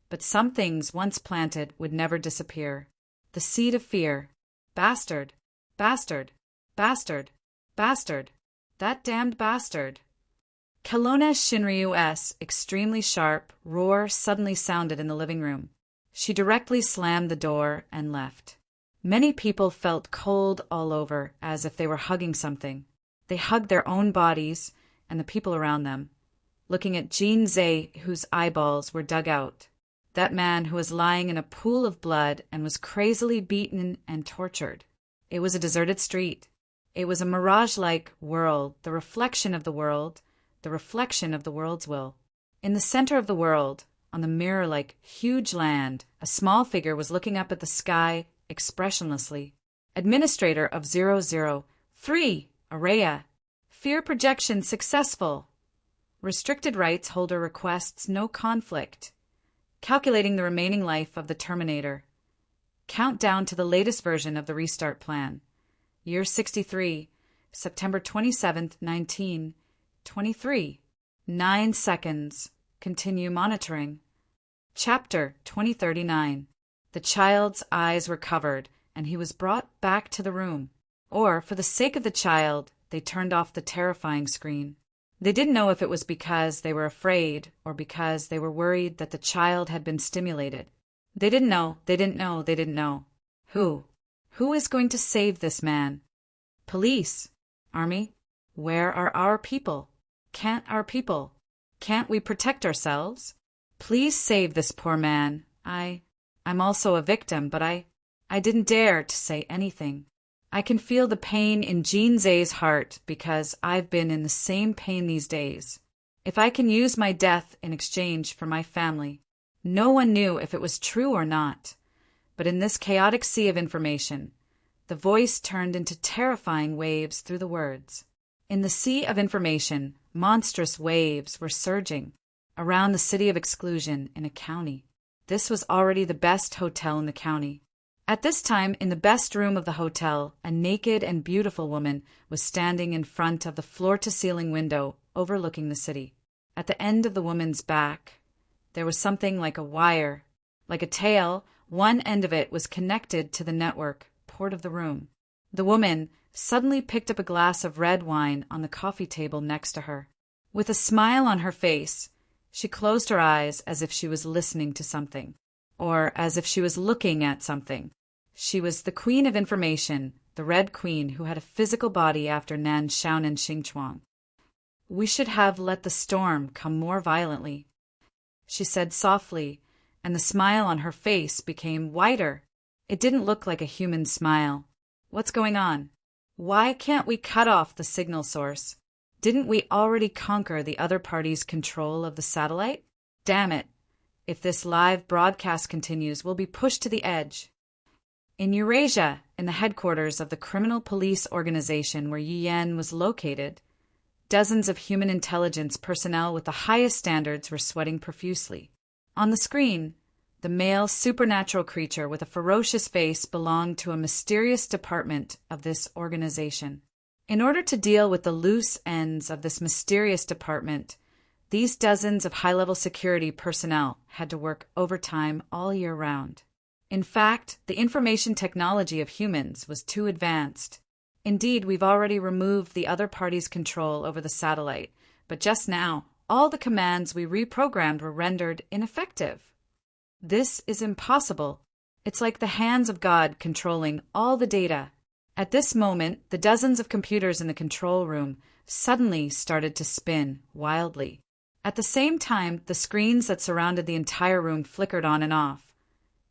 Speaker 1: but some things once planted would never disappear. The seed of fear. Bastard, bastard, bastard, bastard, that damned bastard. Kelowna Shinryu's extremely sharp roar suddenly sounded in the living room. She directly slammed the door and left. Many people felt cold all over, as if they were hugging something. They hugged their own bodies and the people around them, looking at Jean Zay, whose eyeballs were dug out. That man who was lying in a pool of blood and was crazily beaten and tortured. It was a deserted street. It was a mirage-like world, the reflection of the world, the reflection of the world's will. In the center of the world, on the mirror-like huge land, a small figure was looking up at the sky expressionlessly. Administrator of 003, Araya. Fear projection successful. Restricted rights holder requests no conflict. Calculating the remaining life of the Terminator. Countdown to the latest version of the restart plan. Year 63, September 27th, 1923. 9 seconds. Continue monitoring. Chapter 2039. The child's eyes were covered, and he was brought back to the room. Or, for the sake of the child, they turned off the terrifying screen. They didn't know if it was because they were afraid or because they were worried that the child had been stimulated. They didn't know, they didn't know, they didn't know. Who? Who is going to save this man? Police? Army? Where are our people? Can't our people? Can't we protect ourselves? Please save this poor man. I'm also a victim, but I didn't dare to say anything. I can feel the pain in Jean Zay's heart because I've been in the same pain these days. If I can use my death in exchange for my family. No one knew if it was true or not. But in this chaotic sea of information, the voice turned into terrifying waves through the words. In the sea of information, monstrous waves were surging around the city of exclusion in a county. This was already the best hotel in the county. At this time, in the best room of the hotel, a naked and beautiful woman was standing in front of the floor-to-ceiling window overlooking the city. At the end of the woman's back, there was something like a wire. Like a tail, one end of it was connected to the network port of the room. The woman suddenly picked up a glass of red wine on the coffee table next to her. With a smile on her face, she closed her eyes as if she was listening to something, or as if she was looking at something. She was the Queen of Information, the Red Queen who had a physical body after Nan Xiaonan Xingchuang. We should have let the storm come more violently, she said softly, and the smile on her face became wider. It didn't look like a human smile. What's going on? Why can't we cut off the signal source? Didn't we already conquer the other party's control of the satellite? Damn it. If this live broadcast continues, we'll be pushed to the edge. In Eurasia, in the headquarters of the criminal police organization where Yen was located, dozens of human intelligence personnel with the highest standards were sweating profusely. On the screen, the male supernatural creature with a ferocious face belonged to a mysterious department of this organization. In order to deal with the loose ends of this mysterious department, these dozens of high-level security personnel had to work overtime all year round. In fact, the information technology of humans was too advanced. Indeed, we've already removed the other party's control over the satellite, but just now, all the commands we reprogrammed were rendered ineffective. This is impossible. It's like the hands of God controlling all the data. At this moment, the dozens of computers in the control room suddenly started to spin wildly. At the same time, the screens that surrounded the entire room flickered on and off,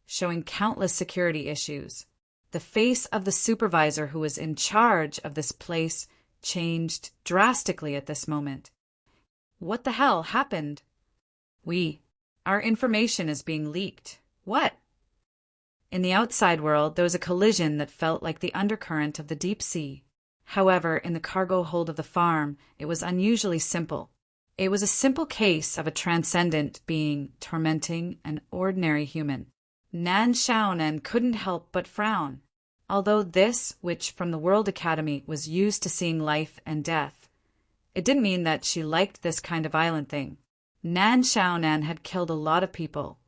Speaker 1: showing countless security issues. The face of the supervisor who was in charge of this place changed drastically at this moment. What the hell happened? Our information is being leaked. What? In the outside world, there was a collision that felt like the undercurrent of the deep sea. However, in the cargo hold of the farm, it was unusually simple. It was a simple case of a transcendent being tormenting an ordinary human. Nan Xiaonan couldn't help but frown. Although this, which from the World Academy was used to seeing life and death, it didn't mean that she liked this kind of violent thing. Nan Xiaonan had killed a lot of people,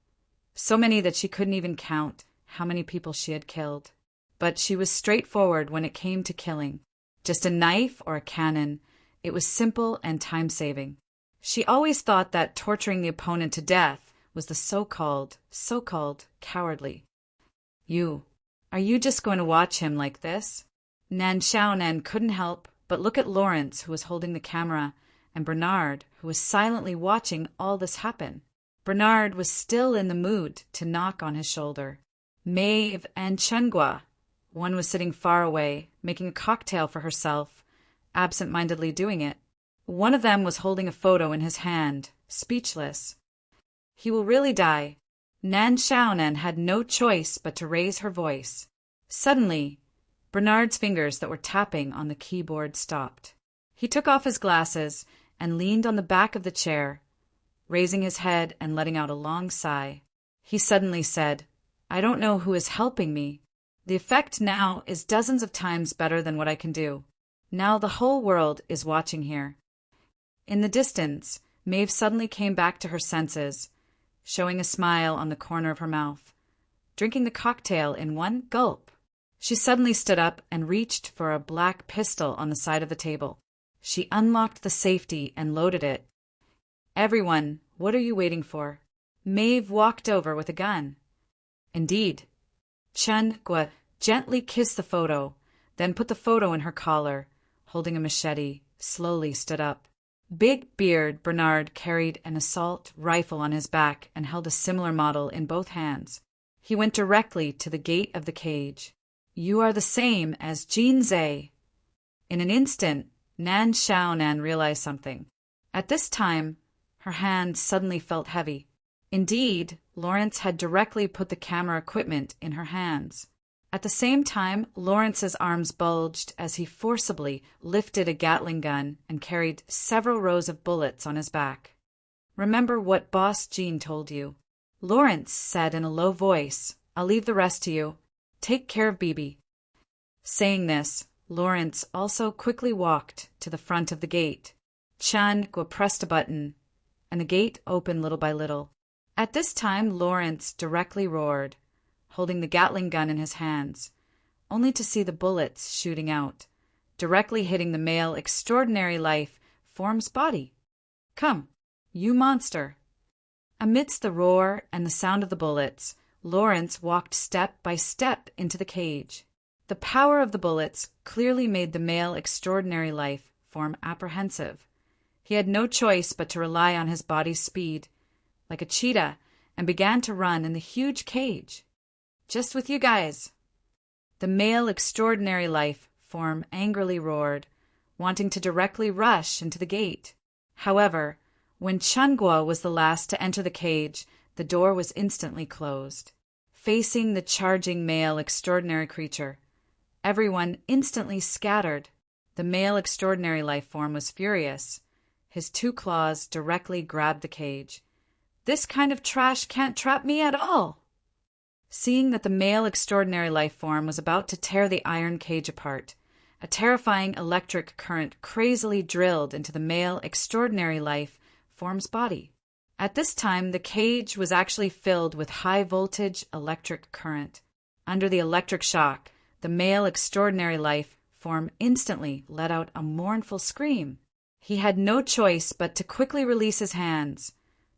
Speaker 1: so many that she couldn't even count how many people she had killed. But she was straightforward when it came to killing. Just a knife or a cannon, it was simple and time-saving. She always thought that torturing the opponent to death was the so-called cowardly. Are you just going to watch him like this? Nan Xiaonan couldn't help but look at Lawrence, who was holding the camera, and Bernard, who was silently watching all this happen. Bernard was still in the mood to knock on his shoulder. Maeve and Chengua, one was sitting far away, making a cocktail for herself, absent-mindedly doing it. One of them was holding a photo in his hand, speechless. He will really die. Nan Xiaonan had no choice but to raise her voice. Suddenly, Bernard's fingers that were tapping on the keyboard stopped. He took off his glasses and leaned on the back of the chair, raising his head and letting out a long sigh. He suddenly said, "I don't know who is helping me. The effect now is dozens of times better than what I can do. Now the whole world is watching here." In the distance, Maeve suddenly came back to her senses, showing a smile on the corner of her mouth, drinking the cocktail in one gulp. She suddenly stood up and reached for a black pistol on the side of the table. She unlocked the safety and loaded it. "Everyone, what are you waiting for?" Maeve walked over with a gun. Indeed. Chen Gua gently kissed the photo, then put the photo in her collar, holding a machete, slowly stood up. Big Beard Bernard carried an assault rifle on his back and held a similar model in both hands. He went directly to the gate of the cage. "You are the same as Jin Zhe." In an instant, Nan Xiaonan realized something. At this time, her hands suddenly felt heavy. Indeed, Lawrence had directly put the camera equipment in her hands. At the same time, Lawrence's arms bulged as he forcibly lifted a Gatling gun and carried several rows of bullets on his back. "Remember what Boss Jean told you." Lawrence said in a low voice, "I'll leave the rest to you. Take care of Bibi." Saying this, Lawrence also quickly walked to the front of the gate. Chan Gua pressed a button, and the gate opened little by little. At this time, Lawrence directly roared, holding the Gatling gun in his hands, only to see the bullets shooting out, directly hitting the male extraordinary life form's body. "Come, you monster." Amidst the roar and the sound of the bullets, Lawrence walked step by step into the cage. The power of the bullets clearly made the male extraordinary life form apprehensive. He had no choice but to rely on his body's speed, like a cheetah, and began to run in the huge cage. "Just with you guys." The male extraordinary life form angrily roared, wanting to directly rush into the gate. However, when Changguo was the last to enter the cage, The door was instantly closed. Facing the charging male extraordinary creature, everyone instantly scattered. The male extraordinary life form was furious. His 2 claws directly grabbed the cage. "This kind of trash can't trap me at all!" Seeing that the male extraordinary life form was about to tear the iron cage apart, a terrifying electric current crazily drilled into the male extraordinary life form's body. At this time, the cage was actually filled with high-voltage electric current. Under the electric shock, the male extraordinary life form instantly let out a mournful scream. He had no choice but to quickly release his hands.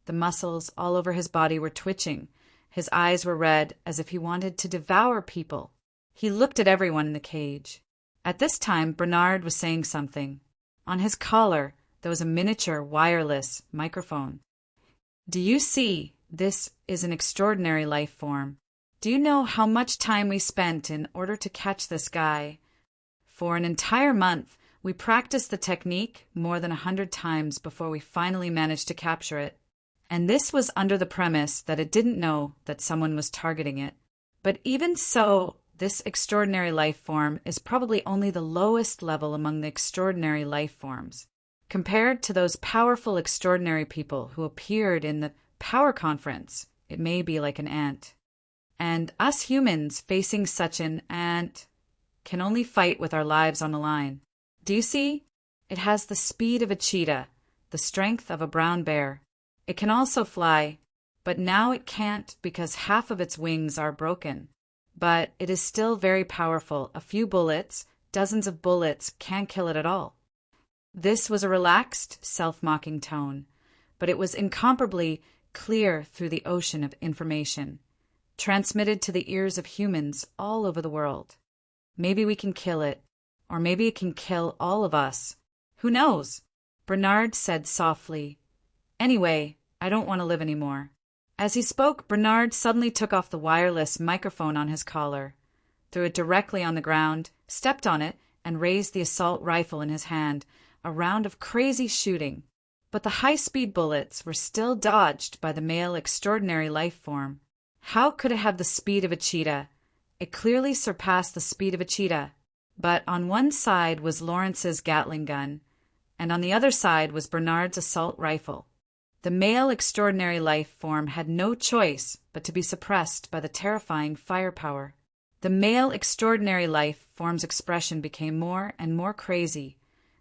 Speaker 1: The muscles all over his body were twitching. His eyes were red, as if he wanted to devour people. He looked at everyone in the cage. At this time, Bernard was saying something. On his collar, there was a miniature wireless microphone. "Do you see? This is an extraordinary life form. Do you know how much time we spent in order to catch this guy? For an entire month, we practiced the technique more than 100 times before we finally managed to capture it. And this was under the premise that it didn't know that someone was targeting it. But even so, this extraordinary life form is probably only the lowest level among the extraordinary life forms. Compared to those powerful extraordinary people who appeared in the power conference, it may be like an ant. And us humans facing such an ant can only fight with our lives on the line. Do you see? It has the speed of a cheetah, the strength of a brown bear. It can also fly, but now it can't because half of its wings are broken. But it is still very powerful. A few bullets, dozens of bullets, can't kill it at all." This was a relaxed, self-mocking tone, but it was incomparably clear through the ocean of information, transmitted to the ears of humans all over the world. Maybe we can kill it, or maybe it can kill all of us. Who knows? Bernard said softly, "Anyway, I don't want to live anymore." As he spoke, Bernard suddenly took off the wireless microphone on his collar, threw it directly on the ground, stepped on it, and raised the assault rifle in his hand, a round of crazy shooting. But the high-speed bullets were still dodged by the male extraordinary life form. How could it have the speed of a cheetah? It clearly surpassed the speed of a cheetah. But on one side was Lawrence's Gatling gun, and on the other side was Bernard's assault rifle. The male extraordinary life form had no choice but to be suppressed by the terrifying firepower. The male extraordinary life form's expression became more and more crazy,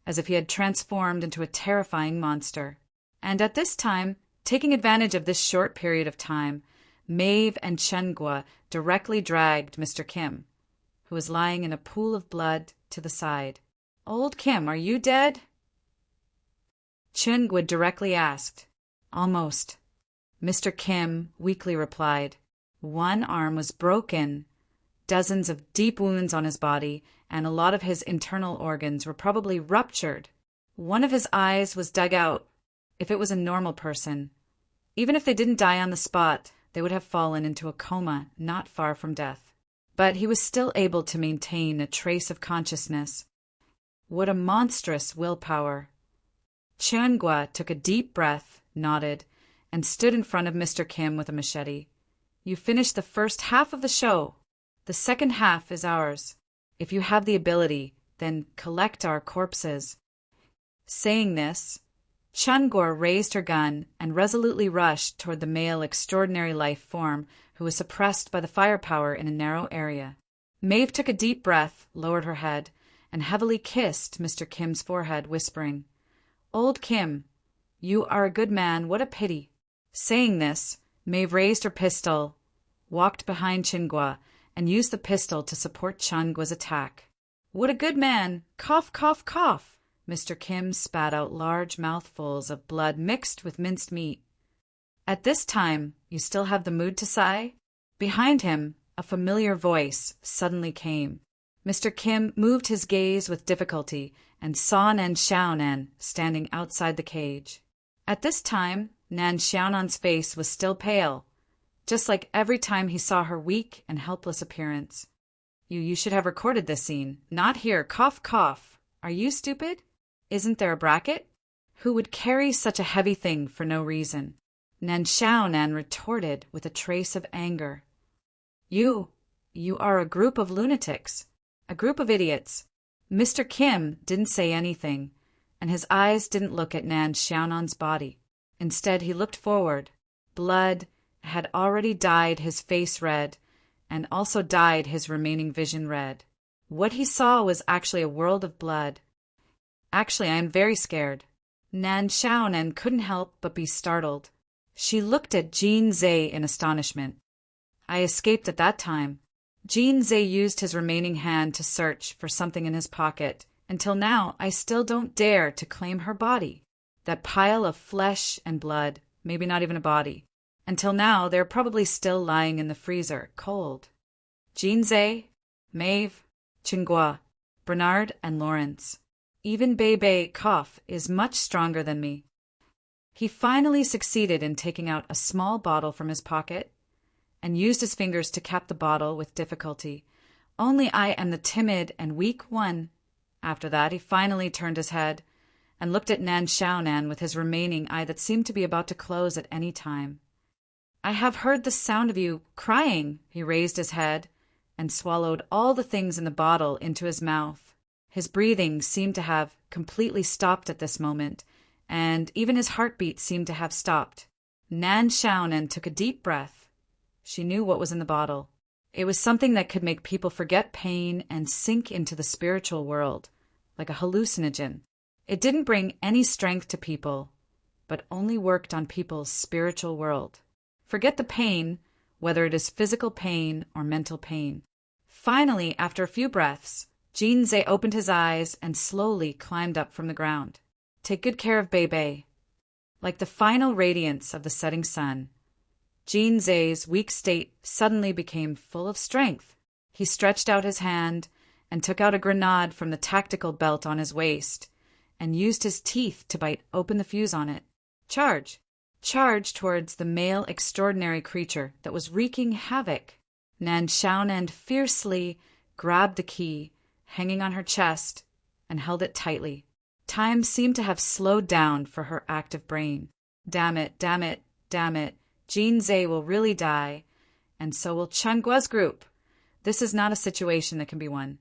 Speaker 1: as if he had transformed into a terrifying monster. And at this time, taking advantage of this short period of time, Maeve and Chengua directly dragged Mr. Kim, who was lying in a pool of blood, to the side. "Old Kim, are you dead?" Chengua directly asked. "Almost," Mr. Kim weakly replied. One arm was broken, dozens of deep wounds on his body, and a lot of his internal organs were probably ruptured. One of his eyes was dug out. If it was a normal person, even if they didn't die on the spot, they would have fallen into a coma not far from death. But he was still able to maintain a trace of consciousness. What a monstrous willpower! Chengua took a deep breath, nodded, and stood in front of Mr. Kim with a machete. "You finished the first half of the show. The second half is ours. If you have the ability, then collect our corpses." Saying this, Chengua raised her gun and resolutely rushed toward the male extraordinary life form who was suppressed by the firepower in a narrow area. Maeve took a deep breath, lowered her head, and heavily kissed Mr. Kim's forehead, whispering, "Old Kim, you are a good man, what a pity." Saying this, Maeve raised her pistol, walked behind Chengua, and used the pistol to support Chengua's attack. "What a good man! Cough, cough, cough!" Mr. Kim spat out large mouthfuls of blood mixed with minced meat. "At this time, you still have the mood to sigh?" Behind him, a familiar voice suddenly came. Mr. Kim moved his gaze with difficulty and saw Nan Xiaonan standing outside the cage. At this time, Nan Xiaonan's face was still pale, just like every time he saw her weak and helpless appearance. You should have recorded this scene. Not here. Cough, cough. Are you stupid? Isn't there a bracket? Who would carry such a heavy thing for no reason? Nan Xiaonan retorted with a trace of anger. You are a group of lunatics, a group of idiots. Mr. Kim didn't say anything, and his eyes didn't look at Nan Xiaonan's body. Instead, he looked forward. Blood had already dyed his face red, and also dyed his remaining vision red. What he saw was actually a world of blood. Actually, I am very scared. Nan Xiaonan couldn't help but be startled. She looked at Jin Zhe in astonishment. I escaped at that time. Jin Zhe used his remaining hand to search for something in his pocket. Until now, I still don't dare to claim her body. That pile of flesh and blood, maybe not even a body. Until now, they're probably still lying in the freezer, cold. Jin Zhe, Maeve, Qinghua, Bernard, and Lawrence. Even Bei Cough is much stronger than me. He finally succeeded in taking out a small bottle from his pocket and used his fingers to cap the bottle with difficulty. Only I am the timid and weak one. After that, he finally turned his head and looked at Nan Xiaonan with his remaining eye that seemed to be about to close at any time. I have heard the sound of you crying. He raised his head and swallowed all the things in the bottle into his mouth. His breathing seemed to have completely stopped at this moment, and even his heartbeat seemed to have stopped. Nan Xiaonan took a deep breath. She knew what was in the bottle. It was something that could make people forget pain and sink into the spiritual world, like a hallucinogen. It didn't bring any strength to people, but only worked on people's spiritual world. Forget the pain, whether it is physical pain or mental pain. Finally, after a few breaths, Jin Zhe opened his eyes and slowly climbed up from the ground. Take good care of Bei. Like the final radiance of the setting sun, Jin Zhe's weak state suddenly became full of strength. He stretched out his hand and took out a grenade from the tactical belt on his waist and used his teeth to bite open the fuse on it. Charge! Charge towards the male extraordinary creature that was wreaking havoc. Nan Xiaonan fiercely grabbed the key hanging on her chest and held it tightly. Time seemed to have slowed down for her active brain. Damn it, damn it, damn it. Jin Zhe will really die, and so will Chenggua's group. This is not a situation that can be won.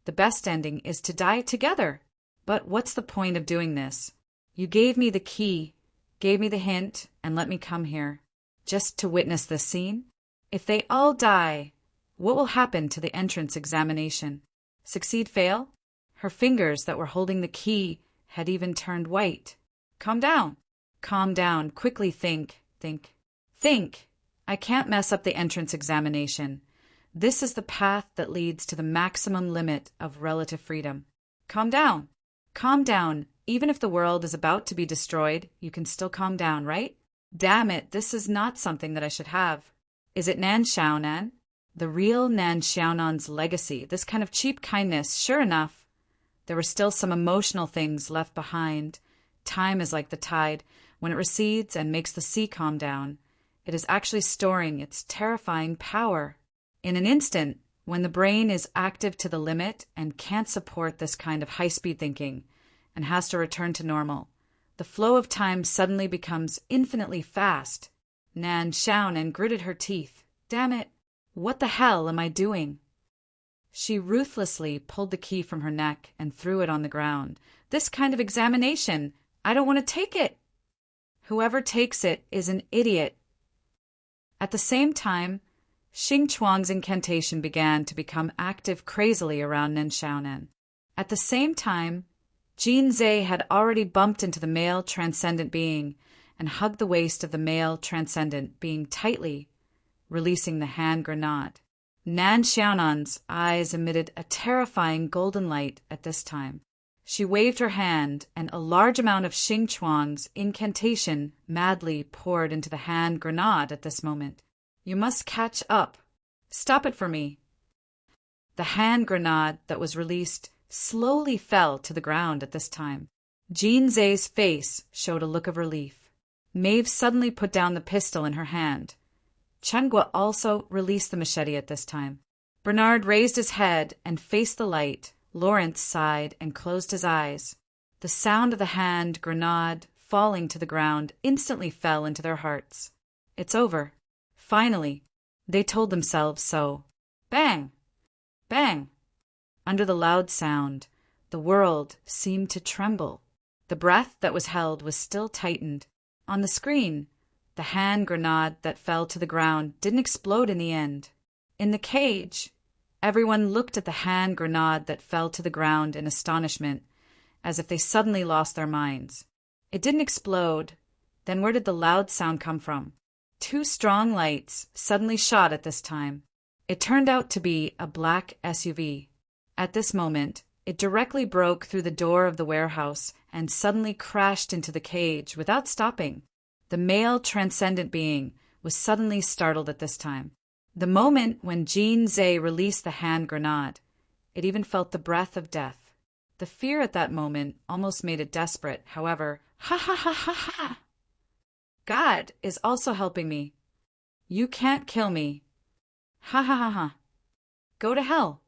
Speaker 1: The best ending is to die together. But what's the point of doing this? You gave me the key, gave me the hint, and let me come here. Just to witness this scene? If they all die, what will happen to the entrance examination? Succeed, fail? Her fingers that were holding the key had even turned white. Calm down. Calm down. Quickly think. Think! I can't mess up the entrance examination. This is the path that leads to the maximum limit of relative freedom. Calm down. Calm down. Even if the world is about to be destroyed, you can still calm down, right? Damn it, this is not something that I should have. Is it Nan Xiaonan? The real Nan Xiaonan's legacy, this kind of cheap kindness, sure enough. There were still some emotional things left behind. Time is like the tide. When it recedes and makes the sea calm down, it is actually storing its terrifying power. In an instant, when the brain is active to the limit and can't support this kind of high-speed thinking and has to return to normal, the flow of time suddenly becomes infinitely fast. Nan Xiaonan gritted her teeth. Damn it! What the hell am I doing? She ruthlessly pulled the key from her neck and threw it on the ground. This kind of examination! I don't want to take it! Whoever takes it is an idiot. At the same time, Xing Chuang's incantation began to become active crazily around Nan Xiaonan. At the same time, Jin Zhe had already bumped into the male transcendent being and hugged the waist of the male transcendent being tightly, releasing the hand grenade. Nan Xiaonan's eyes emitted a terrifying golden light at this time. She waved her hand, and a large amount of Xing Chuang's incantation madly poured into the hand grenade at this moment. You must catch up. Stop it for me. The hand grenade that was released slowly fell to the ground at this time. Jin Zhe's face showed a look of relief. Maeve suddenly put down the pistol in her hand. Chenghua also released the machete at this time. Bernard raised his head and faced the light. Lawrence sighed and closed his eyes. The sound of the hand grenade falling to the ground instantly fell into their hearts. It's over. Finally, they told themselves so. Bang! Bang! Under the loud sound, the world seemed to tremble. The breath that was held was still tightened. On the screen, the hand grenade that fell to the ground didn't explode in the end. In the cage, everyone looked at the hand grenade that fell to the ground in astonishment, as if they suddenly lost their minds. It didn't explode. Then where did the loud sound come from? Two strong lights suddenly shot at this time. It turned out to be a black SUV. At this moment, it directly broke through the door of the warehouse and suddenly crashed into the cage without stopping. The male transcendent being was suddenly startled at this time. The moment when Jean Zay released the hand grenade, it even felt the breath of death. The fear at that moment almost made it desperate. However, ha ha ha ha ha! God is also helping me. You can't kill me. Ha ha ha ha. Go to hell.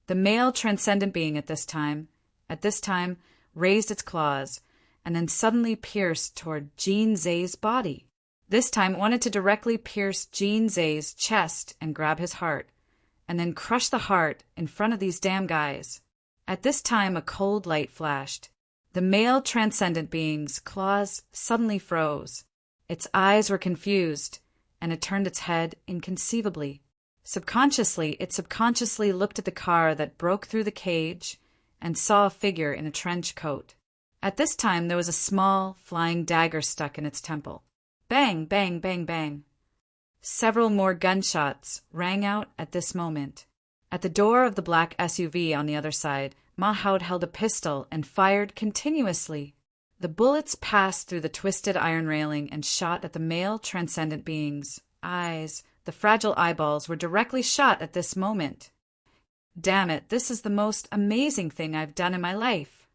Speaker 1: The male transcendent being at this time, raised its claws and then suddenly pierced toward Jean Zay's body. This time it wanted to directly pierce Jean Zay's chest and grab his heart, and then crush the heart in front of these damn guys. At this time a cold light flashed. The male transcendent being's claws suddenly froze. Its eyes were confused, and it turned its head inconceivably. It subconsciously looked at the car that broke through the cage and saw a figure in a trench coat. At this time there was a small, flying dagger stuck in its temple. Bang, bang, bang, bang. Several more gunshots rang out at this moment. At the door of the black SUV on the other side, Mahoud held a pistol and fired continuously. The bullets passed through the twisted iron railing and shot at the male transcendent being's eyes. The fragile eyeballs were directly shot at this moment. Damn it, this is the most amazing thing I've done in my life.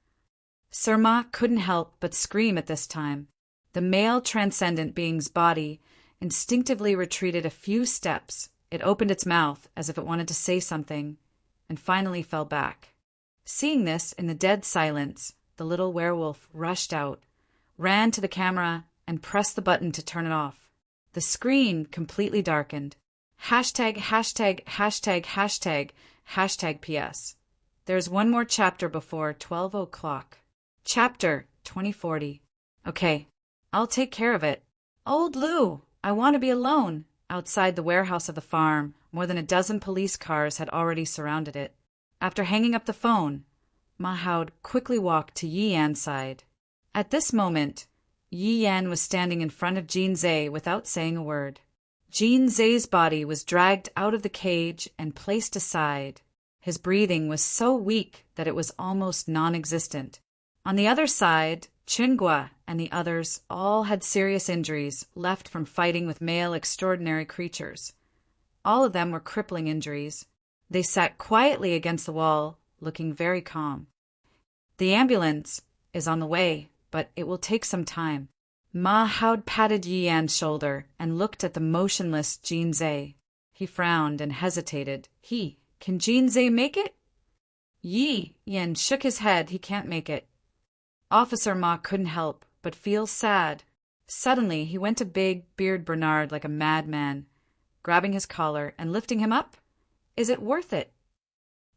Speaker 1: Sir Ma couldn't help but scream at this time. The male transcendent being's body instinctively retreated a few steps. It opened its mouth as if it wanted to say something, and finally fell back. Seeing this in the dead silence, the little werewolf rushed out, ran to the camera, and pressed the button to turn it off. The screen completely darkened. Hashtag, hashtag, hashtag, hashtag, hashtag PS. There's one more chapter before 12 o'clock. Chapter 2040. Okay, I'll take care of it. Old Lou, I want to be alone. Outside the warehouse of the farm, more than a dozen police cars had already surrounded it. After hanging up the phone, Mahoud quickly walked to Yi Yan's side. At this moment, Yi Yan was standing in front of Jean Zay without saying a word. Jean Zay's body was dragged out of the cage and placed aside. His breathing was so weak that it was almost non-existent. On the other side, Chingua and the others all had serious injuries left from fighting with male extraordinary creatures. All of them were crippling injuries. They sat quietly against the wall, looking very calm. The ambulance is on the way, but it will take some time. Mahoud patted Yi Yan's shoulder and looked at the motionless Jean Zay. He frowned and hesitated. Can Jean Zay make it? Yi Yan shook his head. He can't make it. Officer Ma couldn't help but feel sad. Suddenly, he went to big Beard Bernard like a madman, grabbing his collar and lifting him up. Is it worth it?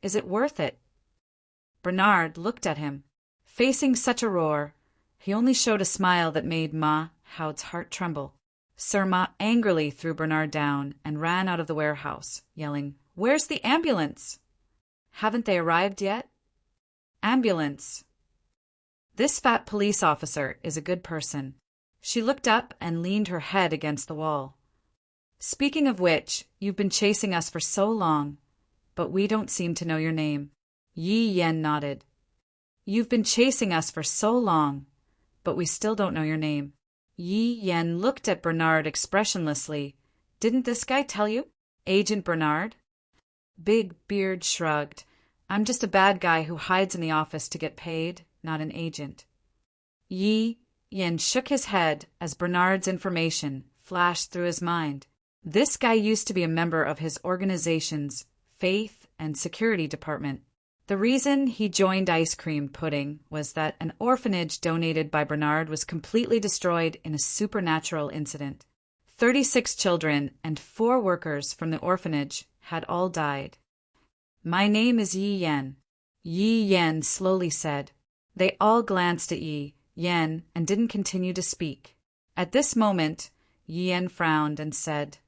Speaker 1: Is it worth it? Bernard looked at him. Facing such a roar, he only showed a smile that made Mahoud's heart tremble. Sir Ma angrily threw Bernard down and ran out of the warehouse, yelling, "Where's the ambulance? Haven't they arrived yet? Ambulance!" This fat police officer is a good person. She looked up and leaned her head against the wall. Speaking of which, you've been chasing us for so long, but we don't seem to know your name. Yi Yan nodded. You've been chasing us for so long, but we still don't know your name. Yi Yan looked at Bernard expressionlessly. Didn't this guy tell you? Agent Bernard? Big Beard shrugged. I'm just a bad guy who hides in the office to get paid, not an agent. Yi Yan shook his head as Bernard's information flashed through his mind. This guy used to be a member of his organization's Faith and Security Department. The reason he joined ice cream pudding was that an orphanage donated by Bernard was completely destroyed in a supernatural incident. 36 children and 4 workers from the orphanage had all died. "My name is Yi Yen," Yi Yen slowly said. They all glanced at Yi Yen and didn't continue to speak. At this moment, Yi Yen frowned and said,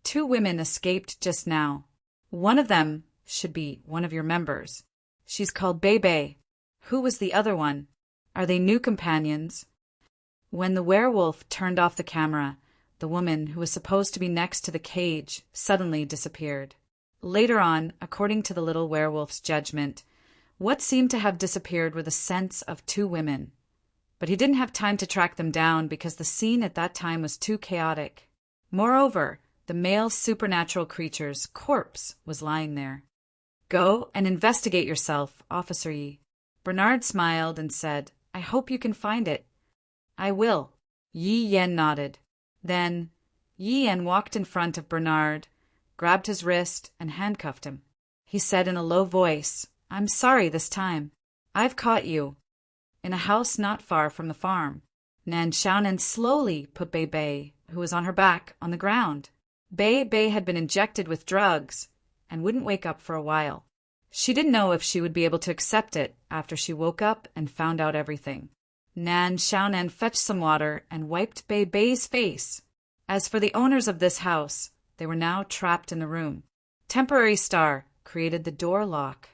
Speaker 1: "2 women escaped just now. One of them should be one of your members. She's called Bebe. Who was the other one? Are they new companions?" When the werewolf turned off the camera, the woman who was supposed to be next to the cage suddenly disappeared. Later on, according to the little werewolf's judgment, what seemed to have disappeared were the scents of 2 women. But he didn't have time to track them down because the scene at that time was too chaotic. Moreover, the male supernatural creature's corpse was lying there. "Go and investigate yourself, Officer Yi." Bernard smiled and said, "I hope you can find it." "I will." Yi Yen nodded. Then Yi Yen walked in front of Bernard, grabbed his wrist, and handcuffed him. He said in a low voice, "I'm sorry this time. I've caught you in a house not far from the farm." Nan Xiaonan slowly put Bei, who was on her back, on the ground. Bei had been injected with drugs and wouldn't wake up for a while. She didn't know if she would be able to accept it after she woke up and found out everything. Nan Xiaonan fetched some water and wiped Bei's face. As for the owners of this house, they were now trapped in the room. Temporary Star created the door lock.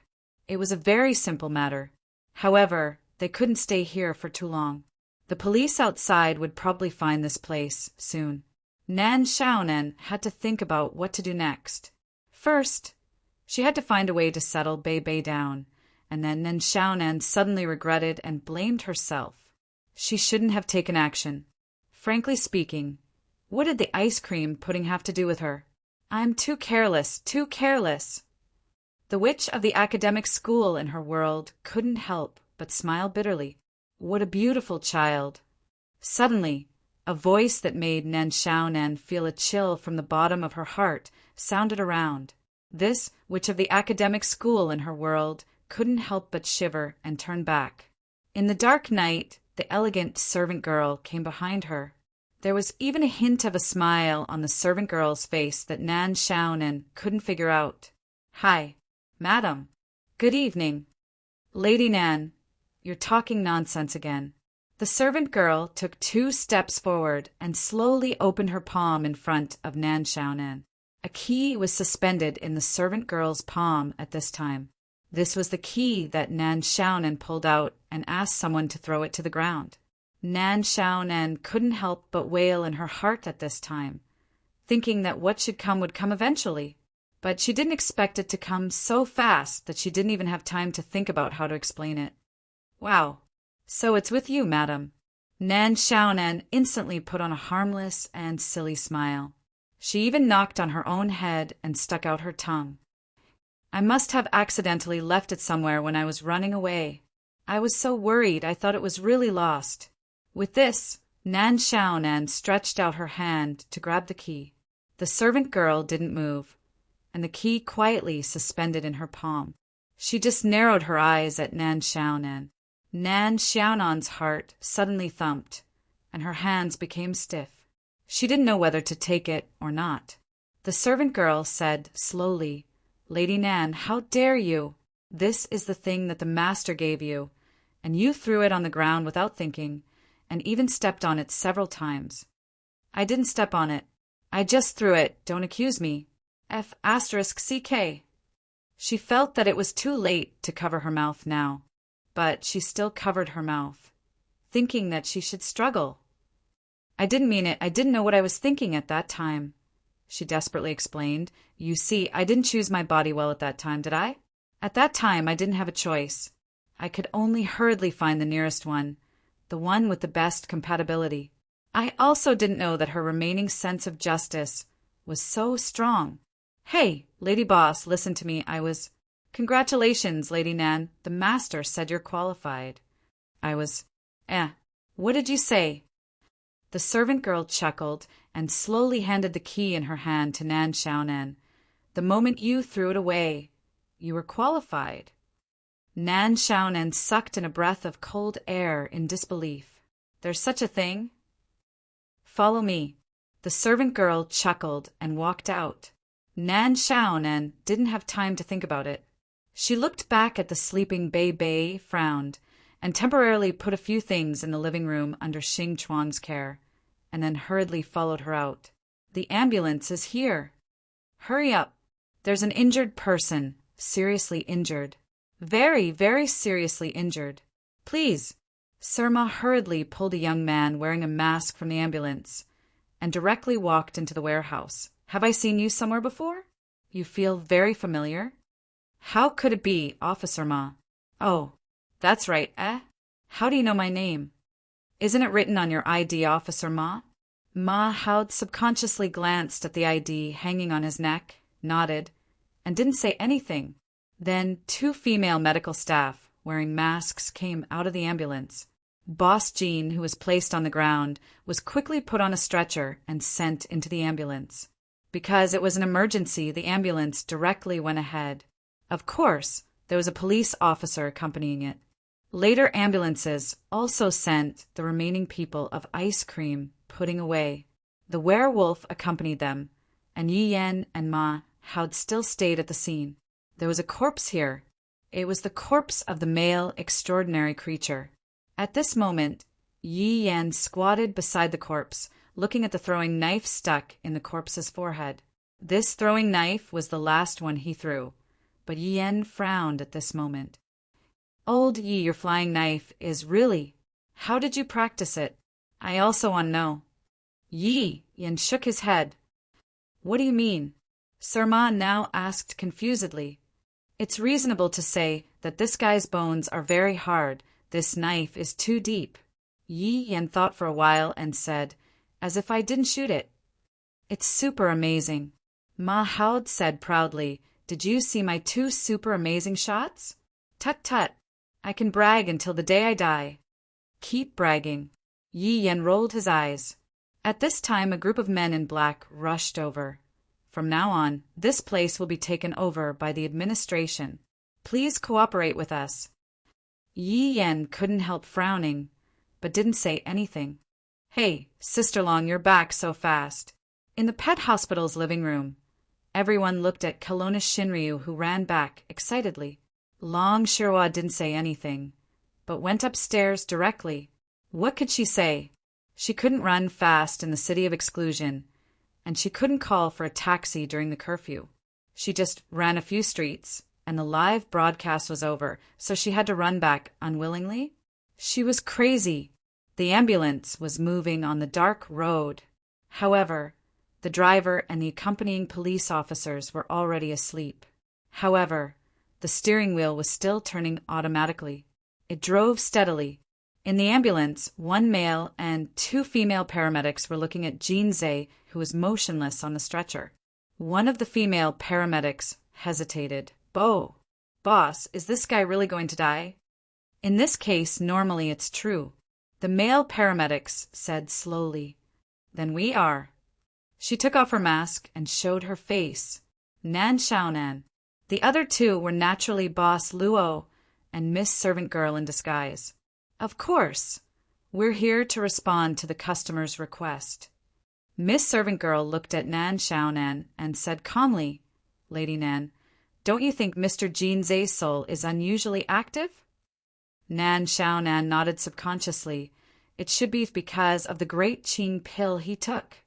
Speaker 1: It was a very simple matter. However, they couldn't stay here for too long. The police outside would probably find this place soon. Nan Xiaonan had to think about what to do next. First, she had to find a way to settle Bei down, and then Nan Xiaonan suddenly regretted and blamed herself. She shouldn't have taken action. Frankly speaking, what did the ice cream pudding have to do with her? "I'm too careless, too careless." The witch of the academic school in her world couldn't help but smile bitterly. What a beautiful child. Suddenly, a voice that made Nan Xiaonan feel a chill from the bottom of her heart sounded around. This witch of the academic school in her world couldn't help but shiver and turn back. In the dark night, the elegant servant girl came behind her. There was even a hint of a smile on the servant girl's face that Nan Xiaonan couldn't figure out. "Hi, madam. Good evening." "Lady Nan, you're talking nonsense again." The servant girl took 2 steps forward and slowly opened her palm in front of Nan Xiaonan. A key was suspended in the servant girl's palm at this time. This was the key that Nan Xiaonan pulled out and asked someone to throw it to the ground. Nan Xiaonan couldn't help but wail in her heart at this time, thinking that what should come would come eventually. But she didn't expect it to come so fast that she didn't even have time to think about how to explain it. "Wow, so it's with you, madam." Nan Xiaonan instantly put on a harmless and silly smile. She even knocked on her own head and stuck out her tongue. "I must have accidentally left it somewhere when I was running away. I was so worried I thought it was really lost." With this, Nan Xiaonan stretched out her hand to grab the key. The servant girl didn't move, and the key quietly suspended in her palm. She just narrowed her eyes at Nan Xiaonan. Nan Xiaonan's heart suddenly thumped, and her hands became stiff. She didn't know whether to take it or not. The servant girl said slowly, "Lady Nan, how dare you? This is the thing that the master gave you, and you threw it on the ground without thinking, and even stepped on it several times." "I didn't step on it. I just threw it. Don't accuse me. F***CK." She felt that it was too late to cover her mouth now, but she still covered her mouth, thinking that she should struggle. "I didn't mean it. I didn't know what I was thinking at that time," she desperately explained. "You see, I didn't choose my body well at that time, did I? At that time, I didn't have a choice. I could only hurriedly find the nearest one, the one with the best compatibility. I also didn't know that her remaining sense of justice was so strong. Hey, Lady Boss, listen to me. Congratulations, Lady Nan. The master said you're qualified." What did you say?" The servant girl chuckled and slowly handed the key in her hand to Nan Xiaonan. "The moment you threw it away, you were qualified." Nan Xiaonan sucked in a breath of cold air in disbelief. There's such a thing? Follow me. The servant girl chuckled and walked out. Nan Xiaonan didn't have time to think about it. She looked back at the sleeping Bei, frowned, and temporarily put a few things in the living room under Xing Chuang's care, and then hurriedly followed her out. The ambulance is here. Hurry up. There's an injured person, seriously injured. Very, very seriously injured. Please. Sir Ma hurriedly pulled a young man wearing a mask from the ambulance and directly walked into the warehouse. Have I seen you somewhere before? You feel very familiar? How could it be, Officer Ma? Oh, that's right, eh? How do you know my name? Isn't it written on your ID, Officer Ma? Ma Howd subconsciously glanced at the ID hanging on his neck, nodded, and didn't say anything. Then 2 female medical staff wearing masks came out of the ambulance. Boss Jean, who was placed on the ground, was quickly put on a stretcher and sent into the ambulance. Because it was an emergency, the ambulance directly went ahead. Of course, there was a police officer accompanying it. Later ambulances also sent the remaining people of ice cream putting away. The werewolf accompanied them, and Yi Yan and Ma Howd still stayed at the scene. There was a corpse here. It was the corpse of the male extraordinary creature. At this moment, Yi Yan squatted beside the corpse, looking at the throwing knife stuck in the corpse's forehead. This throwing knife was the last one he threw, but Yi Yan frowned at this moment. Old Yi, your flying knife is really... How did you practice it? I also want to know. Yi Yan shook his head. What do you mean? Sir Ma now asked confusedly. It's reasonable to say that this guy's bones are very hard. This knife is too deep. Yi Yan thought for a while and said, as if I didn't shoot it. It's super amazing. Ma Howd said proudly, did you see my 2 super amazing shots? Tut tut. I can brag until the day I die. Keep bragging. Yi Yan rolled his eyes. At this time, a group of men in black rushed over. From now on, this place will be taken over by the administration. Please cooperate with us. Yi Yan couldn't help frowning, but didn't say anything. Hey, Sister Long, you're back so fast. In the pet hospital's living room, everyone looked at Kelowna Shinryu, who ran back excitedly. Long Shirwa didn't say anything, but went upstairs directly. What could she say? She couldn't run fast in the city of exclusion, and she couldn't call for a taxi during the curfew. She just ran a few streets, and the live broadcast was over, so she had to run back unwillingly. She was crazy. The ambulance was moving on the dark road. However, the driver and the accompanying police officers were already asleep. However, the steering wheel was still turning automatically. It drove steadily. In the ambulance, 1 male and 2 female paramedics were looking at Jean Zhe, who was motionless on the stretcher. One of the female paramedics hesitated. Boss, is this guy really going to die? In this case, normally it's true. The male paramedics said slowly. Then we are. She took off her mask and showed her face. Nan Xiaonan. The other 2 were naturally Boss Luo and Miss Servant Girl in disguise. Of course. We're here to respond to the customer's request. Miss Servant Girl looked at Nan Xiaonan and said calmly, Lady Nan, don't you think Mr. Jean Zhe's soul is unusually active? Nan Xiaonan nodded subconsciously. It should be because of the Great Qing pill he took.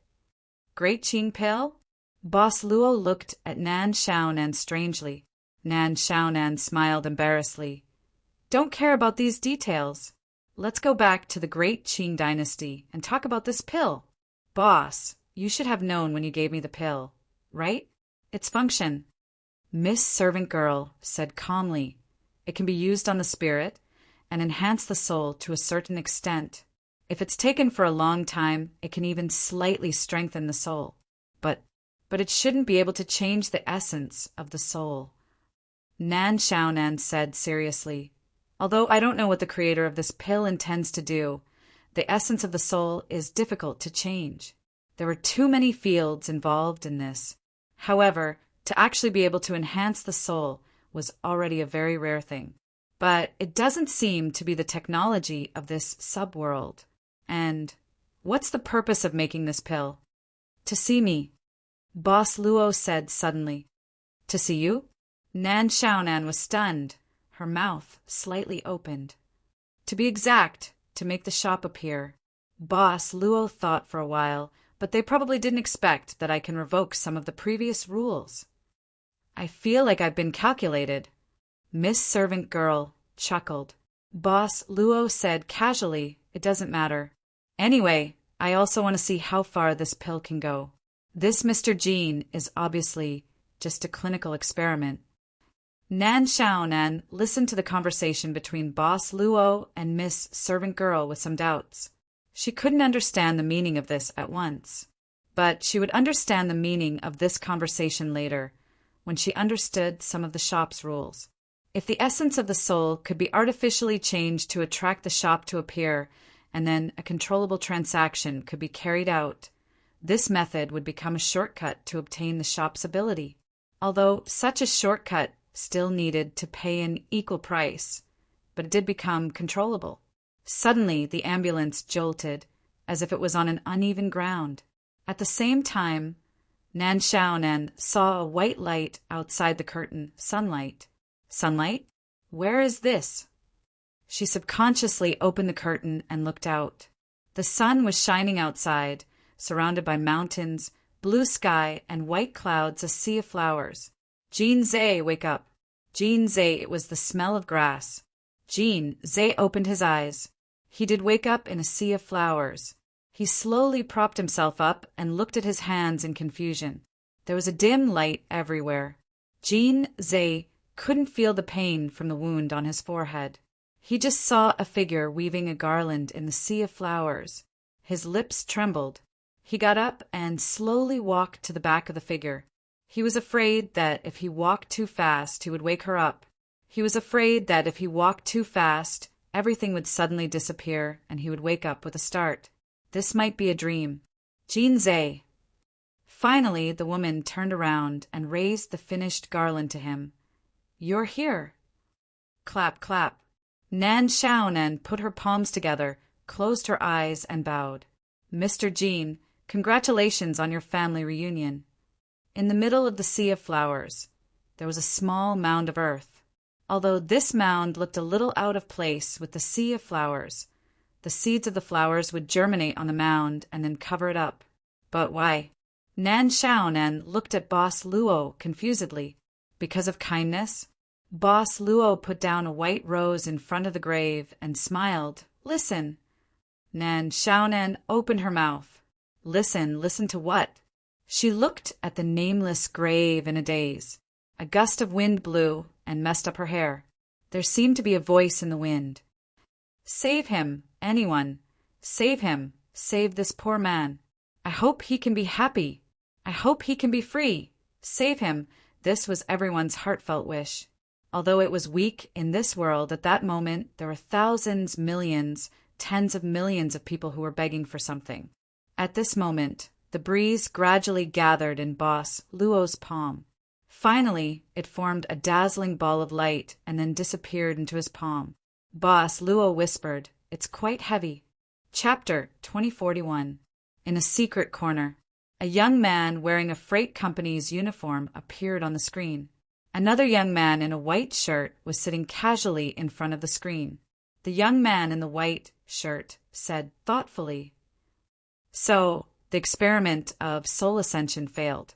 Speaker 1: Great Qing pill? Boss Luo looked at Nan Xiaonan strangely. Nan Xiaonan smiled embarrassedly. Don't care about these details. Let's go back to the Great Qing dynasty and talk about this pill. Boss, you should have known when you gave me the pill, right? Its function. Miss Servant Girl said calmly, it can be used on the spirit and enhance the soul to a certain extent. If it's taken for a long time, it can even slightly strengthen the soul. But it shouldn't be able to change the essence of the soul. Nan Xiaonan said seriously, although I don't know what the creator of this pill intends to do, the essence of the soul is difficult to change. There are too many fields involved in this. However, to actually be able to enhance the soul was already a very rare thing. But it doesn't seem to be the technology of this subworld. And what's the purpose of making this pill? To see me, Boss Luo said suddenly. To see you? Nan Xiaonan was stunned, her mouth slightly opened. To be exact, to make the shop appear. Boss Luo thought for a while, but they probably didn't expect that I can revoke some of the previous rules. I feel like I've been calculated. Miss Servant Girl chuckled. Boss Luo said casually, it doesn't matter. Anyway, I also want to see how far this pill can go. This Mr. Jean is obviously just a clinical experiment. Nan Xiaonan listened to the conversation between Boss Luo and Miss Servant Girl with some doubts. She couldn't understand the meaning of this at once, but she would understand the meaning of this conversation later, when she understood some of the shop's rules. If the essence of the soul could be artificially changed to attract the shop to appear, and then a controllable transaction could be carried out, this method would become a shortcut to obtain the shop's ability. Although such a shortcut still needed to pay an equal price, but it did become controllable. Suddenly, the ambulance jolted, as if it was on an uneven ground. At the same time, Nan Xiaonan saw a white light outside the curtain, sunlight. Sunlight? Where is this? She subconsciously opened the curtain and looked out. The sun was shining outside, surrounded by mountains, blue sky, and white clouds, a sea of flowers. Jean Zhe, wake up. Jean Zhe, it was the smell of grass. Jean Zhe opened his eyes. He did wake up in a sea of flowers. He slowly propped himself up and looked at his hands in confusion. There was a dim light everywhere. Jean Zhe couldn't feel the pain from the wound on his forehead. He just saw a figure weaving a garland in the sea of flowers. His lips trembled. He got up and slowly walked to the back of the figure. He was afraid that if he walked too fast, he would wake her up. He was afraid that if he walked too fast, everything would suddenly disappear and he would wake up with a start. This might be a dream. Jean Zhe. Finally, the woman turned around and raised the finished garland to him. You're here. Clap, clap. Nan Xiaonan put her palms together, closed her eyes, and bowed. Mr. Jean, congratulations on your family reunion. In the middle of the sea of flowers, there was a small mound of earth. Although this mound looked a little out of place with the sea of flowers, the seeds of the flowers would germinate on the mound and then cover it up. But why? Nan Xiaonan looked at Boss Luo confusedly. Because of kindness? Boss Luo put down a white rose in front of the grave and smiled. Listen. Nan Xiaonan opened her mouth. Listen to what? She looked at the nameless grave in a daze. A gust of wind blew and messed up her hair. There seemed to be a voice in the wind. Save him, anyone. Save him. Save this poor man. I hope he can be happy. I hope he can be free. Save him. This was everyone's heartfelt wish. Although it was weak in this world at that moment, there were thousands, millions, tens of millions of people who were begging for something. At this moment, the breeze gradually gathered in Boss Luo's palm. Finally, it formed a dazzling ball of light and then disappeared into his palm. Boss Luo whispered, It's quite heavy. Chapter 2041. In a secret corner, a young man wearing a freight company's uniform appeared on the screen. Another young man in a white shirt was sitting casually in front of the screen. The young man in the white shirt said thoughtfully, So, the experiment of soul ascension failed.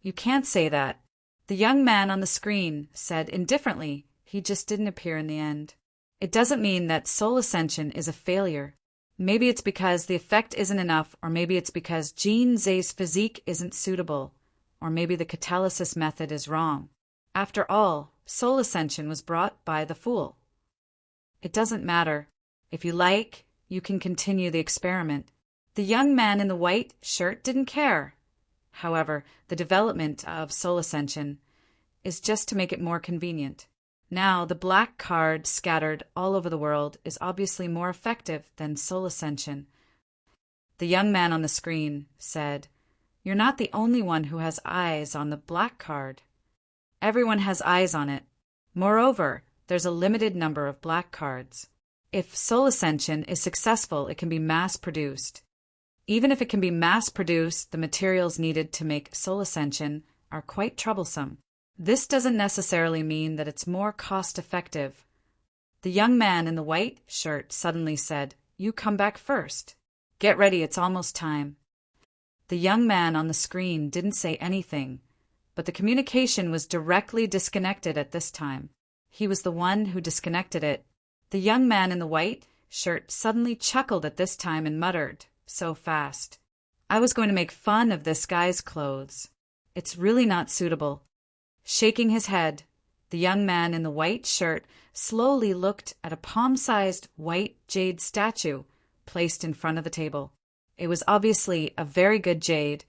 Speaker 1: You can't say that. The young man on the screen said indifferently, he just didn't appear in the end. It doesn't mean that soul ascension is a failure. Maybe it's because the effect isn't enough, or maybe it's because Jean Zhe's physique isn't suitable, or maybe the catalysis method is wrong. After all, soul ascension was brought by the fool. It doesn't matter. If you like, you can continue the experiment. The young man in the white shirt didn't care. However, the development of soul ascension is just to make it more convenient. Now, the black card scattered all over the world is obviously more effective than soul ascension. The young man on the screen said, You're not the only one who has eyes on the black card. Everyone has eyes on it. Moreover, there's a limited number of black cards. If soul ascension is successful, it can be mass-produced. Even if it can be mass-produced, the materials needed to make soul ascension are quite troublesome. This doesn't necessarily mean that it's more cost-effective. The young man in the white shirt suddenly said, "You come back first. Get ready, it's almost time." The young man on the screen didn't say anything, but the communication was directly disconnected at this time. He was the one who disconnected it. The young man in the white shirt suddenly chuckled at this time and muttered, so fast, "I was going to make fun of this guy's clothes. It's really not suitable." Shaking his head, the young man in the white shirt slowly looked at a palm-sized white jade statue placed in front of the table. It was obviously a very good jade,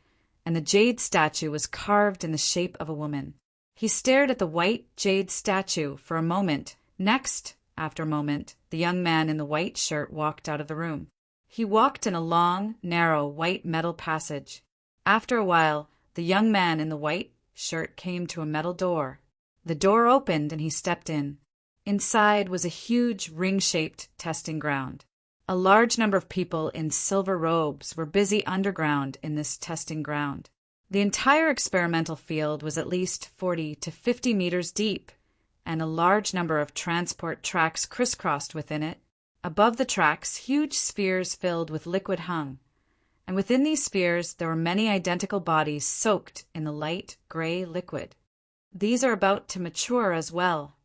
Speaker 1: and the jade statue was carved in the shape of a woman. He stared at the white jade statue for a moment. Next, after a moment, the young man in the white shirt walked out of the room. He walked in a long, narrow, white metal passage. After a while, the young man in the white shirt came to a metal door. The door opened and he stepped in. Inside was a huge ring-shaped testing ground. A large number of people in silver robes were busy underground in this testing ground. The entire experimental field was at least 40 to 50 meters deep, and a large number of transport tracks crisscrossed within it. Above the tracks, huge spheres filled with liquid hung, and within these spheres there were many identical bodies soaked in the light gray liquid. These are about to mature as well.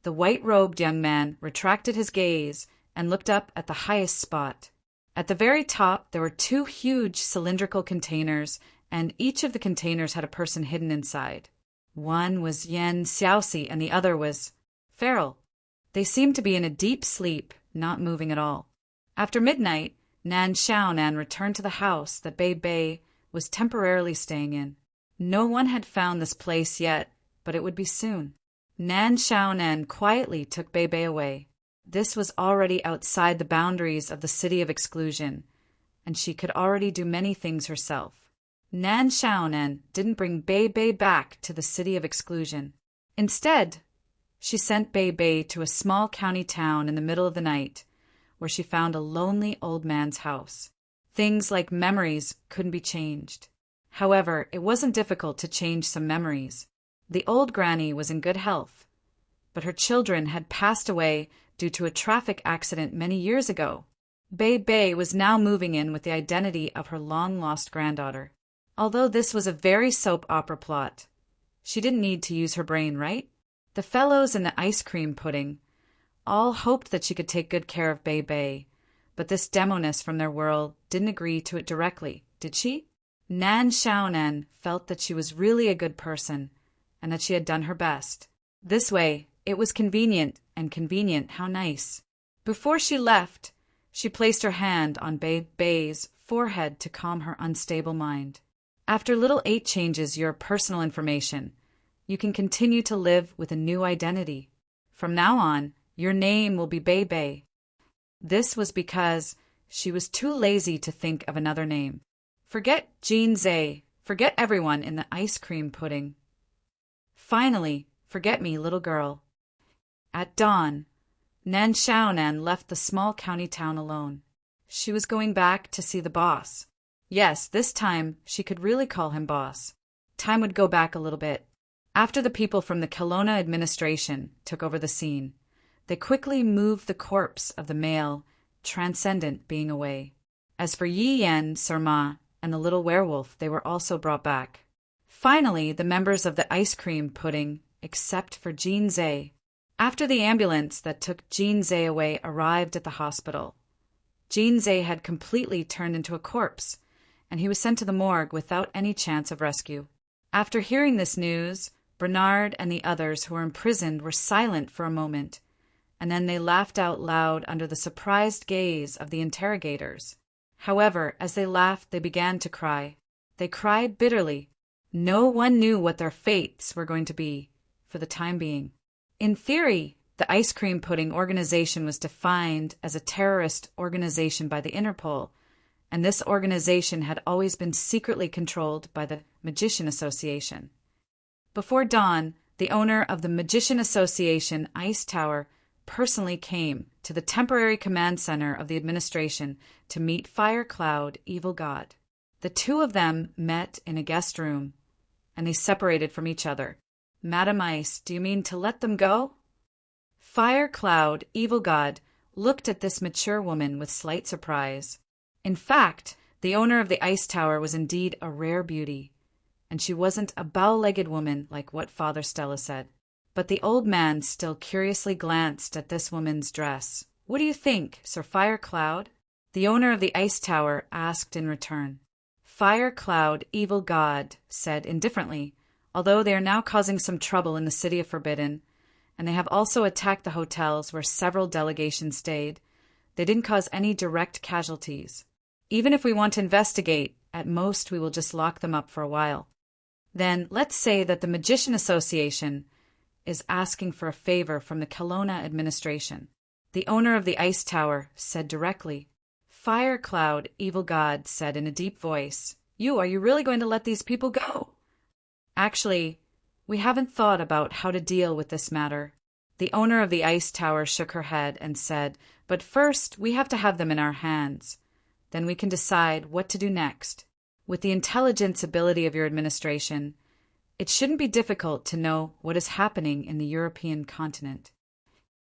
Speaker 1: The white-robed young man retracted his gaze and looked up at the highest spot. At the very top there were two huge cylindrical containers, and each of the containers had a person hidden inside. One was Yen Xiaoxi and the other was Farrell. They seemed to be in a deep sleep, not moving at all. After midnight, Nan Xiaonan returned to the house that Bei Bei was temporarily staying in. No one had found this place yet, but it would be soon. Nan Xiaonan quietly took Bei Bei away. This was already outside the boundaries of the city of exclusion, and she could already do many things herself. Nan Xiaonan didn't bring Bei Bei back to the city of exclusion. Instead, she sent Bei Bei to a small county town in the middle of the night, where she found a lonely old man's house. Things like memories couldn't be changed. However, it wasn't difficult to change some memories. The old granny was in good health, but her children had passed away due to a traffic accident many years ago. Bei Bei was now moving in with the identity of her long-lost granddaughter. Although this was a very soap opera plot, she didn't need to use her brain, right? The fellows in the ice cream pudding all hoped that she could take good care of Bei Bei, but this demoness from their world didn't agree to it directly, did she? Nan Xiaonan felt that she was really a good person, and that she had done her best. This way, it was convenient, and convenient, how nice. Before she left, she placed her hand on Bei Bei's forehead to calm her unstable mind. After little 8 changes your personal information, you can continue to live with a new identity. From now on, your name will be Bei Bei. This was because she was too lazy to think of another name. Forget Jean Zhe, forget everyone in the ice cream pudding. Finally, forget me, little girl. At dawn, Nan Xiaonan left the small county town alone. She was going back to see the boss. Yes, this time she could really call him boss. Time would go back a little bit. After the people from the Kelowna administration took over the scene, they quickly moved the corpse of the male transcendent being away. As for Yi Yan, Sirma, and the little werewolf, they were also brought back. Finally, the members of the ice cream pudding, except for Jean Zhe. After the ambulance that took Jean Zhe away arrived at the hospital, Jean Zhe had completely turned into a corpse, and he was sent to the morgue without any chance of rescue. After hearing this news, Bernard and the others who were imprisoned were silent for a moment, and then they laughed out loud under the surprised gaze of the interrogators. However, as they laughed, they began to cry. They cried bitterly. No one knew what their fates were going to be, for the time being. In theory, the ice cream pudding organization was defined as a terrorist organization by the Interpol, and this organization had always been secretly controlled by the Magician Association. Before dawn, The owner of the Magician Association Ice Tower personally came to the temporary command center of the administration to meet Fire Cloud, Evil God. The two of them met in a guest room, and they separated from each other. Madam Ice, do you mean to let them go? Fire Cloud, Evil God, looked at this mature woman with slight surprise. In fact, the owner of the ice tower was indeed a rare beauty, and she wasn't a bow-legged woman like what Father Stella said. But the old man still curiously glanced at this woman's dress. What do you think, Sir Fire Cloud? The owner of the ice tower asked in return. Fire Cloud, Evil God, said indifferently, although they are now causing some trouble in the city of Forbidden, and they have also attacked the hotels where several delegations stayed, they didn't cause any direct casualties. Even if we want to investigate, at most we will just lock them up for a while. Then let's say that the Magician Association is asking for a favor from the Kelowna administration. The owner of the ice tower said directly. Fire Cloud, Evil God, said in a deep voice, Are you really going to let these people go? Actually, we haven't thought about how to deal with this matter. The owner of the ice tower shook her head and said, But first, we have to have them in our hands. Then we can decide what to do next. With the intelligence ability of your administration, it shouldn't be difficult to know what is happening in the European continent.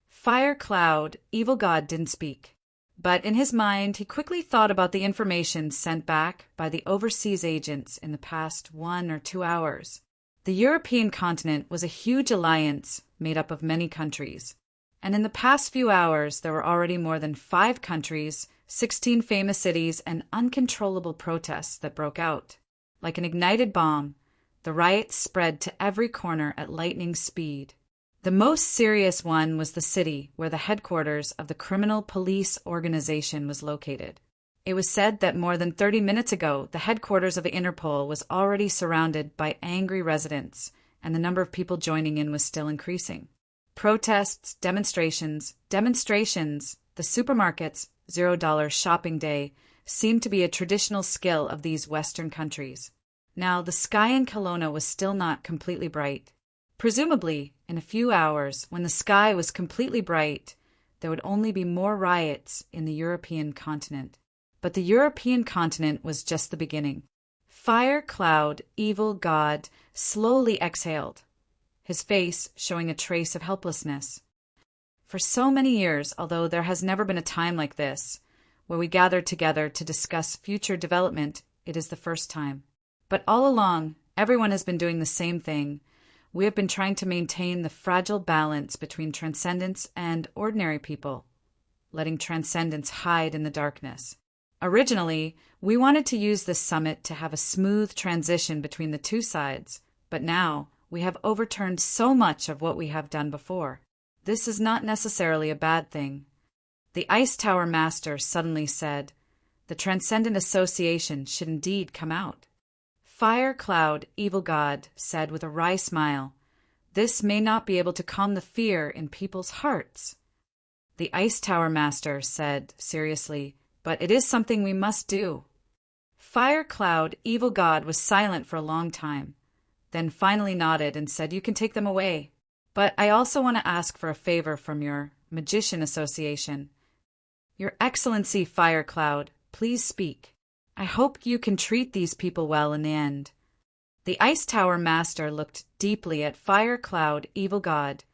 Speaker 1: Fire Cloud, Evil God, didn't speak, but in his mind he quickly thought about the information sent back by the overseas agents in the past 1 or 2 hours. The European continent was a huge alliance made up of many countries, and in the past few hours there were already more than 5 countries, 16 famous cities, and uncontrollable protests that broke out. Like an ignited bomb, the riots spread to every corner at lightning speed. The most serious one was the city where the headquarters of the criminal police organization was located. It was said that more than 30 minutes ago, the headquarters of the Interpol was already surrounded by angry residents, and the number of people joining in was still increasing. Protests, demonstrations, the supermarkets, $0 shopping day seemed to be a traditional skill of these Western countries. Now, the sky in Kelowna was still not completely bright. Presumably, in a few hours, when the sky was completely bright, there would only be more riots in the European continent. But the European continent was just the beginning. Fire Cloud, Evil God, slowly exhaled, his face showing a trace of helplessness. For so many years, although there has never been a time like this, where we gather together to discuss future development, it is the first time. But all along, everyone has been doing the same thing. We have been trying to maintain the fragile balance between transcendence and ordinary people, letting transcendence hide in the darkness. Originally, we wanted to use this summit to have a smooth transition between the two sides, but now we have overturned so much of what we have done before. This is not necessarily a bad thing. The Ice Tower Master suddenly said, The Transcendent Association should indeed come out. Fire Cloud, Evil God, said with a wry smile, This may not be able to calm the fear in people's hearts. The Ice Tower Master said seriously, But it is something we must do. Fire Cloud, Evil God, was silent for a long time, then finally nodded and said, You can take them away. But I also want to ask for a favor from your Magician Association. Your Excellency, Fire Cloud, please speak. I hope you can treat these people well in the end. The Ice Tower Master looked deeply at Fire Cloud, Evil God,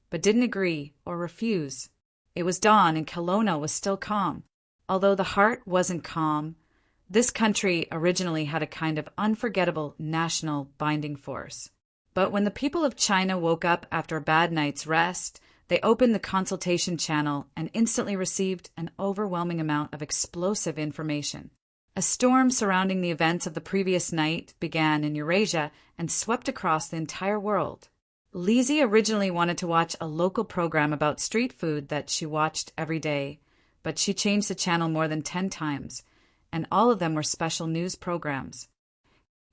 Speaker 1: but didn't agree or refuse. It was dawn and Kelowna was still calm. Although the heart wasn't calm, this country originally had a kind of unforgettable national binding force. But when the people of China woke up after a bad night's rest, they opened the consultation channel and instantly received an overwhelming amount of explosive information. A storm surrounding the events of the previous night began in Eurasia and swept across the entire world. Lizzie originally wanted to watch a local program about street food that she watched every day, but she changed the channel more than 10 times, and all of them were special news programs.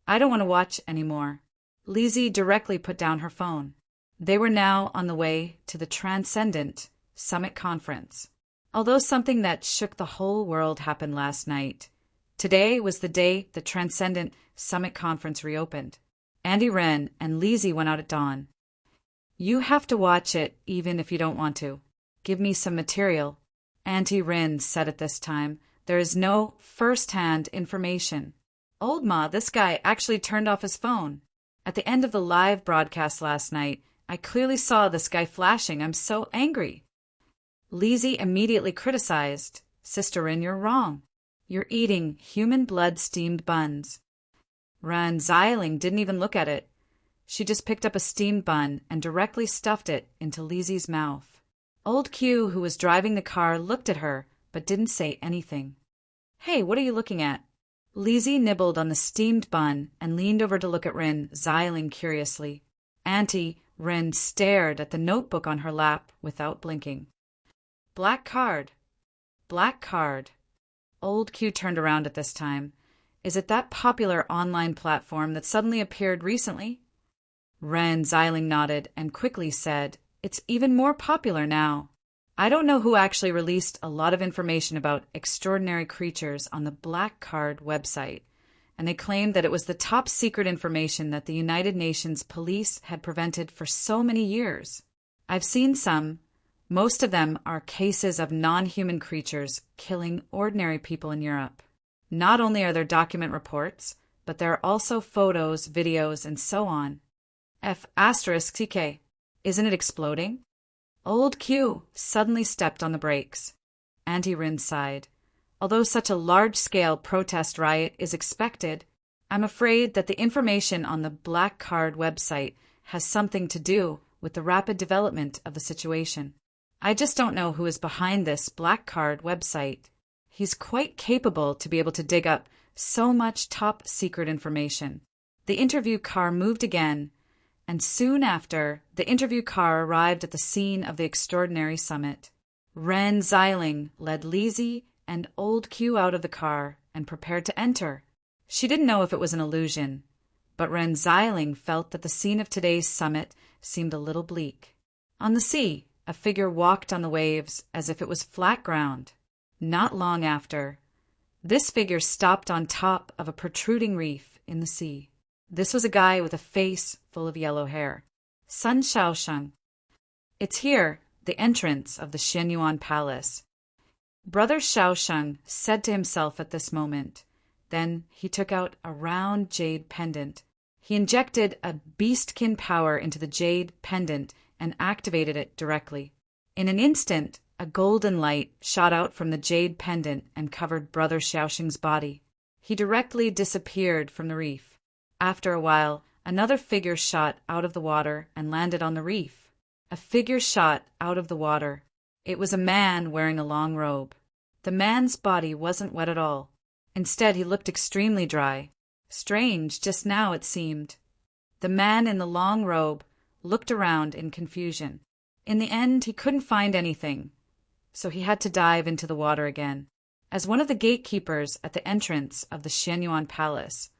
Speaker 1: I don't want to watch anymore. Lizzie directly put down her phone. They were now on the way to the Transcendent Summit Conference. Although something that shook the whole world happened last night, today was the day the Transcendent Summit Conference reopened. Andy Wren and Lizzie went out at dawn. You have to watch it even if you don't want to. Give me some material. Auntie Rin said at this time, there is no first-hand information. Old Ma, this guy actually turned off his phone. At the end of the live broadcast last night, I clearly saw this guy flashing. I'm so angry. Lizzie immediately criticized, Sister Rin, you're wrong. You're eating human blood steamed buns. Ran Xiling didn't even look at it. She just picked up a steamed bun and directly stuffed it into Lizzie's mouth. Old Q, who was driving the car, looked at her, but didn't say anything. Hey, what are you looking at? Lizzie nibbled on the steamed bun and leaned over to look at Rin Xiling curiously. Auntie Rin stared at the notebook on her lap without blinking. Black card. Black card. Old Q turned around at this time. Is it that popular online platform that suddenly appeared recently? Ren Xiling nodded and quickly said, It's even more popular now. I don't know who actually released a lot of information about extraordinary creatures on the Black Card website, and they claimed that it was the top secret information that the United Nations police had prevented for so many years. I've seen some. Most of them are cases of non-human creatures killing ordinary people in Europe. Not only are there document reports, but there are also photos, videos, and so on. F***CK. Isn't it exploding? Old Q suddenly stepped on the brakes. Auntie Rin sighed. Although such a large-scale protest riot is expected, I'm afraid that the information on the Black Card website has something to do with the rapid development of the situation. I just don't know who is behind this Black Card website. He's quite capable to be able to dig up so much top-secret information. The interview car moved again, and soon after, the interview car arrived at the scene of the extraordinary summit. Ren Xiling led Lizzie and Old Q out of the car and prepared to enter. She didn't know if it was an illusion, but Ren Xiling felt that the scene of today's summit seemed a little bleak. On the sea, a figure walked on the waves as if it was flat ground. Not long after, this figure stopped on top of a protruding reef in the sea. This was a guy with a face full of yellow hair. Sun Shaosheng. It's here, the entrance of the Xianyuan Palace. Brother Shaosheng said to himself at this moment. Then he took out a round jade pendant. He injected a beastkin power into the jade pendant and activated it directly. In an instant, a golden light shot out from the jade pendant and covered Brother Shaosheng's body. He directly disappeared from the reef. After a while, another figure shot out of the water and landed on the reef. A figure shot out of the water. It was a man wearing a long robe. The man's body wasn't wet at all. Instead, he looked extremely dry. Strange, just now it seemed. The man in the long robe looked around in confusion. In the end, he couldn't find anything, so he had to dive into the water again. As one of the gatekeepers at the entrance of the Xianyuan Palace,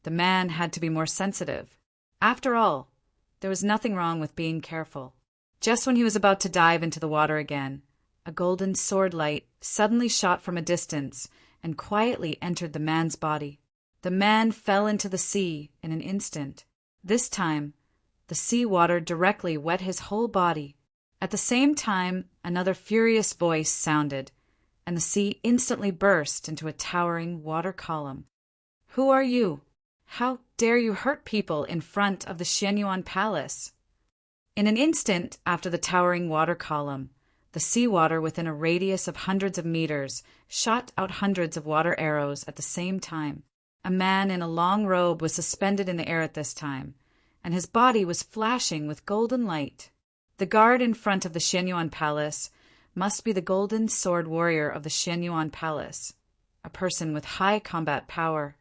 Speaker 1: the man had to be more sensitive. After all, there was nothing wrong with being careful. Just when he was about to dive into the water again, a golden sword light suddenly shot from a distance and quietly entered the man's body. The man fell into the sea in an instant. This time, the sea water directly wet his whole body. At the same time, another furious voice sounded, and the sea instantly burst into a towering water column. Who are you? How dare you hurt people in front of the Xianyuan Palace? In an instant after the towering water column, the seawater within a radius of hundreds of meters shot out hundreds of water arrows at the same time. A man in a long robe was suspended in the air at this time, and his body was flashing with golden light. The guard in front of the Xianyuan Palace must be the golden sword warrior of the Xianyuan Palace, a person with high combat power.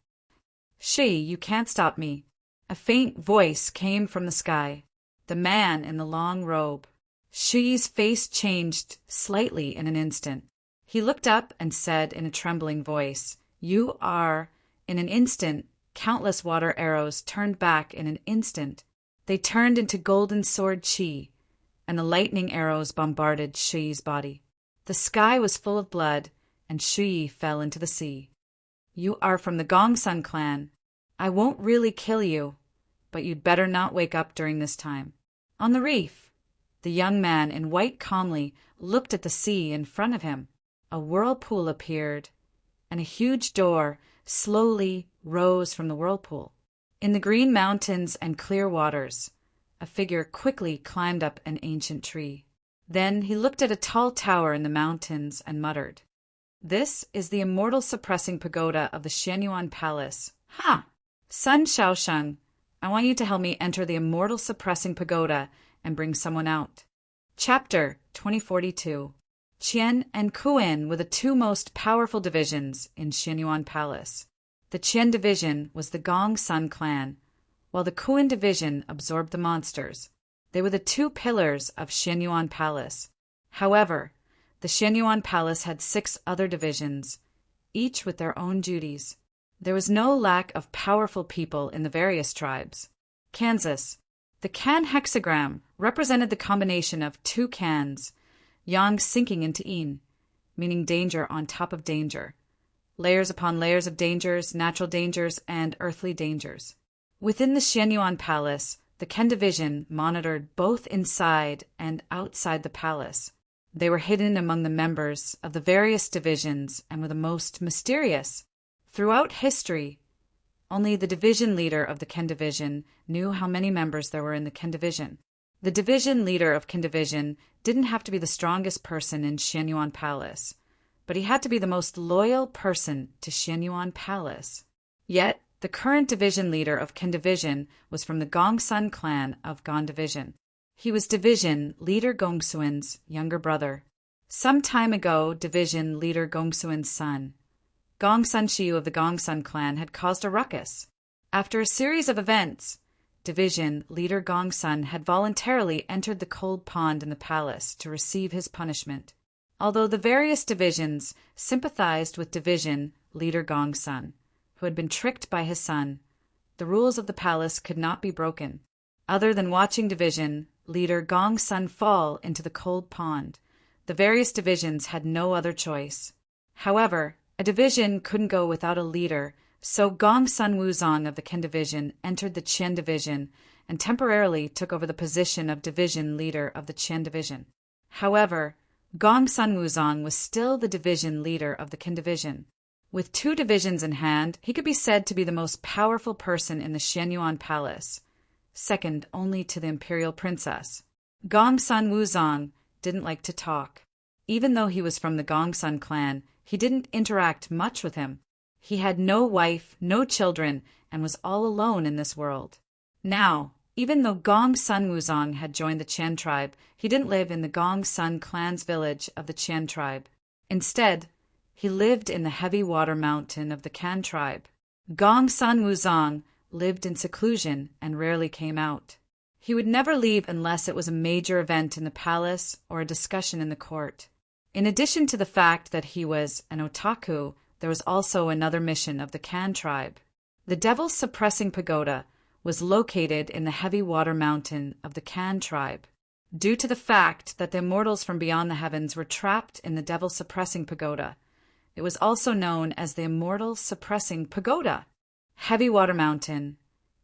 Speaker 1: Shi, you can't stop me. A faint voice came from the sky. The man in the long robe. Shi's face changed slightly in an instant. He looked up and said in a trembling voice, You are... In an instant, countless water arrows turned back in an instant. They turned into golden sword Shi, and the lightning arrows bombarded Shi's body. The sky was full of blood, and Shi fell into the sea. You are from the Gongsun clan. I won't really kill you, but you'd better not wake up during this time. On the reef, The young man in white calmly looked at the sea in front of him. A whirlpool appeared, and a huge door slowly rose from the whirlpool. In the green mountains and clear waters, a figure quickly climbed up an ancient tree. Then he looked at a tall tower in the mountains and muttered, "This is the immortal suppressing pagoda of the Xianyuan Palace. Ha! Sun Shaosheng, I want you to help me enter the immortal suppressing pagoda and bring someone out." Chapter 2042. Qian and Kuan were the two most powerful divisions in Xianyuan Palace. The Qian division was the Gong Sun clan, while the Kuan division absorbed the monsters. They were the two pillars of Xianyuan Palace. However, the Xianyuan Palace had 6 other divisions, each with their own duties. There was no lack of powerful people in the various tribes. Kansas. The Kan hexagram represented the combination of 2 Kans, yang sinking into yin, meaning danger on top of danger. Layers upon layers of dangers, natural dangers, and earthly dangers. Within the Xianyuan Palace, the Ken division monitored both inside and outside the palace. They were hidden among the members of the various divisions and were the most mysterious. Throughout history, only the division leader of the Ken division knew how many members there were in the Ken division. The division leader of Ken division didn't have to be the strongest person in Xianyuan Palace, but he had to be the most loyal person to Xianyuan Palace. Yet, the current division leader of Ken division was from the Gongsun clan of Gon division. He was division leader Gongsuan's younger brother. Some time ago, division leader Gongsuan's son, Gongsun Shiu of the Gongsun clan, had caused a ruckus. After a series of events, division leader Gongsun had voluntarily entered the cold pond in the palace to receive his punishment. Although the various divisions sympathized with division leader Gongsun, who had been tricked by his son, the rules of the palace could not be broken. Other than watching division leader Gongsun fall into the cold pond, the various divisions had no other choice. However, a division couldn't go without a leader, so Gongsun Wuzong of the Ken division entered the Qian division and temporarily took over the position of division leader of the Qian division. However, Gongsun Wuzong was still the division leader of the Ken division. With 2 divisions in hand, he could be said to be the most powerful person in the Xianyuan Palace, second only to the imperial princess. Gongsun Wuzong didn't like to talk. Even though he was from the Gongsun clan, he didn't interact much with him. He had no wife, no children, and was all alone in this world. Now, even though Gongsun Wuzong had joined the Qian tribe, he didn't live in the Gongsun clan's village of the Qian tribe. Instead, he lived in the heavy water mountain of the Kan tribe. Gongsun Wuzong lived in seclusion and rarely came out. He would never leave unless it was a major event in the palace or a discussion in the court. In addition to the fact that he was an otaku, there was also another mission of the Kan tribe. The Devil's Suppressing Pagoda was located in the heavy water mountain of the Kan tribe. Due to the fact that the immortals from beyond the heavens were trapped in the Devil's Suppressing Pagoda, it was also known as the Immortal Suppressing Pagoda. Heavy Water Mountain,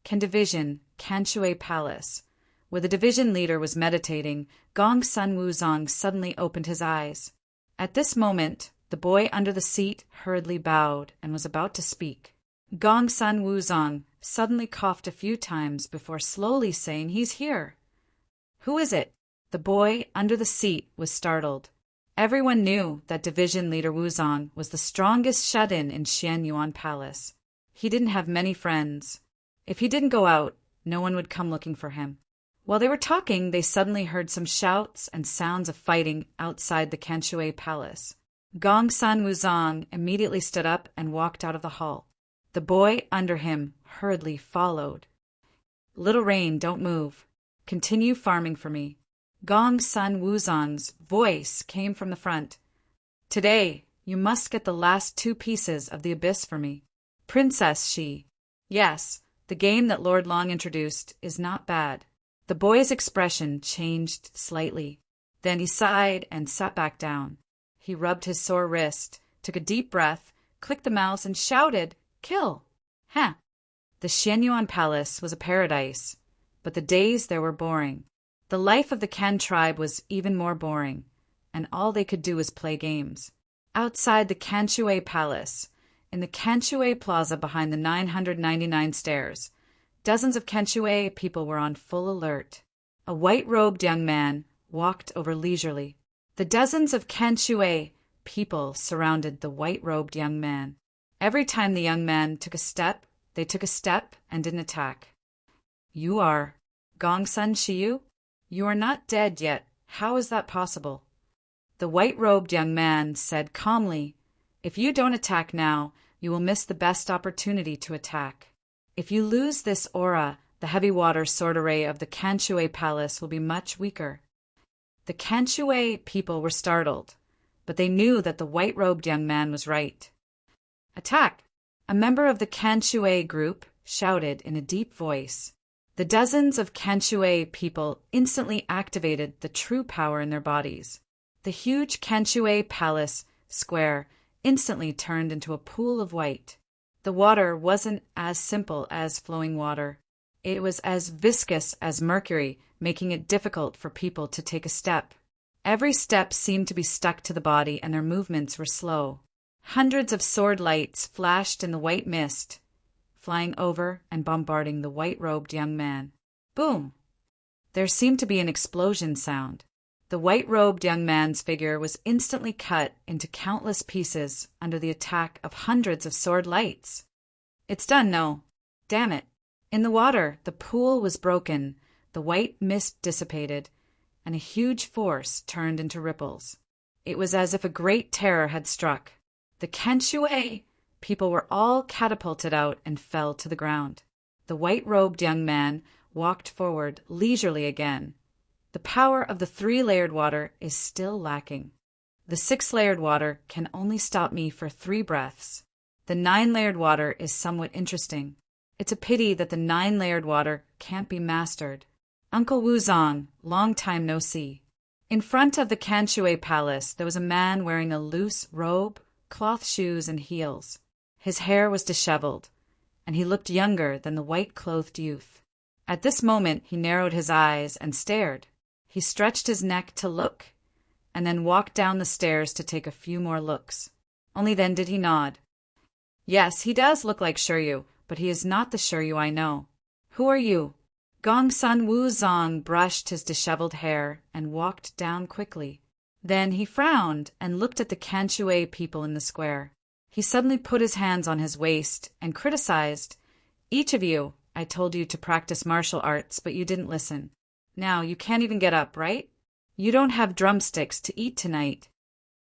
Speaker 1: Ken Division, Kanshui Palace. Where the division leader was meditating, Gongsun Wuzong suddenly opened his eyes. At this moment, the boy under the seat hurriedly bowed and was about to speak. Gongsun Wuzong suddenly coughed a few times before slowly saying, "He's here." "Who is it?" The boy under the seat was startled. Everyone knew that division leader Wuzong was the strongest shut-in Xianyuan Palace. He didn't have many friends. If he didn't go out, no one would come looking for him. While they were talking, they suddenly heard some shouts and sounds of fighting outside the Kanshui Palace. Gongsun Wuzong immediately stood up and walked out of the hall. The boy under him hurriedly followed. "Little Rain, don't move. Continue farming for me." Gongsun Wuzong's voice came from the front. "Today, you must get the last 2 pieces of the abyss for me." "Princess Shi." "Yes, the game that Lord Long introduced is not bad." The boy's expression changed slightly. Then he sighed and sat back down. He rubbed his sore wrist, took a deep breath, clicked the mouse, and shouted, "Kill!" The Xianyuan Palace was a paradise, but the days there were boring. The life of the Ken tribe was even more boring, and all they could do was play games. Outside the Kanchue Palace, in the Kanchue Plaza behind the 999 stairs, dozens of Kanchue people were on full alert. A white-robed young man walked over leisurely. The dozens of Kanchue people surrounded the white-robed young man. Every time the young man took a step, they took a step and didn't attack. "You are Gongsun Shiyu? You are not dead yet. How is that possible?" The white-robed young man said calmly, "If you don't attack now, you will miss the best opportunity to attack. If you lose this aura, the heavy water sword array of the Kanchue Palace will be much weaker." The Kanchue people were startled, but they knew that the white-robed young man was right. "Attack!" A member of the Kanchue group shouted in a deep voice. The dozens of Kanchue people instantly activated the true power in their bodies. The huge Kanchue Palace square instantly turned into a pool of white. The water wasn't as simple as flowing water. It was as viscous as mercury, making it difficult for people to take a step. Every step seemed to be stuck to the body, and their movements were slow. Hundreds of sword lights flashed in the white mist, flying over and bombarding the white-robed young man. Boom! There seemed to be an explosion sound. The white-robed young man's figure was instantly cut into countless pieces under the attack of hundreds of sword lights. "It's done, no. Damn it." In the water, the pool was broken, the white mist dissipated, and a huge force turned into ripples. It was as if a great terror had struck. The Kanchue people were all catapulted out and fell to the ground. The white-robed young man walked forward leisurely again. The power of the 3-layered water is still lacking. The 6-layered water can only stop me for 3 breaths. The 9-layered water is somewhat interesting. It's a pity that the 9-layered water can't be mastered. Uncle Wuzong, long time no see. In front of the Kanchue Palace, there was a man wearing a loose robe, cloth shoes, and heels. His hair was disheveled, and he looked younger than the white-clothed youth. At this moment, he narrowed his eyes and stared. He stretched his neck to look, and then walked down the stairs to take a few more looks. Only then did he nod. "Yes, he does look like Shiryu, but he is not the Shiryu I know. Who are you?" Gongsun Wuzong brushed his disheveled hair and walked down quickly. Then he frowned and looked at the Kanchue people in the square. He suddenly put his hands on his waist and criticized, "Each of you, I told you to practice martial arts, but you didn't listen. Now you can't even get up, right? You don't have drumsticks to eat tonight."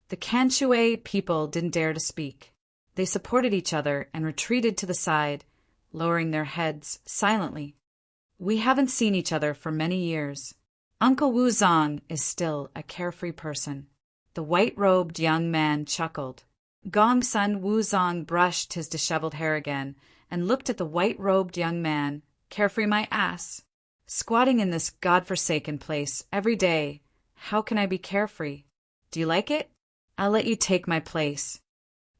Speaker 1: The Kanchue people didn't dare to speak. They supported each other and retreated to the side, lowering their heads silently. "We haven't seen each other for many years. Uncle Wuzong is still a carefree person." The white-robed young man chuckled. Gongsun Wuzong brushed his disheveled hair again and looked at the white-robed young man. "Carefree my ass. Squatting in this godforsaken place every day, how can I be carefree? Do you like it? I'll let you take my place.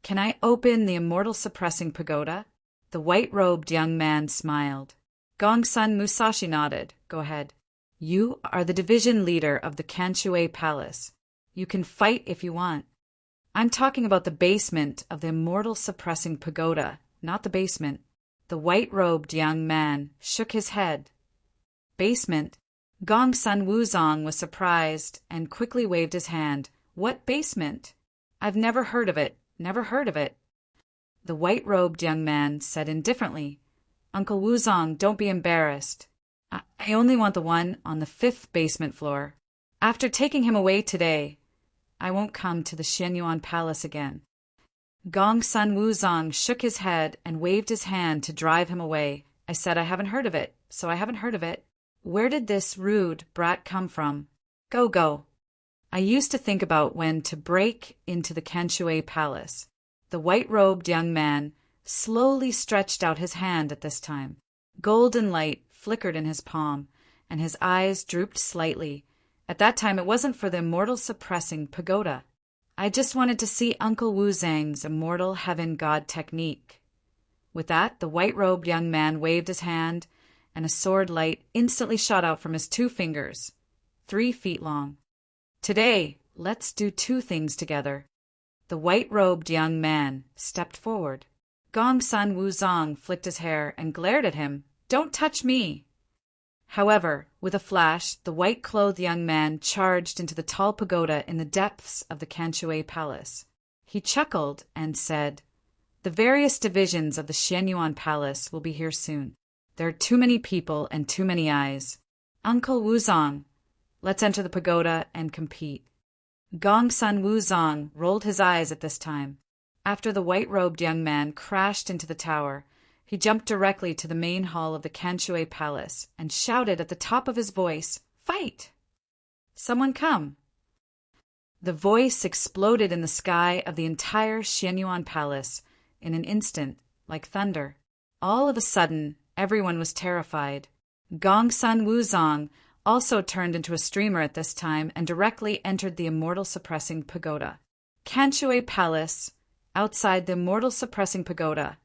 Speaker 1: Can I open the immortal suppressing pagoda?" The white-robed young man smiled. Gongsun Musashi nodded. "Go ahead. You are the division leader of the Kanchue Palace. You can fight if you want. I'm talking about the basement of the immortal suppressing pagoda, not the basement." The white-robed young man shook his head. "Basement?" Gongsun Wuzong was surprised and quickly waved his hand. "What basement? I've never heard of it, never heard of it." The white-robed young man said indifferently, "Uncle Wuzong, don't be embarrassed. I only want the one on the 5th basement floor. After taking him away today, I won't come to the Shenyuan Palace again." Gongsun Wuzong shook his head and waved his hand to drive him away. "I said I haven't heard of it, so I haven't heard of it. Where did this rude brat come from? Go. I used to think about when to break into the Kanchue Palace." The white-robed young man slowly stretched out his hand at this time. Golden light flickered in his palm, and his eyes drooped slightly. At that time, it wasn't for the immortal suppressing pagoda. I just wanted to see Uncle Wuzong's immortal heaven god technique. With that, the white-robed young man waved his hand, and a sword light instantly shot out from his 2 fingers. 3 feet long. Today, let's do 2 things together. The white-robed young man stepped forward. Gongsun Wuzong flicked his hair and glared at him. Don't touch me! However, with a flash, the white-clothed young man charged into the tall pagoda in the depths of the Kanshui Palace. He chuckled and said, "The various divisions of the Xianyuan Palace will be here soon. There are too many people and too many eyes. Uncle Wuzong, let's enter the pagoda and compete." Gongsun Wuzong rolled his eyes at this time. After the white-robed young man crashed into the tower, he jumped directly to the main hall of the Kanshui Palace and shouted at the top of his voice, "Fight! Someone come!" The voice exploded in the sky of the entire Xianyuan Palace in an instant, like thunder. All of a sudden, everyone was terrified. Gongsun Wuzong also turned into a streamer at this time and directly entered the Immortal Suppressing Pagoda. Kanshui Palace, outside the Immortal Suppressing Pagoda,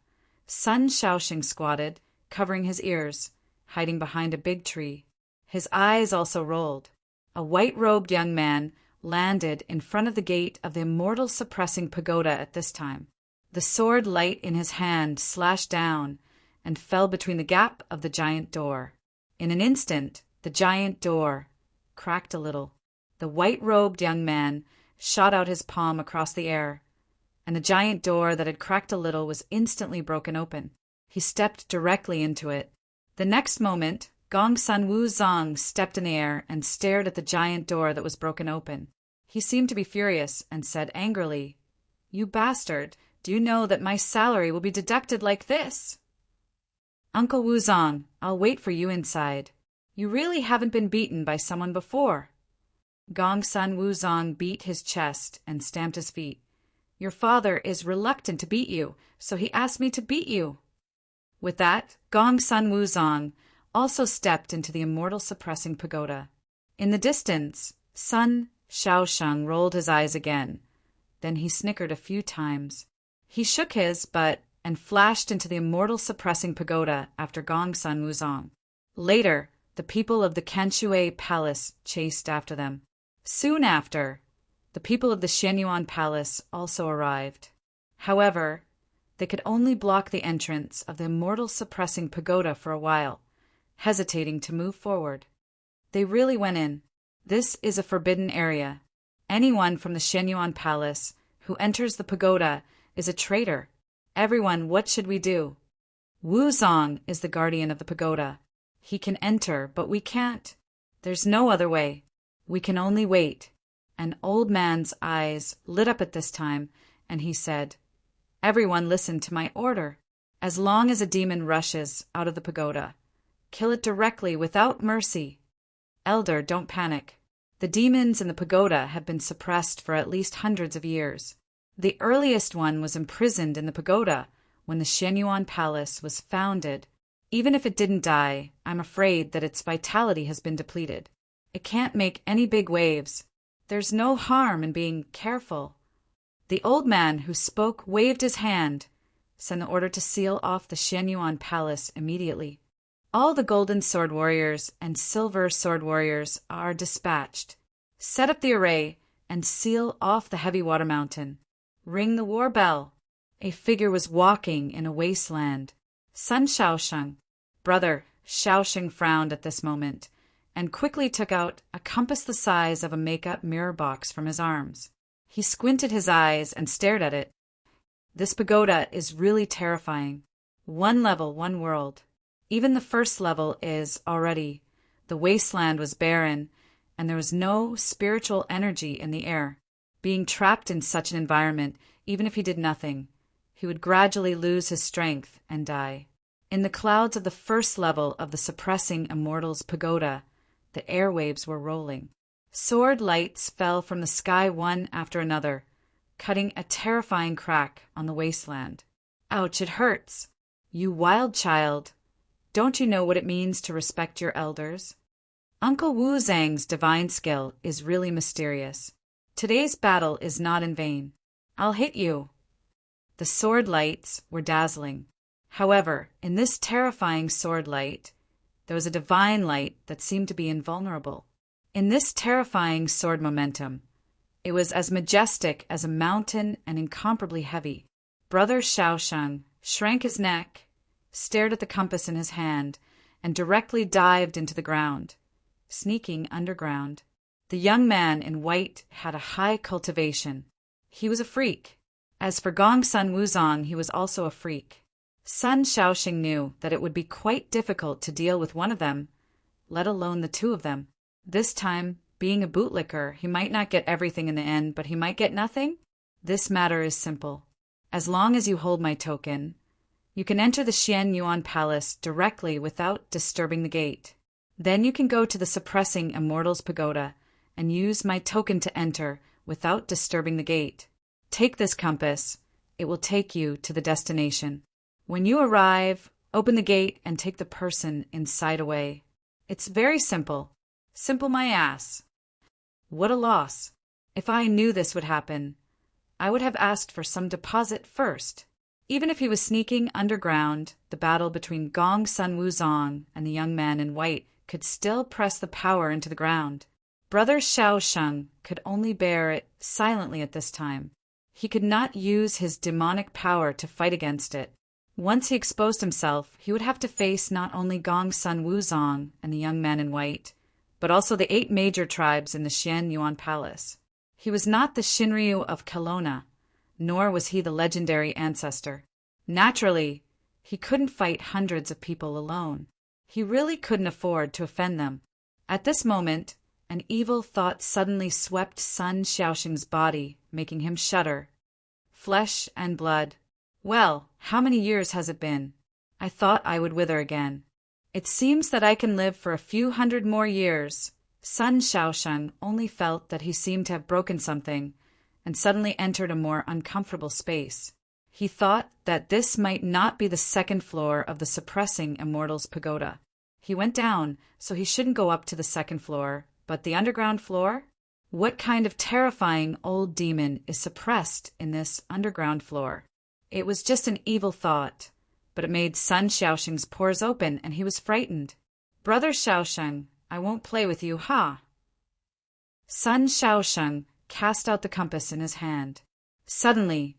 Speaker 1: Sun Shaoxing squatted, covering his ears, hiding behind a big tree. His eyes also rolled. A white-robed young man landed in front of the gate of the Immortal Suppressing Pagoda at this time. The sword light in his hand slashed down and fell between the gap of the giant door. In an instant, the giant door cracked a little. The white-robed young man shot out his palm across the air, and the giant door that had cracked a little was instantly broken open. He stepped directly into it. The next moment, Gongsun Wuzong stepped in the air and stared at the giant door that was broken open. He seemed to be furious and said angrily, "You bastard, do you know that my salary will be deducted like this?" "Uncle Wuzong, I'll wait for you inside. You really haven't been beaten by someone before." Gongsun Wuzong beat his chest and stamped his feet. "Your father is reluctant to beat you, so he asked me to beat you." With that, Gongsun Wuzong also stepped into the Immortal Suppressing Pagoda. In the distance, Sun Shaoxing rolled his eyes again. Then he snickered a few times. He shook his butt and flashed into the Immortal Suppressing Pagoda after Gongsun Wuzong. Later, the people of the Kanshui Palace chased after them. Soon after, the people of the Xianyuan Palace also arrived. However, they could only block the entrance of the Immortal Suppressing Pagoda for a while, hesitating to move forward. They really went in. This is a forbidden area. Anyone from the Xianyuan Palace who enters the pagoda is a traitor. Everyone, what should we do? Wuzong is the guardian of the pagoda. He can enter, but we can't. There's no other way. We can only wait. An old man's eyes lit up at this time, and he said, "Everyone listen to my order. As long as a demon rushes out of the pagoda, kill it directly without mercy. Elder, don't panic. The demons in the pagoda have been suppressed for at least hundreds of years. The earliest one was imprisoned in the pagoda when the Xianyuan Palace was founded. Even if it didn't die, I'm afraid that its vitality has been depleted. It can't make any big waves. There's no harm in being careful." The old man who spoke waved his hand, sent the order to seal off the Xianyuan Palace immediately. All the golden sword warriors and silver sword warriors are dispatched. Set up the array and seal off the heavy water mountain. Ring the war bell. A figure was walking in a wasteland. Sun Shaoxing, brother Shaoxing, frowned at this moment and quickly took out a compass the size of a makeup mirror box from his arms. He squinted his eyes and stared at it. This pagoda is really terrifying. 1 level, 1 world. Even the first level is already. The wasteland was barren, and there was no spiritual energy in the air. Being trapped in such an environment, even if he did nothing, he would gradually lose his strength and die. In the clouds of the first level of the Suppressing Immortals Pagoda, the airwaves were rolling. Sword lights fell from the sky one after another, cutting a terrifying crack on the wasteland. Ouch, it hurts. You wild child. Don't you know what it means to respect your elders? Uncle Wu Zhang's divine skill is really mysterious. Today's battle is not in vain. I'll hit you. The sword lights were dazzling. However, in this terrifying sword light, there was a divine light that seemed to be invulnerable. In this terrifying sword momentum, it was as majestic as a mountain and incomparably heavy. Brother Shaosheng shrank his neck, stared at the compass in his hand, and directly dived into the ground, sneaking underground. The young man in white had a high cultivation. He was a freak. As for Gong Sun Wuzong, he was also a freak. Sun Shaoxing knew that it would be quite difficult to deal with one of them, let alone the two of them. This time, being a bootlicker, he might not get everything in the end, but he might get nothing? This matter is simple. As long as you hold my token, you can enter the Xian Yuan Palace directly without disturbing the gate. Then you can go to the Suppressing Immortals Pagoda and use my token to enter without disturbing the gate. Take this compass. It will take you to the destination. When you arrive, open the gate and take the person inside away. It's very simple. Simple my ass. What a loss. If I knew this would happen, I would have asked for some deposit first. Even if he was sneaking underground, the battle between Gong Sun Wuzong and the young man in white could still press the power into the ground. Brother Shaosheng could only bear it silently at this time. He could not use his demonic power to fight against it. Once he exposed himself, he would have to face not only Gong Sun Wuzong and the young man in white, but also the 8 major tribes in the Xian Yuan Palace. He was not the Shinryu of Kelowna, nor was he the legendary ancestor. Naturally, he couldn't fight hundreds of people alone. He really couldn't afford to offend them. At this moment, an evil thought suddenly swept Sun Shaoxing's body, making him shudder. Flesh and blood. Well, how many years has it been? I thought I would wither again. It seems that I can live for a few hundred more years. Sun Shaosheng only felt that he seemed to have broken something, and suddenly entered a more uncomfortable space. He thought that this might not be the second floor of the Suppressing Immortals Pagoda. He went down, so he shouldn't go up to the second floor, but the underground floor? What kind of terrifying old demon is suppressed in this underground floor? It was just an evil thought, but it made Sun Shaoxing's pores open, and he was frightened. Brother Shaosheng, I won't play with you, ha! Sun Shaosheng cast out the compass in his hand. Suddenly,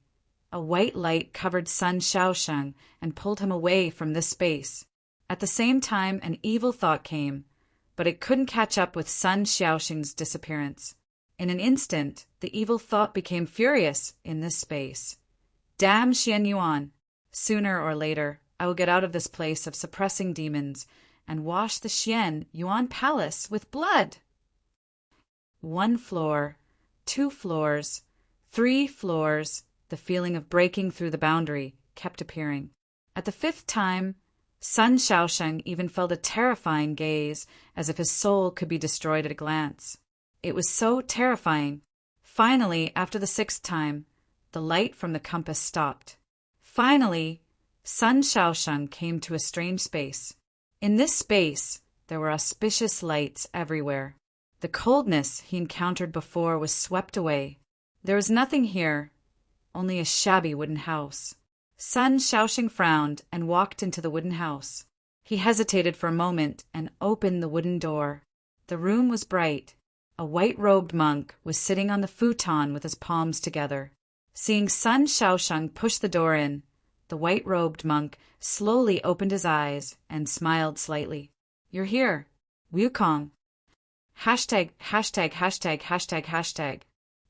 Speaker 1: a white light covered Sun Shaosheng and pulled him away from this space. At the same time, an evil thought came, but it couldn't catch up with Sun Shaoxing's disappearance. In an instant, the evil thought became furious in this space. Damn Xian Yuan! Sooner or later, I will get out of this place of suppressing demons and wash the Xian Yuan Palace with blood. 1 floor, 2 floors, 3 floors, the feeling of breaking through the boundary kept appearing. At the 5th time, Sun Shaosheng even felt a terrifying gaze, as if his soul could be destroyed at a glance. It was so terrifying. Finally, after the 6th time, the light from the compass stopped. Finally, Sun Shaosheng came to a strange space. In this space, there were auspicious lights everywhere. The coldness he encountered before was swept away. There was nothing here, only a shabby wooden house. Sun Shaoxing frowned and walked into the wooden house. He hesitated for a moment and opened the wooden door. The room was bright. A white-robed monk was sitting on the futon with his palms together. Seeing Sun Shaosheng push the door in, the white-robed monk slowly opened his eyes and smiled slightly. You're here. Wukong. Hashtag.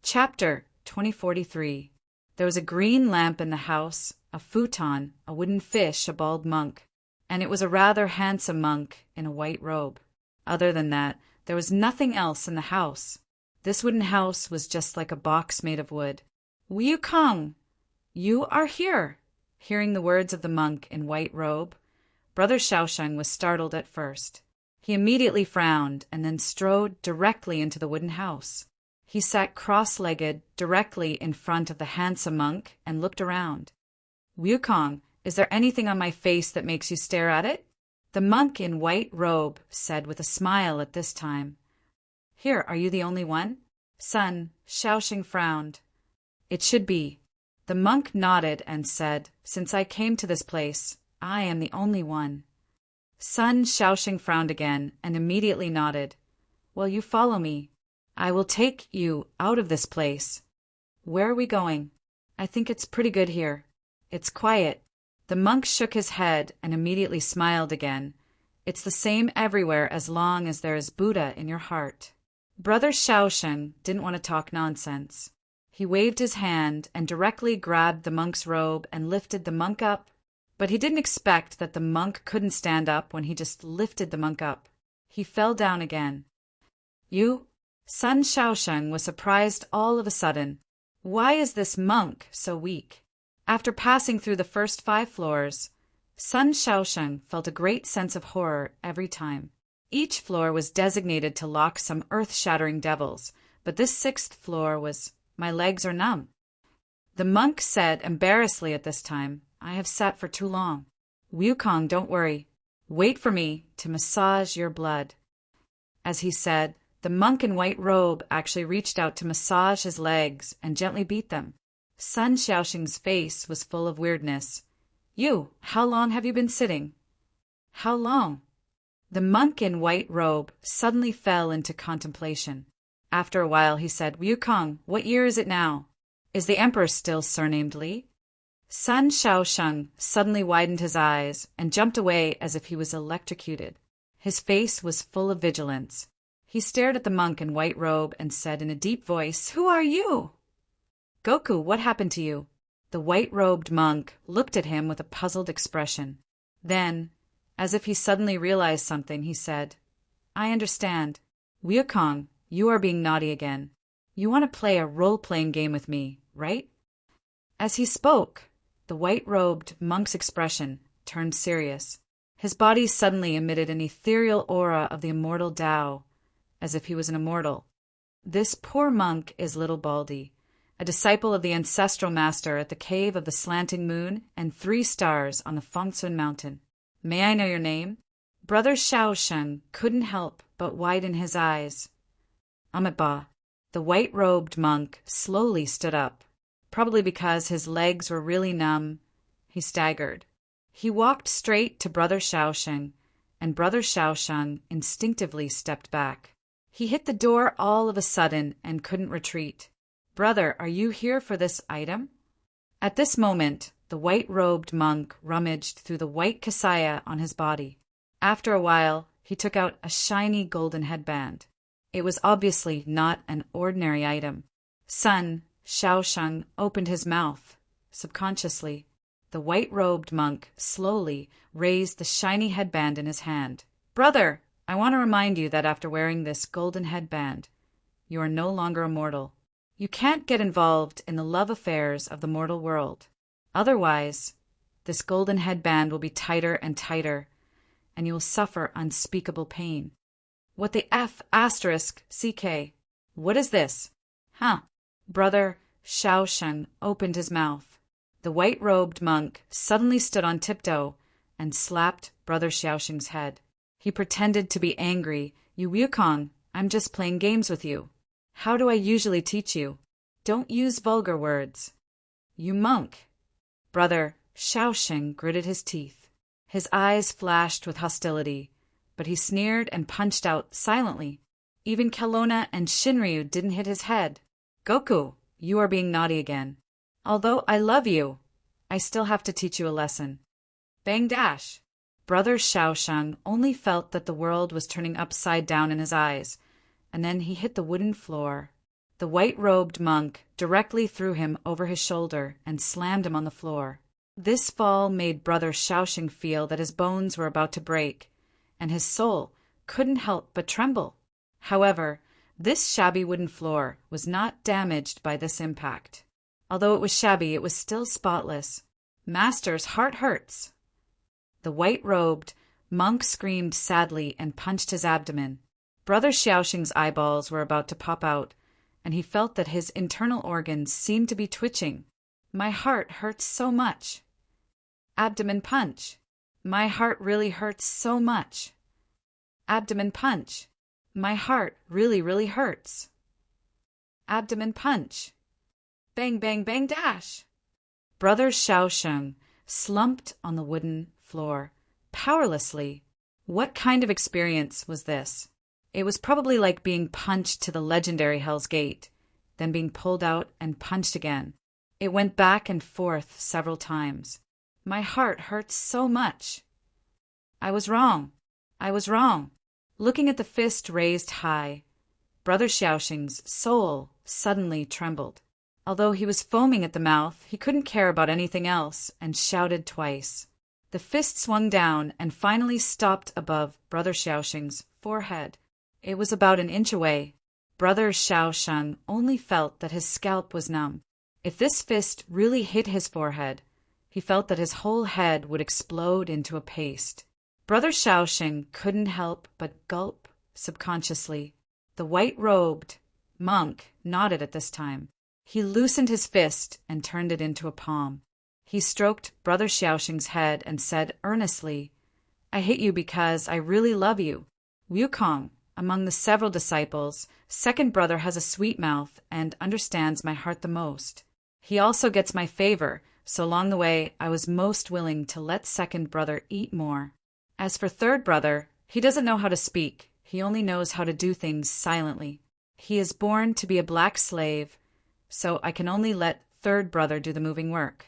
Speaker 1: Chapter 2043. There was a green lamp in the house, a futon, a wooden fish, a bald monk, and it was a rather handsome monk in a white robe. Other than that, there was nothing else in the house. This wooden house was just like a box made of wood. Wukong, you are here. Hearing the words of the monk in white robe, Brother Shaosheng was startled at first. He immediately frowned and then strode directly into the wooden house. He sat cross-legged directly in front of the handsome monk and looked around. Wukong, is there anything on my face that makes you stare at it? The monk in white robe said with a smile at this time. Here, are you the only one? Sun Shaoxing frowned. It should be. The monk nodded and said, Since I came to this place, I am the only one. Sun Shaoxing frowned again and immediately nodded. Well, you follow me. I will take you out of this place. Where are we going? I think it's pretty good here. It's quiet. The monk shook his head and immediately smiled again. It's the same everywhere as long as there is Buddha in your heart. Brother Shaosheng didn't want to talk nonsense. He waved his hand and directly grabbed the monk's robe and lifted the monk up. But he didn't expect that the monk couldn't stand up when he just lifted the monk up. He fell down again. You? Sun Shaosheng was surprised all of a sudden. Why is this monk so weak? After passing through the first 5 floors, Sun Shaosheng felt a great sense of horror every time. Each floor was designated to lock some earth-shattering devils, but this 6th floor was, my legs are numb. The monk said embarrassedly at this time, I have sat for too long. Wukong, don't worry. Wait for me to massage your blood. As he said, the monk in white robe actually reached out to massage his legs and gently beat them. Sun Shaosheng's face was full of weirdness. You, how long have you been sitting? How long? The monk in white robe suddenly fell into contemplation. After a while he said, Wukong, what year is it now? Is the emperor still surnamed Li? Sun Shaosheng suddenly widened his eyes and jumped away as if he was electrocuted. His face was full of vigilance. He stared at the monk in white robe and said in a deep voice, Who are you? Goku, what happened to you? The white-robed monk looked at him with a puzzled expression. Then, as if he suddenly realized something, he said, I understand. Wukong, you are being naughty again. You want to play a role-playing game with me, right? As he spoke, the white-robed monk's expression turned serious. His body suddenly emitted an ethereal aura of the immortal Tao, as if he was an immortal. This poor monk is little Baldy, a disciple of the ancestral master at the cave of the slanting moon and 3 stars on the Fengsun mountain. May I know your name? Brother Shaosheng couldn't help but widen his eyes. Amitabha. The white-robed monk slowly stood up. Probably because his legs were really numb, he staggered. He walked straight to Brother Shaosheng, and Brother Shaosheng instinctively stepped back. He hit the door all of a sudden and couldn't retreat. Brother, are you here for this item? At this moment, the white-robed monk rummaged through the white kasaya on his body. After a while, he took out a shiny golden headband. It was obviously not an ordinary item. Sun Shaosheng opened his mouth. Subconsciously, the white-robed monk slowly raised the shiny headband in his hand. Brother, I want to remind you that after wearing this golden headband, you are no longer immortal. You can't get involved in the love affairs of the mortal world. Otherwise, this golden headband will be tighter and tighter, and you will suffer unspeakable pain. What the F asterisk CK? What is this? Huh? Brother Shaosheng opened his mouth. The white-robed monk suddenly stood on tiptoe and slapped Brother Shaosheng's head. He pretended to be angry. You Wukong, I'm just playing games with you. How do I usually teach you? Don't use vulgar words. You monk. Brother Shaosheng gritted his teeth. His eyes flashed with hostility, but he sneered and punched out silently. Even Kelowna and Shinryu didn't hit his head. Goku, you are being naughty again. Although I love you, I still have to teach you a lesson. Bang dash. Brother Shaosheng only felt that the world was turning upside down in his eyes, and then he hit the wooden floor. The white-robed monk directly threw him over his shoulder and slammed him on the floor. This fall made Brother Shaosheng feel that his bones were about to break, and his soul couldn't help but tremble. However, this shabby wooden floor was not damaged by this impact. Although it was shabby, it was still spotless. Master's heart hurts. The white-robed monk screamed sadly and punched his abdomen. Brother Xiaoxing's eyeballs were about to pop out, and he felt that his internal organs seemed to be twitching. My heart hurts so much. Abdomen punch. My heart really hurts so much. Abdomen punch. My heart really, really hurts. Abdomen punch. Bang, bang, bang, dash. Brother Xiaosheng slumped on the wooden floor, powerlessly. What kind of experience was this? It was probably like being punched to the legendary Hell's Gate, then being pulled out and punched again. It went back and forth several times. My heart hurt so much. I was wrong. I was wrong. Looking at the fist raised high, Brother Xiaoxing's soul suddenly trembled. Although he was foaming at the mouth, he couldn't care about anything else and shouted twice. The fist swung down and finally stopped above Brother Xiaoxing's forehead. It was about an inch away. Brother Xiaoxing only felt that his scalp was numb. If this fist really hit his forehead, he felt that his whole head would explode into a paste. Brother Xiaoxing couldn't help but gulp subconsciously. The white-robed monk nodded at this time. He loosened his fist and turned it into a palm. He stroked Brother Xiaoxing's head and said earnestly, "I hate you because I really love you. Wukong, among the several disciples, second brother has a sweet mouth and understands my heart the most. He also gets my favor, so along the way I was most willing to let second brother eat more. As for third brother, he doesn't know how to speak. He only knows how to do things silently. He is born to be a black slave, so I can only let third brother do the moving work.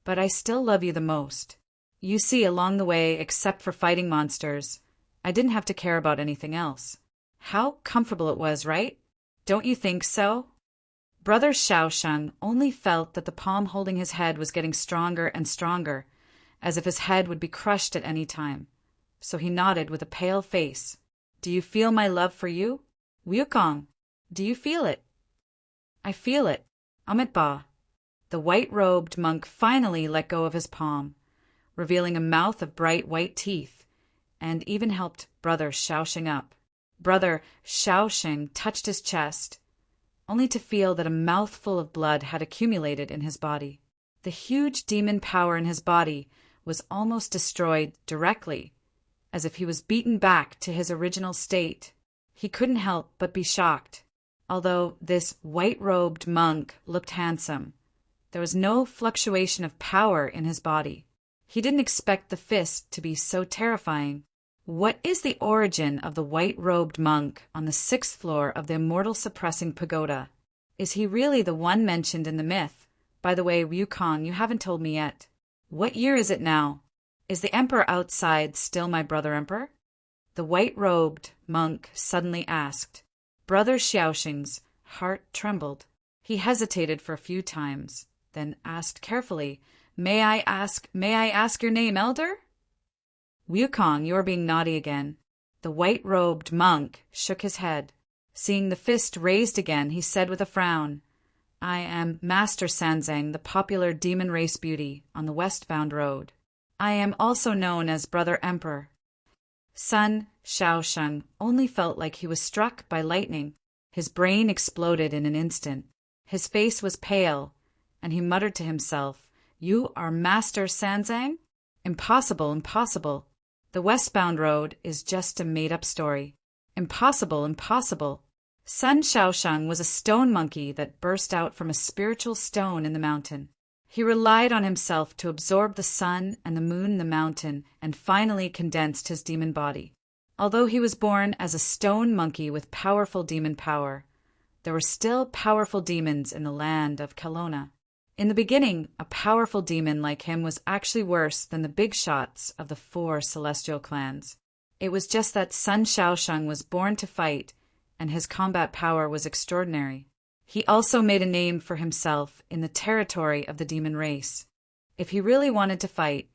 Speaker 1: But I still love you the most. You see, along the way, except for fighting monsters, I didn't have to care about anything else. How comfortable it was, right? Don't you think so?" Brother Xiaoxing only felt that the palm holding his head was getting stronger and stronger, as if his head would be crushed at any time. So he nodded with a pale face. "Do you feel my love for you? Wukong, do you feel it?" "I feel it, Amitba." The white-robed monk finally let go of his palm, revealing a mouth of bright white teeth, and even helped Brother Xiaoxing up. Brother Xiaoxing touched his chest, only to feel that a mouthful of blood had accumulated in his body. The huge demon power in his body was almost destroyed directly, as if he was beaten back to his original state. He couldn't help but be shocked. Although this white-robed monk looked handsome, there was no fluctuation of power in his body. He didn't expect the fist to be so terrifying. What is the origin of the white-robed monk on the 6th floor of the immortal suppressing pagoda? Is he really the one mentioned in the myth? By the way, Wukong, you haven't told me yet. What year is it now? Is the emperor outside still my brother emperor? The white-robed monk suddenly asked. Brother Xiaoxing's heart trembled. He hesitated for a few times, then asked carefully, May I ask your name, elder?" "Wukong, you are being naughty again." The white-robed monk shook his head. Seeing the fist raised again, he said with a frown, "I am Master Sanzang, the popular demon race beauty on the westbound road. I am also known as Brother Emperor." Sun Xiaosheng only felt like he was struck by lightning. His brain exploded in an instant. His face was pale, and he muttered to himself, "You are Master Sanzang? Impossible, impossible. The westbound road is just a made-up story. Impossible, impossible." Sun Xiaosheng was a stone monkey that burst out from a spiritual stone in the mountain. He relied on himself to absorb the sun and the moon in the mountain and finally condensed his demon body. Although he was born as a stone monkey with powerful demon power, there were still powerful demons in the land of Kelowna. In the beginning, a powerful demon like him was actually worse than the big shots of the 4 celestial clans. It was just that Sun Xiaosheng was born to fight, and his combat power was extraordinary. He also made a name for himself in the territory of the demon race. If he really wanted to fight,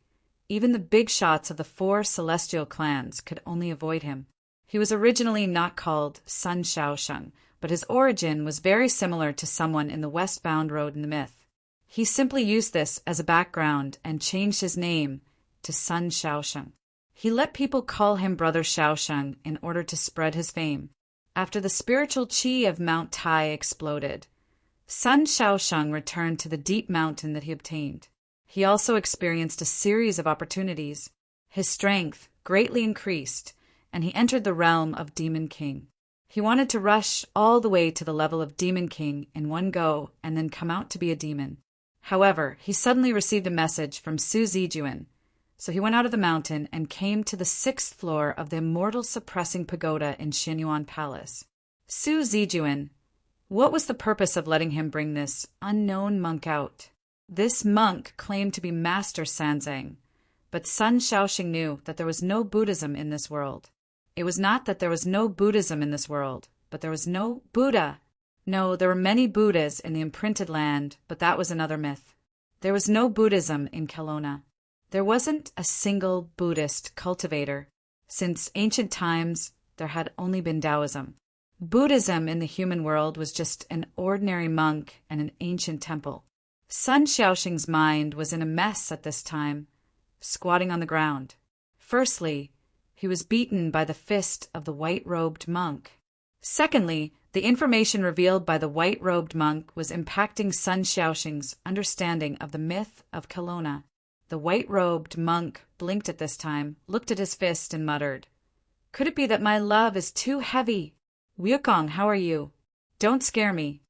Speaker 1: even the big shots of the 4 celestial clans could only avoid him. He was originally not called Sun Xiaosheng, but his origin was very similar to someone in the westbound road in the myth. He simply used this as a background and changed his name to Sun Xiaosheng. He let people call him Brother Xiaosheng in order to spread his fame. After the spiritual chi of Mount Tai exploded, Sun Xiaosheng returned to the deep mountain that he obtained. He also experienced a series of opportunities. His strength greatly increased, and he entered the realm of Demon King. He wanted to rush all the way to the level of Demon King in one go and then come out to be a demon. However, he suddenly received a message from Su Zijuan, So he went out of the mountain and came to the 6th floor of the immortal suppressing pagoda in Xianyuan Palace. Su Zijuan, what was the purpose of letting him bring this unknown monk out? This monk claimed to be Master Sanzang, but Sun Shaoxing knew that there was no Buddhism in this world. It was not that there was no Buddhism in this world, but there was no Buddha. No, there were many Buddhas in the imprinted land, but that was another myth. There was no Buddhism in Kelowna. There wasn't a single Buddhist cultivator. Since ancient times, there had only been Taoism. Buddhism in the human world was just an ordinary monk and an ancient temple. Sun Shaoxing's mind was in a mess at this time, squatting on the ground. Firstly, he was beaten by the fist of the white-robed monk. Secondly, the information revealed by the white-robed monk was impacting Sun Shaoxing's understanding of the myth of Kelowna. The white-robed monk blinked at this time, looked at his fist, and muttered, "Could it be that my love is too heavy? Wukong, how are you? Don't scare me.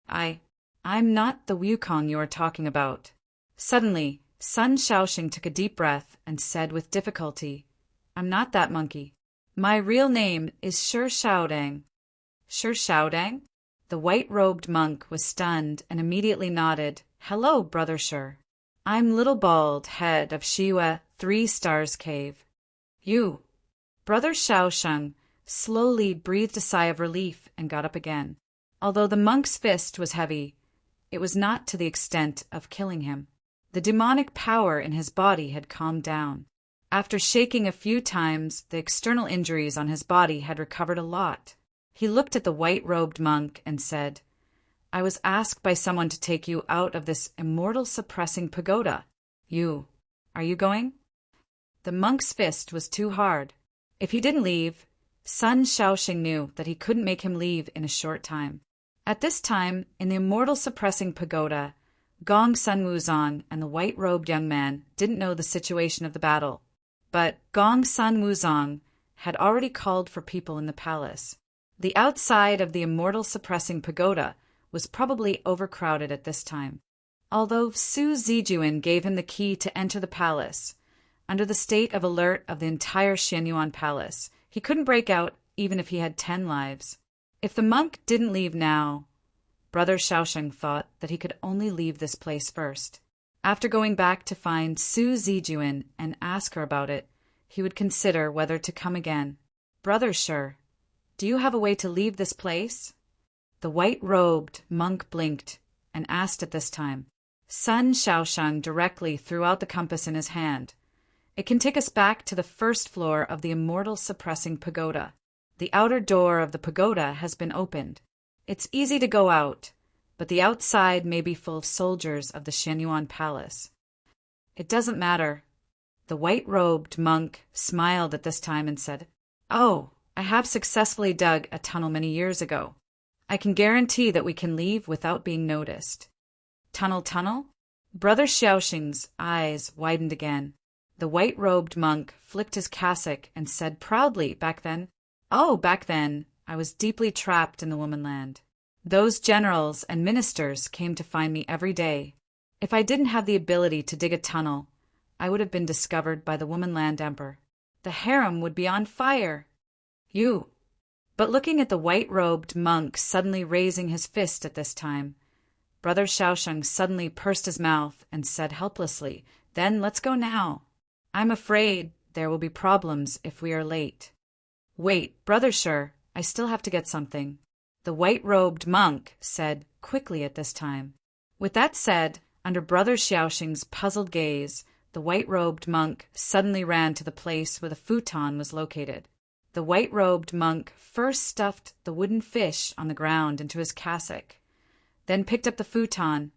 Speaker 1: I'm not the Wukong you are talking about." Suddenly, Sun Shaoxing took a deep breath and said with difficulty, "I'm not that monkey. My real name is Shi Shaodang." Shi Shaodang? The white-robed monk was stunned and immediately nodded. "Hello, Brother Shi. I'm Little Bald Head of Shiwa 3 Stars Cave." "You." Brother Shaosheng slowly breathed a sigh of relief and got up again. Although the monk's fist was heavy, it was not to the extent of killing him. The demonic power in his body had calmed down. After shaking a few times, the external injuries on his body had recovered a lot. He looked at the white-robed monk and said, "I was asked by someone to take you out of this immortal suppressing pagoda. Are you going?" The monk's fist was too hard. If he didn't leave, Sun Shaoxing knew that he couldn't make him leave in a short time. At this time, in the immortal suppressing pagoda, Gong Sun Wuzong and the white-robed young man didn't know the situation of the battle. But Gong Sun Wuzong had already called for people in the palace. The outside of the immortal suppressing pagoda was probably overcrowded at this time. Although Su Zijuan gave him the key to enter the palace, under the state of alert of the entire Xianyuan Palace, he couldn't break out even if he had 10 lives. If the monk didn't leave now, Brother Shaosheng thought that he could only leave this place first. After going back to find Su Zijuan and ask her about it, he would consider whether to come again. "Brother Shi, do you have a way to leave this place?" The white-robed monk blinked and asked at this time. Sun Shaosheng directly threw out the compass in his hand. "It can take us back to the 1st floor of the immortal suppressing pagoda. The outer door of the pagoda has been opened. It's easy to go out, but the outside may be full of soldiers of the Xianyuan Palace." "It doesn't matter." The white-robed monk smiled at this time and said, "Oh, I have successfully dug a tunnel many years ago. I can guarantee that we can leave without being noticed." Tunnel? Brother Shaoxing's eyes widened again. The white-robed monk flicked his cassock and said proudly, back then, I was deeply trapped in the womanland. Those generals and ministers came to find me every day. If I didn't have the ability to dig a tunnel, I would have been discovered by the womanland emperor. The harem would be on fire." But looking at the white-robed monk suddenly raising his fist at this time, Brother Shaosheng suddenly pursed his mouth and said helplessly, "Then let's go now. I'm afraid there will be problems if we are late." "Wait, Brother Shi, I still have to get something," the white-robed monk said quickly at this time. With that said, under Brother Shaoxing's puzzled gaze, the white-robed monk suddenly ran to the place where the futon was located. The white-robed monk first stuffed the wooden fish on the ground into his cassock, then picked up the futon,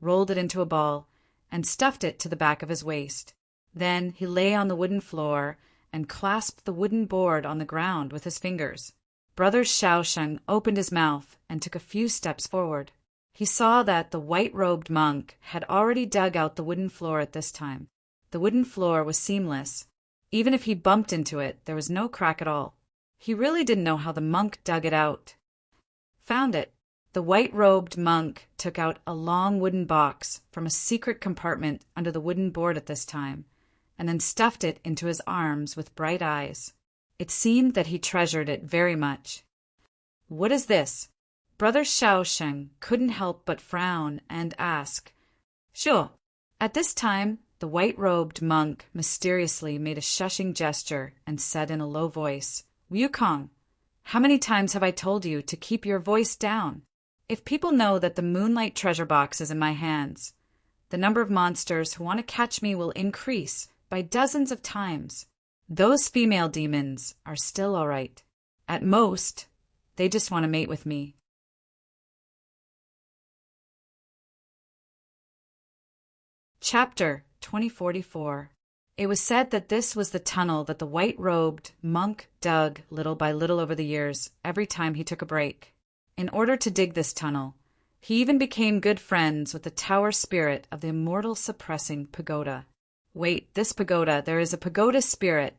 Speaker 1: rolled it into a ball, and stuffed it to the back of his waist. Then he lay on the wooden floor and clasped the wooden board on the ground with his fingers. Brother Shaosheng opened his mouth and took a few steps forward. He saw that the white-robed monk had already dug out the wooden floor at this time. The wooden floor was seamless. Even if he bumped into it, there was no crack at all. He really didn't know how the monk dug it out. Found it. The white-robed monk took out a long wooden box from a secret compartment under the wooden board at this time, and then stuffed it into his arms with bright eyes. It seemed that he treasured it very much. "What is this?" Brother Shaosheng couldn't help but frown and ask. "Sure." At this time, the white-robed monk mysteriously made a shushing gesture and said in a low voice, "Wukong, how many times have I told you to keep your voice down? If people know that the moonlight treasure box is in my hands, the number of monsters who want to catch me will increase by dozens of times. Those female demons are still all right. At most, they just want to mate with me." Chapter 2044. It was said that this was the tunnel that the white-robed monk dug little by little over the years, every time he took a break. In order to dig this tunnel, he even became good friends with the tower spirit of the immortal suppressing pagoda. Wait, this pagoda, there is a pagoda spirit.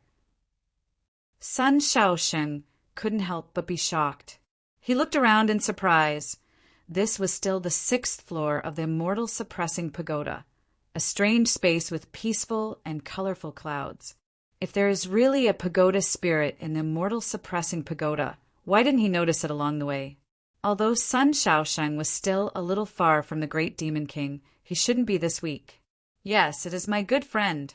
Speaker 1: Sun Shaosheng couldn't help but be shocked. He looked around in surprise. This was still the 6th floor of the immortal suppressing pagoda, a strange space with peaceful and colorful clouds. If there is really a pagoda spirit in the immortal suppressing pagoda, why didn't he notice it along the way? Although Sun Shaosheng was still a little far from the great demon king, he shouldn't be this weak. "Yes, it is my good friend."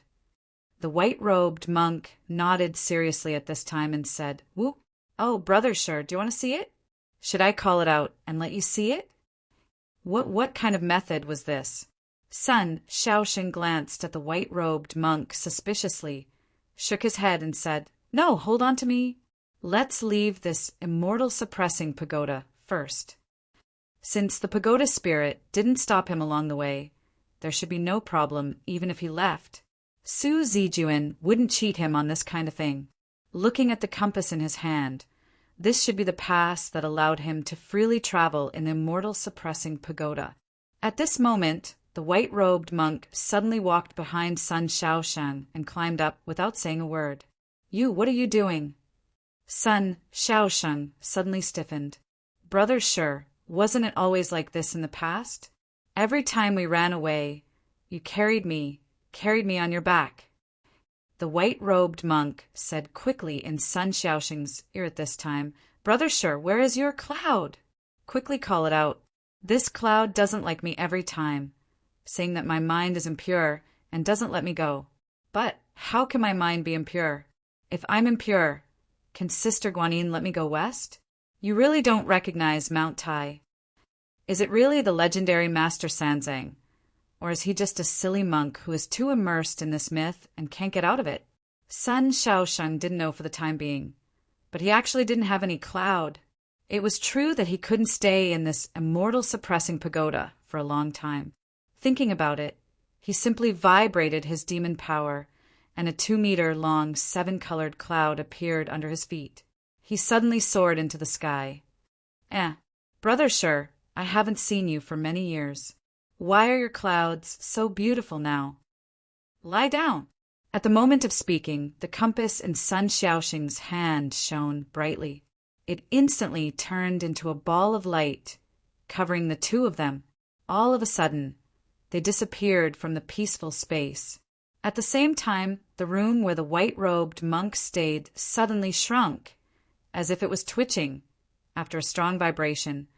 Speaker 1: The white-robed monk nodded seriously at this time and said, "Woo, oh, brother Sher, do you want to see it? Should I call it out and let you see it?" What kind of method was this? Sun Shaosheng glanced at the white-robed monk suspiciously, shook his head and said, "No, hold on to me. Let's leave this immortal suppressing pagoda first." Since the pagoda spirit didn't stop him along the way, there should be no problem even if he left. Su Zijuan wouldn't cheat him on this kind of thing. Looking at the compass in his hand, this should be the pass that allowed him to freely travel in the immortal suppressing pagoda. At this moment, the white-robed monk suddenly walked behind Sun Shaosheng and climbed up without saying a word. "You, what are you doing?" Sun Shaosheng suddenly stiffened. "Brother Sher, wasn't it always like this in the past? Every time we ran away, you carried me on your back." The white-robed monk said quickly in Sun Shaosheng's ear at this time, "Brother Sher, where is your cloud? Quickly call it out. This cloud doesn't like me every time, saying that my mind is impure and doesn't let me go. But how can my mind be impure? If I'm impure, can Sister Guanyin let me go west? You really don't recognize Mount Tai. Is it really the legendary Master Sanzang? Or is he just a silly monk who is too immersed in this myth and can't get out of it?" Sun Shaosheng didn't know for the time being, but he actually didn't have any cloud. It was true that he couldn't stay in this immortal suppressing pagoda for a long time. Thinking about it, he simply vibrated his demon power, and a 2-meter-long 7-colored cloud appeared under his feet. He suddenly soared into the sky. Brother Sher, I haven't seen you for many years. Why are your clouds so beautiful now? Lie down." At the moment of speaking, the compass in Sun Shaosheng's hand shone brightly. It instantly turned into a ball of light, covering the two of them. All of a sudden, they disappeared from the peaceful space. At the same time, the room where the white-robed monk stayed suddenly shrunk, as if it was twitching. After a strong vibration,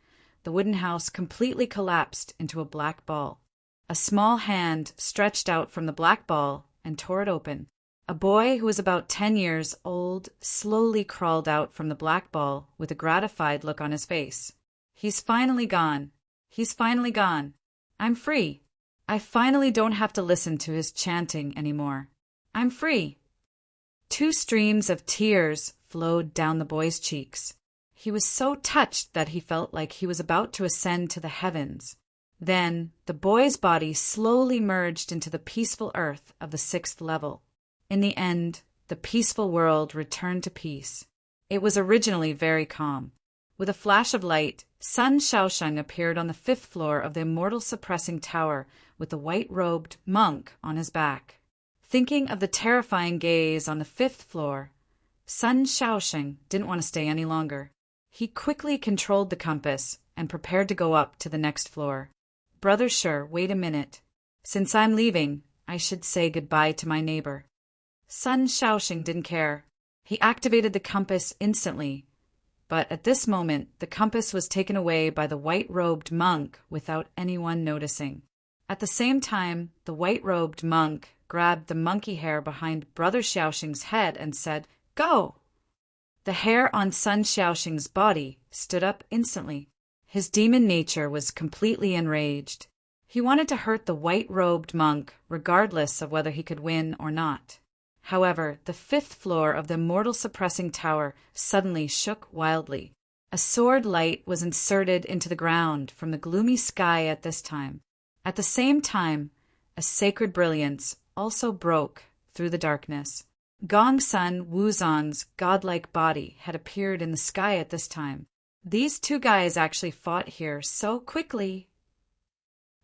Speaker 1: the wooden house completely collapsed into a black ball. A small hand stretched out from the black ball and tore it open. A boy who was about 10 years old slowly crawled out from the black ball with a gratified look on his face. "He's finally gone. He's finally gone. I'm free. I finally don't have to listen to his chanting anymore. I'm free." 2 streams of tears flowed down the boy's cheeks. He was so touched that he felt like he was about to ascend to the heavens. Then the boy's body slowly merged into the peaceful earth of the 6th level. In the end, the peaceful world returned to peace. It was originally very calm. With a flash of light, Sun Shaosheng appeared on the 5th floor of the immortal suppressing tower with the white-robed monk on his back. Thinking of the terrifying gaze on the 5th floor, Sun Shaosheng didn't want to stay any longer. He quickly controlled the compass and prepared to go up to the next floor. "Brother Sher, wait a minute. Since I'm leaving, I should say goodbye to my neighbor." Sun Shaoxing didn't care. He activated the compass instantly, but at this moment the compass was taken away by the white-robed monk without anyone noticing. At the same time, the white-robed monk grabbed the monkey hair behind Brother Shaoxing's head and said, "Go!" The hair on Sun Shaoxing's body stood up instantly. His demon nature was completely enraged. He wanted to hurt the white-robed monk regardless of whether he could win or not. However, the 5th floor of the immortal suppressing tower suddenly shook wildly. A sword light was inserted into the ground from the gloomy sky at this time. At the same time, a sacred brilliance also broke through the darkness. Gongsun Wuzong's godlike body had appeared in the sky at this time. These two guys actually fought here so quickly.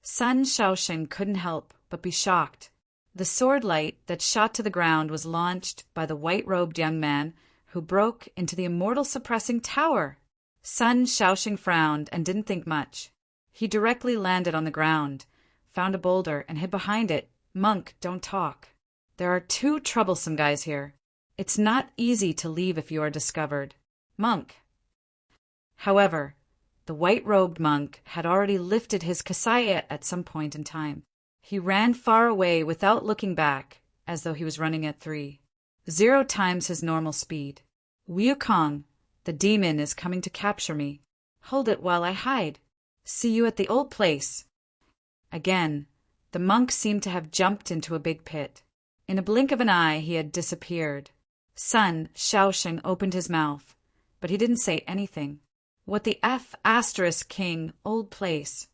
Speaker 1: Sun Shaoxing couldn't help but be shocked. The sword light that shot to the ground was launched by the white-robed young man who broke into the immortal suppressing tower. Sun Shaoxing frowned and didn't think much. He directly landed on the ground, found a boulder, and hid behind it. "Monk, don't talk. There are two troublesome guys here. It's not easy to leave if you are discovered. Monk." However, the white-robed monk had already lifted his kasaya at some point in time. He ran far away without looking back, as though he was running at 3.0 times his normal speed. "Wukong, the demon is coming to capture me. Hold it while I hide. See you at the old place." Again, the monk seemed to have jumped into a big pit. In a blink of an eye, he had disappeared. Sun Shaoxing opened his mouth, but he didn't say anything. "What the F** king, old place?"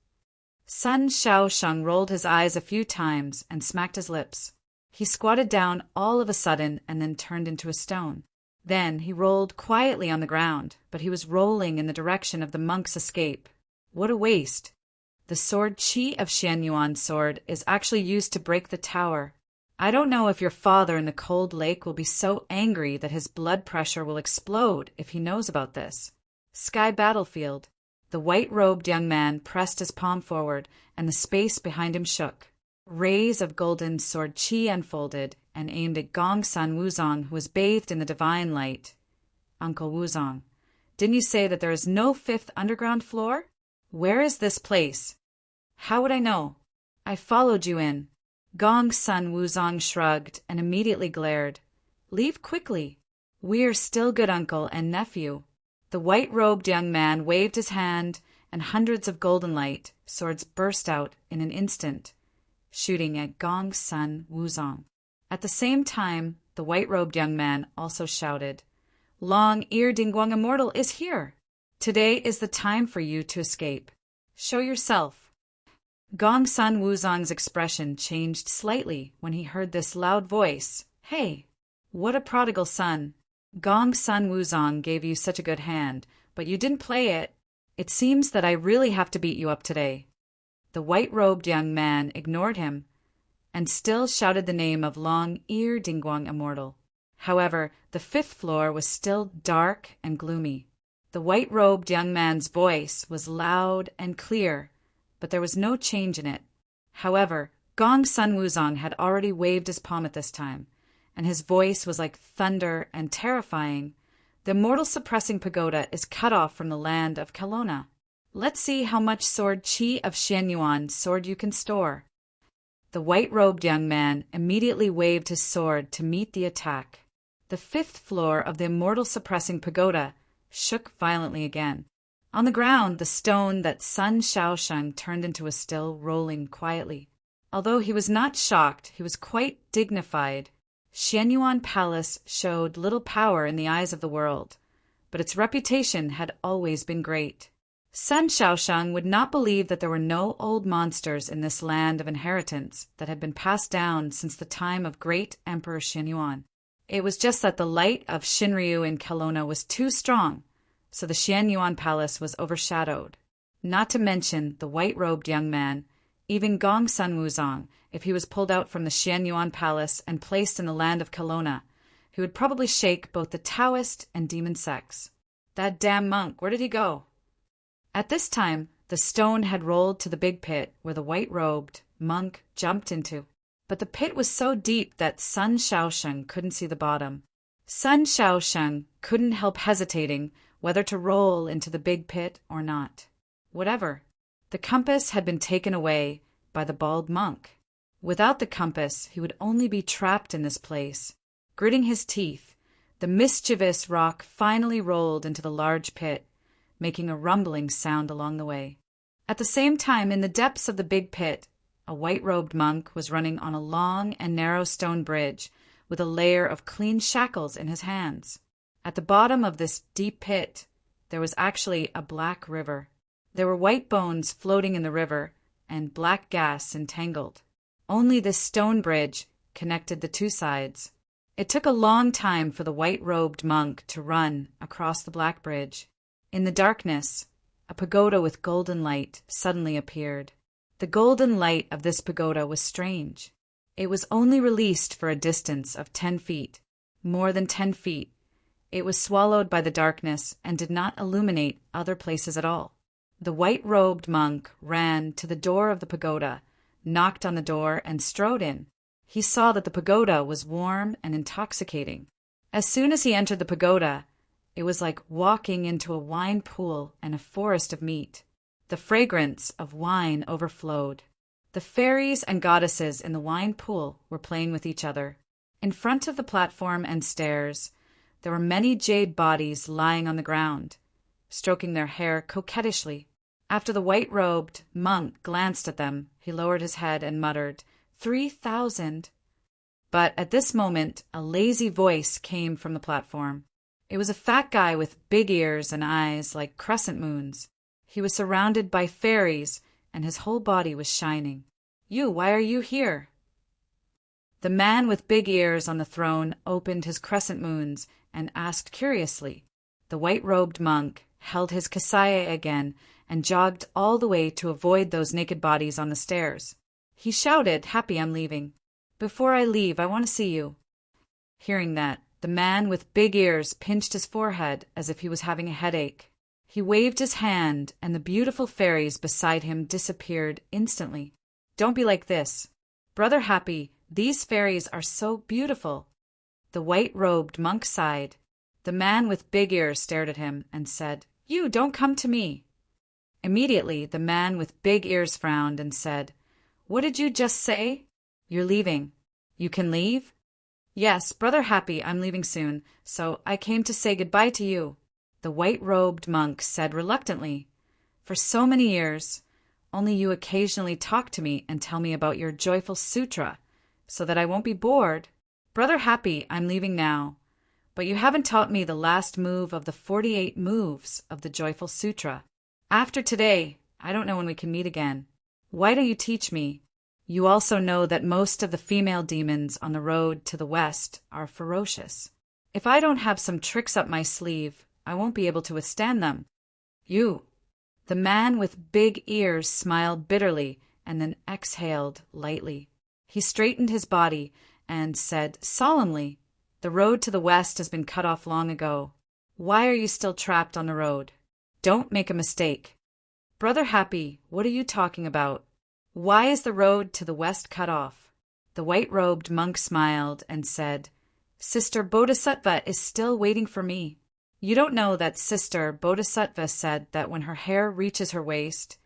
Speaker 1: Sun Shaoxing rolled his eyes a few times and smacked his lips. He squatted down all of a sudden and then turned into a stone. Then he rolled quietly on the ground, but he was rolling in the direction of the monk's escape. What a waste! The sword Qi of Xianyuan's sword is actually used to break the tower. I don't know if your father in the cold lake will be so angry that his blood pressure will explode if he knows about this. Sky battlefield. The white-robed young man pressed his palm forward, and the space behind him shook. Rays of golden sword Qi unfolded and aimed at Gongsun Wuzong, who was bathed in the divine light. "Uncle Wuzong, didn't you say that there is no 5th underground floor? Where is this place?" "How would I know? I followed you in." Gongsun Wuzong shrugged and immediately glared. "Leave quickly. We are still good uncle and nephew." The white-robed young man waved his hand, and hundreds of golden light swords burst out in an instant, shooting at Gongsun Wuzong. At the same time, the white-robed young man also shouted, "Long-Ear Dingguang Immortal is here! Today is the time for you to escape. Show yourself." Gongsun Wuzong's expression changed slightly when he heard this loud voice. "Hey, what a prodigal son! Gongsun Wuzong gave you such a good hand, but you didn't play it. It seems that I really have to beat you up today." The white-robed young man ignored him and still shouted the name of Long-Ear Dingguang Immortal. However, the 5th floor was still dark and gloomy. The white-robed young man's voice was loud and clear, but there was no change in it. However, Gongsun Wuzong had already waved his palm at this time, and his voice was like thunder and terrifying. "The immortal suppressing pagoda is cut off from the land of Kelowna. Let's see how much sword Qi of Xianyuan's sword you can store." The white-robed young man immediately waved his sword to meet the attack. The 5th floor of the immortal suppressing pagoda shook violently again. On the ground, the stone that Sun Shaoxing turned into was still rolling quietly. Although he was not shocked, he was quite dignified. Xianyuan Palace showed little power in the eyes of the world, but its reputation had always been great. Sun Shaoxing would not believe that there were no old monsters in this land of inheritance that had been passed down since the time of great Emperor Xianyuan. It was just that the light of Shinryu in Kelowna was too strong, so the Xianyuan Palace was overshadowed. Not to mention the white-robed young man, even Gongsun Wuzong, if he was pulled out from the Xianyuan Palace and placed in the land of Kelowna, he would probably shake both the Taoist and demon sects. That damn monk, where did he go? At this time, the stone had rolled to the big pit where the white-robed monk jumped into. but the pit was so deep that Sun Shaosheng couldn't see the bottom. Sun Shaosheng couldn't help hesitating whether to roll into the big pit or not. Whatever. The compass had been taken away by the bald monk. Without the compass, he would only be trapped in this place. Gritting his teeth, the mischievous rock finally rolled into the large pit, making a rumbling sound along the way. At the same time, in the depths of the big pit, a white-robed monk was running on a long and narrow stone bridge with a layer of clean shackles in his hands. At the bottom of this deep pit, there was actually a black river. There were white bones floating in the river and black gas entangled. Only this stone bridge connected the two sides. It took a long time for the white-robed monk to run across the black bridge. In the darkness, a pagoda with golden light suddenly appeared. The golden light of this pagoda was strange. It was only released for a distance of 10 feet, more than 10 feet. It was swallowed by the darkness and did not illuminate other places at all. The white-robed monk ran to the door of the pagoda, knocked on the door, and strode in. He saw that the pagoda was warm and intoxicating. As soon as he entered the pagoda, it was like walking into a wine pool and a forest of meat. The fragrance of wine overflowed. The fairies and goddesses in the wine pool were playing with each other. In front of the platform and stairs, there were many jade bodies lying on the ground, stroking their hair coquettishly. After the white-robed monk glanced at them, he lowered his head and muttered, 3,000. But at this moment, a lazy voice came from the platform. It was a fat guy with big ears and eyes like crescent moons. He was surrounded by fairies, and his whole body was shining. Why are you here? The man with big ears on the throne opened his crescent moons and asked curiously. The white-robed monk held his kasaye again and jogged all the way to avoid those naked bodies on the stairs. He shouted, happy I'm leaving. Before I leave, I want to see you. Hearing that, the man with big ears pinched his forehead as if he was having a headache. He waved his hand, and the beautiful fairies beside him disappeared instantly. Don't be like this. Brother Happy, these fairies are so beautiful. The white-robed monk sighed. The man with big ears stared at him and said, You don't come to me. Immediately, the man with big ears frowned and said, What did you just say? You're leaving. You can leave? Yes, Brother Happy, I'm leaving soon, so I came to say goodbye to you. The white-robed monk said reluctantly, For so many years, only you occasionally talk to me and tell me about your joyful sutra, so that I won't be bored. Brother Happy, I'm leaving now, but you haven't taught me the last move of the 48 moves of the joyful sutra. After today, I don't know when we can meet again. Why don't you teach me? You also know that most of the female demons on the road to the west are ferocious. If I don't have some tricks up my sleeve, I won't be able to withstand them. The man with big ears smiled bitterly and then exhaled lightly. He straightened his body and said solemnly, The road to the west has been cut off long ago. Why are you still trapped on the road? Don't make a mistake. Brother Happy, what are you talking about? Why is the road to the west cut off? The white-robed monk smiled and said, Sister Bodhisattva is still waiting for me. You don't know that Sister Bodhisattva said that when her hair reaches her waist,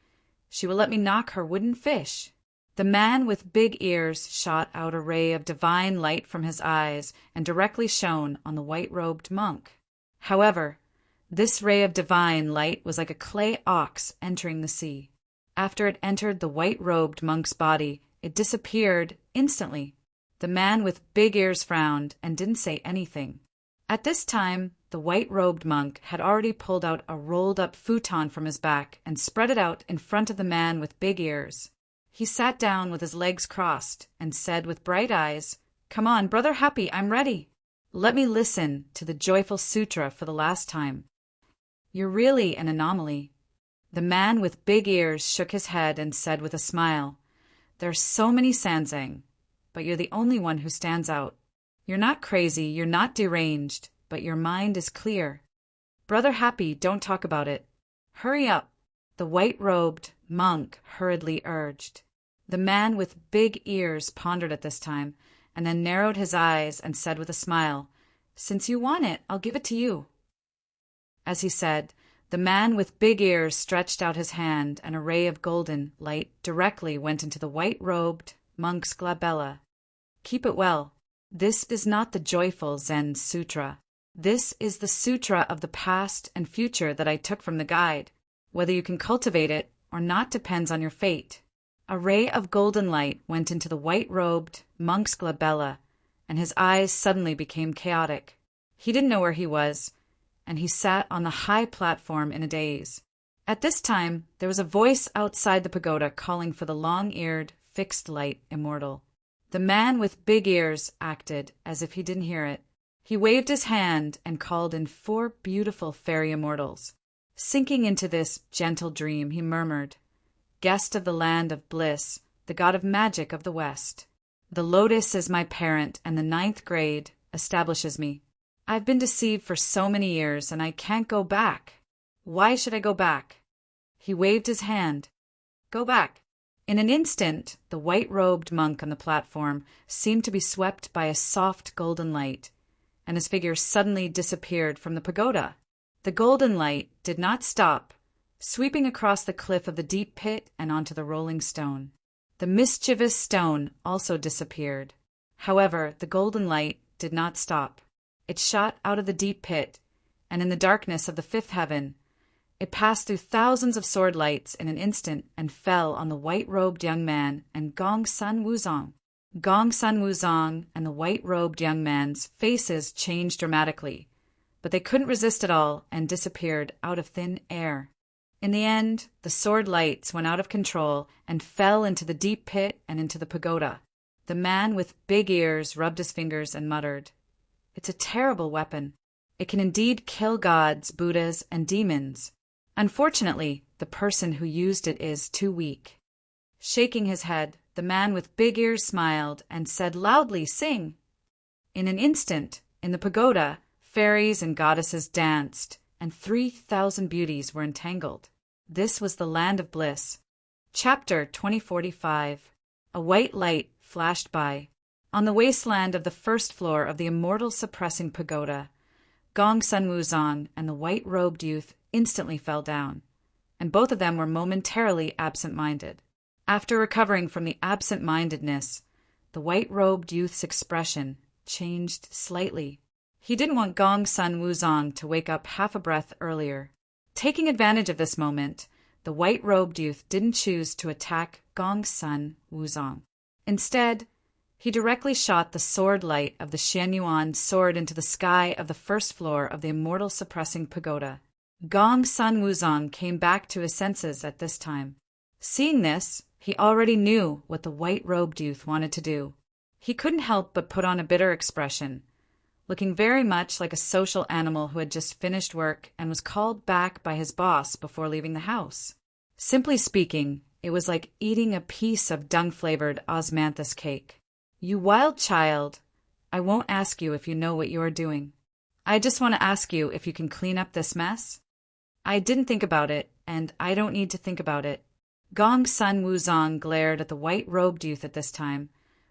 Speaker 1: she will let me knock her wooden fish. The man with big ears shot out a ray of divine light from his eyes and directly shone on the white-robed monk. However, this ray of divine light was like a clay ox entering the sea. After it entered the white-robed monk's body, it disappeared instantly. The man with big ears frowned and didn't say anything. At this time, the white-robed monk had already pulled out a rolled-up futon from his back and spread it out in front of the man with big ears. He sat down with his legs crossed and said with bright eyes, Come on, Brother Happy, I'm ready. Let me listen to the joyful sutra for the last time. You're really an anomaly. The man with big ears shook his head and said with a smile, There are so many Sanzang, but you're the only one who stands out. You're not crazy, you're not deranged, but your mind is clear. Brother Happy, don't talk about it. Hurry up, the white-robed monk hurriedly urged. The man with big ears pondered at this time, and then narrowed his eyes and said with a smile, "Since you want it, I'll give it to you." As he said, the man with big ears stretched out his hand, and a ray of golden light directly went into the white-robed monk's glabella. "Keep it well. This is not the joyful Zen Sutra. This is the sutra of the past and future that I took from the guide. Whether you can cultivate it or not depends on your fate." A ray of golden light went into the white-robed monk's glabella, and his eyes suddenly became chaotic. He didn't know where he was, and he sat on the high platform in a daze. At this time, there was a voice outside the pagoda calling for the long-eared, fixed-light immortal. The man with big ears acted as if he didn't hear it. He waved his hand and called in 4 beautiful fairy immortals. Sinking into this gentle dream, he murmured, "Guest of the land of bliss, the god of magic of the West. The lotus is my parent, and the 9th grade establishes me. I've been deceived for so many years, and I can't go back. Why should I go back?" He waved his hand. "Go back." In an instant, the white-robed monk on the platform seemed to be swept by a soft golden light, and his figure suddenly disappeared from the pagoda. The golden light did not stop, sweeping across the cliff of the deep pit and onto the rolling stone. The mischievous stone also disappeared. However, the golden light did not stop. It shot out of the deep pit, and in the darkness of the 5th heaven, it passed through thousands of sword lights in an instant and fell on the white-robed young man and Gong Sun Wuzong. Gong Sun Wuzong and the white-robed young man's faces changed dramatically, but they couldn't resist it all and disappeared out of thin air. In the end, the sword lights went out of control and fell into the deep pit and into the pagoda. The man with big ears rubbed his fingers and muttered, "It's a terrible weapon. It can indeed kill gods, Buddhas, and demons. Unfortunately, the person who used it is too weak." Shaking his head, the man with big ears smiled and said loudly, "Sing!" In an instant, in the pagoda, fairies and goddesses danced, and 3,000 beauties were entangled. This was the land of bliss. Chapter 2045. A white light flashed by. On the wasteland of the 1st floor of the immortal suppressing pagoda, Gong Sun Wuzong and the white-robed youth instantly fell down, and both of them were momentarily absent-minded. After recovering from the absent-mindedness, the white-robed youth's expression changed slightly. He didn't want Gong Sun Wuzong to wake up half a breath earlier. Taking advantage of this moment, the white-robed youth didn't choose to attack Gong Sun Wuzong. Instead, he directly shot the sword light of the Xianyuan sword into the sky of the 1st floor of the immortal suppressing pagoda. Gong Sun Wuzong came back to his senses at this time. Seeing this, he already knew what the white-robed youth wanted to do. He couldn't help but put on a bitter expression, looking very much like a social animal who had just finished work and was called back by his boss before leaving the house. Simply speaking, it was like eating a piece of dung-flavored osmanthus cake. "You wild child, I won't ask you if you know what you are doing. I just want to ask you if you can clean up this mess. I didn't think about it, and I don't need to think about it." Gong Sun Wuzong glared at the white-robed youth at this time,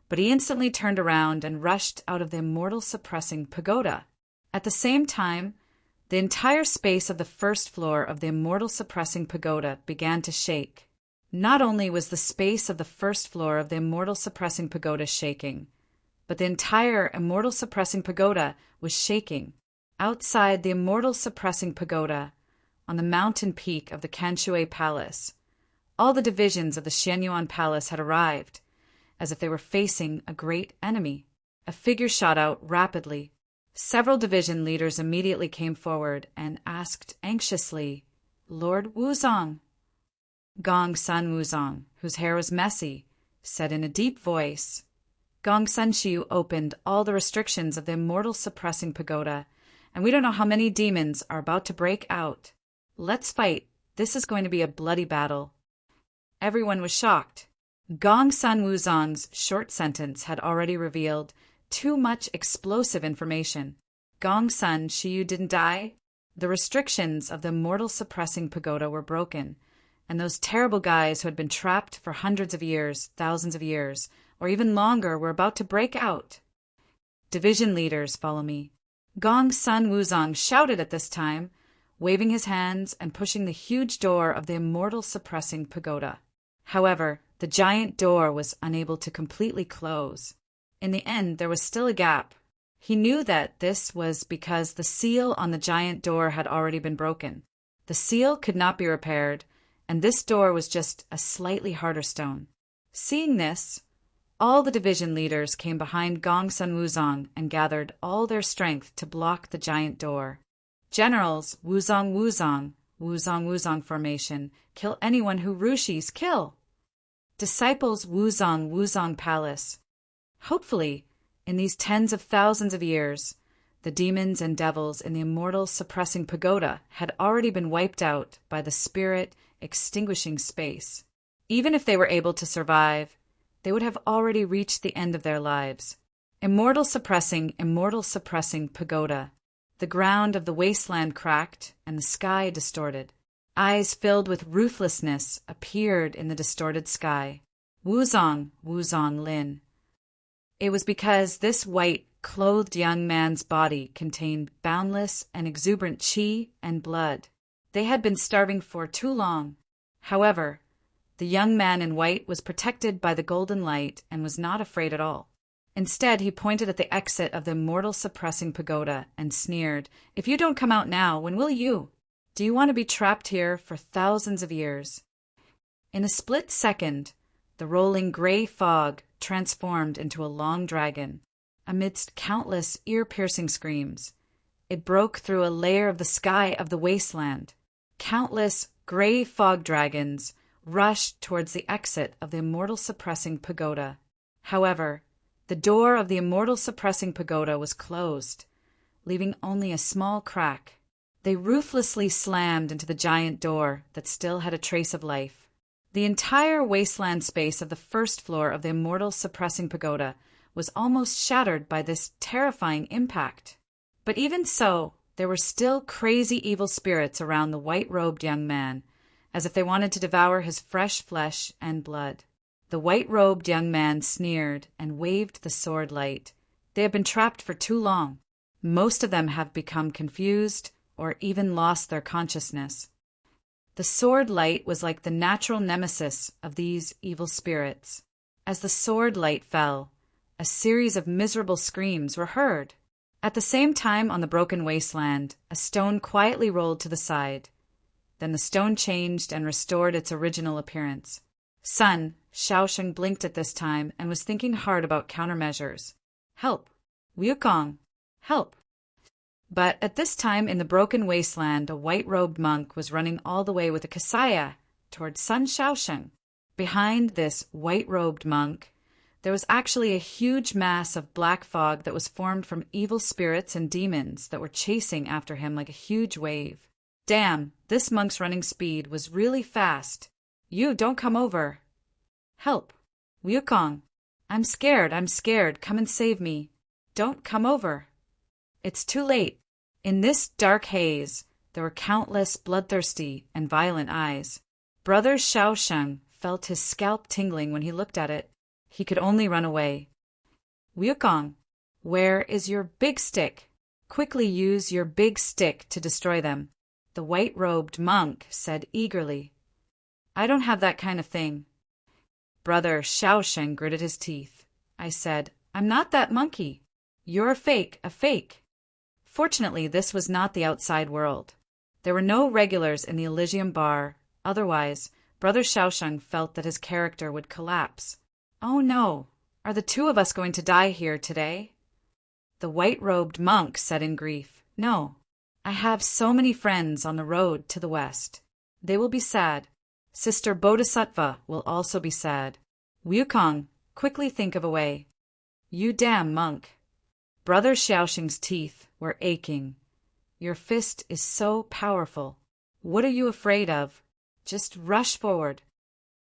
Speaker 1: but he instantly turned around and rushed out of the immortal suppressing pagoda. At the same time, the entire space of the 1st floor of the immortal suppressing pagoda began to shake. Not only was the space of the 1st floor of the immortal suppressing pagoda shaking, but the entire immortal suppressing pagoda was shaking. Outside the immortal suppressing pagoda, on the mountain peak of the Kanshui Palace, all the divisions of the Xianyuan Palace had arrived, as if they were facing a great enemy. A figure shot out rapidly. Several division leaders immediately came forward and asked anxiously, "Lord Wuzong?" Gong Sun Wuzong, whose hair was messy, said in a deep voice, "Gong Sun Shiu opened all the restrictions of the immortal suppressing pagoda, and we don't know how many demons are about to break out. Let's fight. This is going to be a bloody battle." Everyone was shocked. Gong Sun Wuzong's short sentence had already revealed too much explosive information. Gong Sun Shiu didn't die. The restrictions of the immortal suppressing pagoda were broken, and those terrible guys who had been trapped for hundreds of years, thousands of years, or even longer were about to break out. Division leaders, follow me. Gong Sun Wuzong shouted at this time, waving his hands and pushing the huge door of the immortal suppressing pagoda. However, the giant door was unable to completely close. In the end, there was still a gap. He knew that this was because the seal on the giant door had already been broken. The seal could not be repaired, and this door was just a slightly harder stone. Seeing this, all the division leaders came behind Gong Sun Wuzong and gathered all their strength to block the giant door. Generals, Wuzong Wuzong, Wuzong Wuzong formation, kill anyone who rushis, kill. Disciples Wuzong Wuzong palace. Hopefully, in these tens of thousands of years, the demons and devils in the immortal suppressing pagoda had already been wiped out by the spirit extinguishing space. Even if they were able to survive, they would have already reached the end of their lives. Immortal suppressing pagoda. The ground of the wasteland cracked and the sky distorted. Eyes filled with ruthlessness appeared in the distorted sky. Wuzong, Wuzong Lin. It was because this white, clothed young man's body contained boundless and exuberant qi and blood. They had been starving for too long. However, the young man in white was protected by the golden light and was not afraid at all. Instead, he pointed at the exit of the immortal suppressing pagoda and sneered, "If you don't come out now, when will you? Do you want to be trapped here for thousands of years?" In a split second, the rolling gray fog transformed into a long dragon. Amidst countless ear-piercing screams, it broke through a layer of the sky of the wasteland. Countless gray fog dragons rushed towards the exit of the immortal suppressing pagoda. However, the door of the immortal suppressing pagoda was closed, leaving only a small crack. They ruthlessly slammed into the giant door that still had a trace of life. The entire wasteland space of the first floor of the immortal suppressing pagoda was almost shattered by this terrifying impact. But even so, there were still crazy evil spirits around the white-robed young man, as if they wanted to devour his fresh flesh and blood. The white-robed young man sneered and waved the sword light. They have been trapped for too long. Most of them have become confused or even lost their consciousness. The sword light was like the natural nemesis of these evil spirits. As the sword light fell, a series of miserable screams were heard. At the same time, on the broken wasteland, a stone quietly rolled to the side. Then the stone changed and restored its original appearance. Sun Shaosheng blinked at this time and was thinking hard about countermeasures. Help! Wukong! Help! But at this time in the broken wasteland, a white-robed monk was running all the way with a kasaya toward Sun Shaosheng. Behind this white-robed monk, there was actually a huge mass of black fog that was formed from evil spirits and demons that were chasing after him like a huge wave. Damn, this monk's running speed was really fast. You, don't come over. Help! Wukong! I'm scared, come and save me. Don't come over. It's too late. In this dark haze, there were countless bloodthirsty and violent eyes. Brother Shaosheng felt his scalp tingling when he looked at it. He could only run away. Wukong, where is your big stick? Quickly use your big stick to destroy them, the white-robed monk said eagerly. I don't have that kind of thing. Brother Shaosheng gritted his teeth. I said, I'm not that monkey. You're a fake. Fortunately, this was not the outside world. There were no regulars in the Elysium bar. Otherwise, Brother Shaosheng felt that his character would collapse. Oh no, are the two of us going to die here today? The white-robed monk said in grief, No, I have so many friends on the road to the west. They will be sad. Sister Bodhisattva will also be sad. Wukong, quickly think of a way. You damn monk. Brother Shaosheng's teeth were aching. Your fist is so powerful. What are you afraid of? Just rush forward.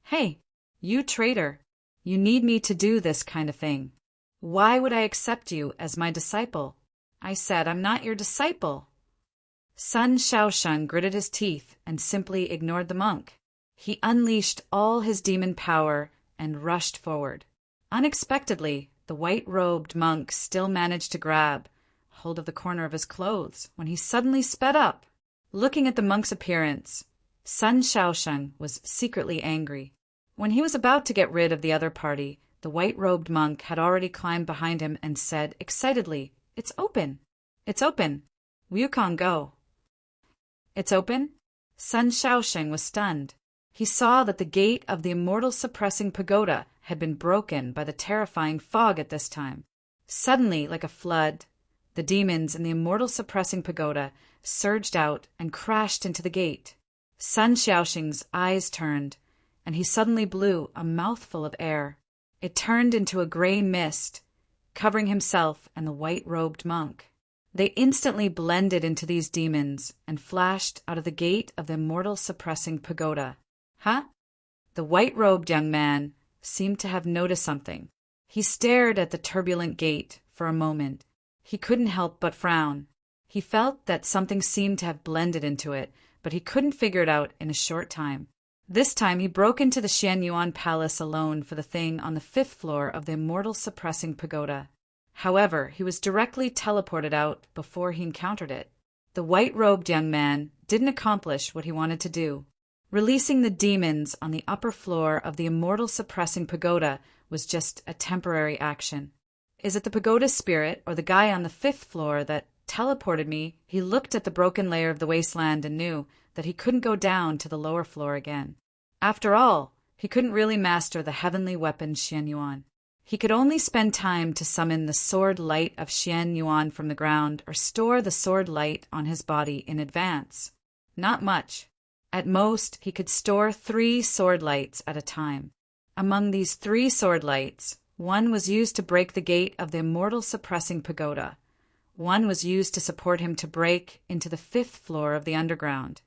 Speaker 1: Hey, you traitor. You need me to do this kind of thing. Why would I accept you as my disciple? I said, I'm not your disciple. Sun Shaosheng gritted his teeth and simply ignored the monk. He unleashed all his demon power and rushed forward. Unexpectedly, the white-robed monk still managed to grab hold of the corner of his clothes when he suddenly sped up. Looking at the monk's appearance, Sun Shaosheng was secretly angry. When he was about to get rid of the other party, the white-robed monk had already climbed behind him and said excitedly, "It's open! It's open! Wukong, go!" "It's open?" Sun Shaosheng was stunned. He saw that the gate of the immortal suppressing pagoda had been broken by the terrifying fog at this time. Suddenly, like a flood, the demons in the immortal suppressing pagoda surged out and crashed into the gate. Sun Shaosheng's eyes turned, and he suddenly blew a mouthful of air. It turned into a gray mist, covering himself and the white-robed monk. They instantly blended into these demons and flashed out of the gate of the immortal suppressing pagoda. Huh? The white-robed young man seemed to have noticed something. He stared at the turbulent gate for a moment. He couldn't help but frown. He felt that something seemed to have blended into it, but he couldn't figure it out in a short time. This time he broke into the Xianyuan Palace alone for the thing on the 5th floor of the immortal suppressing pagoda. However, he was directly teleported out before he encountered it. The white-robed young man didn't accomplish what he wanted to do. Releasing the demons on the upper floor of the immortal suppressing pagoda was just a temporary action. Is it the pagoda spirit or the guy on the 5th floor that teleported me? He looked at the broken layer of the wasteland and knew that he couldn't go down to the lower floor again. After all, he couldn't really master the heavenly weapon Xianyuan. He could only spend time to summon the sword light of Xianyuan from the ground or store the sword light on his body in advance. Not much. At most, he could store 3 sword lights at a time. Among these 3 sword lights, one was used to break the gate of the immortal suppressing pagoda. One was used to support him to break into the 5th floor of the underground.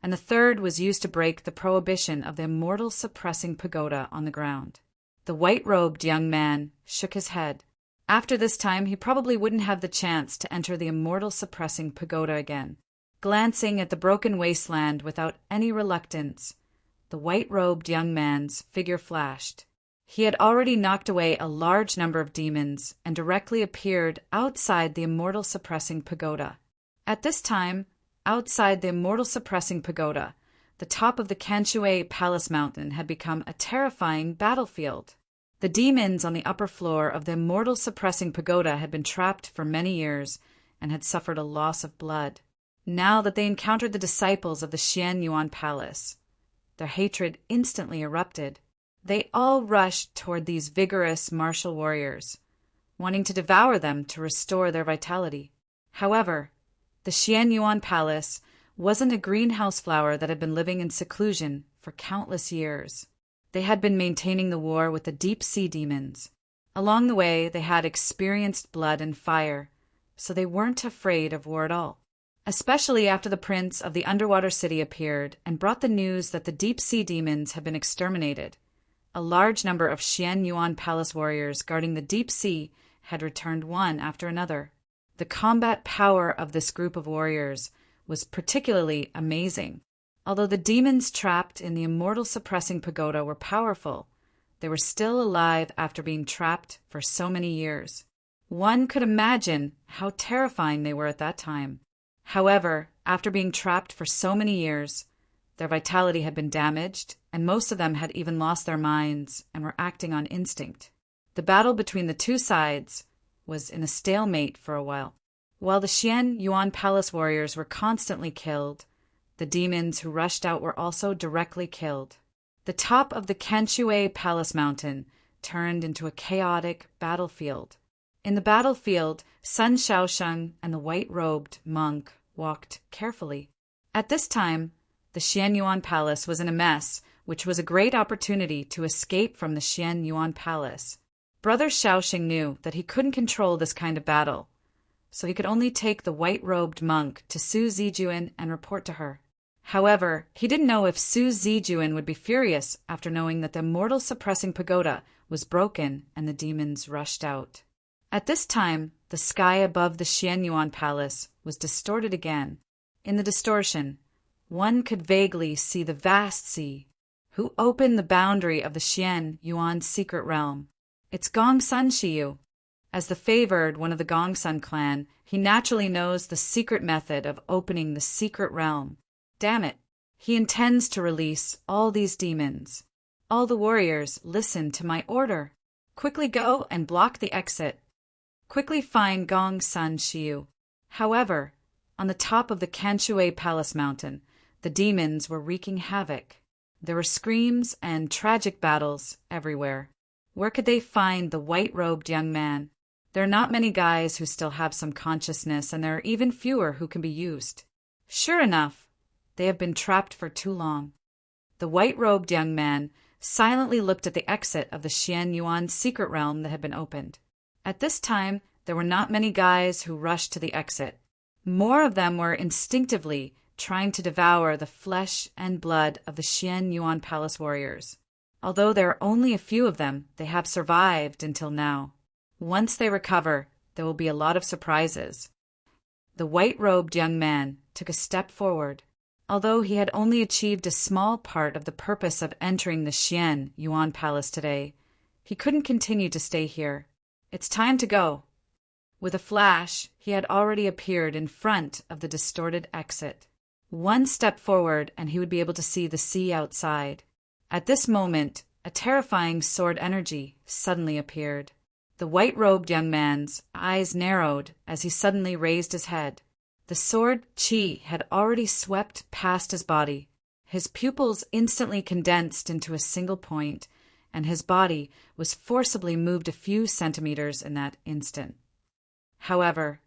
Speaker 1: And the third was used to break the prohibition of the immortal suppressing pagoda on the ground. The white-robed young man shook his head. After this time, he probably wouldn't have the chance to enter the immortal suppressing pagoda again. Glancing at the broken wasteland without any reluctance, the white-robed young man's figure flashed. He had already knocked away a large number of demons and directly appeared outside the immortal suppressing pagoda. At this time, outside the immortal suppressing pagoda, the top of the Kanshui Palace Mountain had become a terrifying battlefield. The demons on the upper floor of the immortal suppressing pagoda had been trapped for many years and had suffered a loss of blood. Now that they encountered the disciples of the Xianyuan Palace, their hatred instantly erupted. They all rushed toward these vigorous martial warriors, wanting to devour them to restore their vitality. However, the Xianyuan Palace wasn't a greenhouse flower that had been living in seclusion for countless years. They had been maintaining the war with the deep-sea demons. Along the way, they had experienced blood and fire, so they weren't afraid of war at all. Especially after the prince of the underwater city appeared and brought the news that the deep-sea demons had been exterminated. A large number of Xianyuan Palace warriors guarding the deep sea had returned one after another. The combat power of this group of warriors was particularly amazing. Although the demons trapped in the immortal suppressing pagoda were powerful, they were still alive after being trapped for so many years. One could imagine how terrifying they were at that time. However, after being trapped for so many years, their vitality had been damaged, and most of them had even lost their minds and were acting on instinct. The battle between the two sides was in a stalemate for a while. While the Xianyuan Palace warriors were constantly killed, the demons who rushed out were also directly killed. The top of the Kanshui Palace Mountain turned into a chaotic battlefield. In the battlefield, Sun Shaosheng and the white-robed monk walked carefully. At this time, the Xianyuan Palace was in a mess, which was a great opportunity to escape from the Xianyuan Palace. Brother Shaoxing knew that he couldn't control this kind of battle, so he could only take the white-robed monk to Su Zijuan and report to her. However, he didn't know if Su Zijuan would be furious after knowing that the immortal suppressing pagoda was broken and the demons rushed out. At this time, the sky above the Xianyuan Palace was distorted again. In the distortion, one could vaguely see the vast sea, Who opened the boundary of the Xian Yuan's secret realm? It's Gongsun Shiyu. As the favored one of the Gongsun clan, he naturally knows the secret method of opening the secret realm. Damn it, he intends to release all these demons. All the warriors, listen to my order. Quickly go and block the exit. Quickly find Gongsun Shiyu. However, on the top of the Kanshui Palace Mountain, the demons were wreaking havoc. There were screams and tragic battles everywhere. Where could they find the white-robed young man? There are not many guys who still have some consciousness, and there are even fewer who can be used. Sure enough, they have been trapped for too long. The white-robed young man silently looked at the exit of the Xian Yuan's secret realm that had been opened. At this time, there were not many guys who rushed to the exit. More of them were instinctively trying to devour the flesh and blood of the Xian Yuan Palace warriors. Although there are only a few of them, they have survived until now. Once they recover, there will be a lot of surprises. The white-robed young man took a step forward. Although he had only achieved a small part of the purpose of entering the Xian Yuan Palace today, he couldn't continue to stay here. It's time to go. With a flash, he had already appeared in front of the distorted exit. One step forward and he would be able to see the sea outside. At this moment, a terrifying sword energy suddenly appeared. The white-robed young man's eyes narrowed as he suddenly raised his head. The sword chi had already swept past his body. His pupils instantly condensed into a single point, and his body was forcibly moved a few centimeters in that instant. However,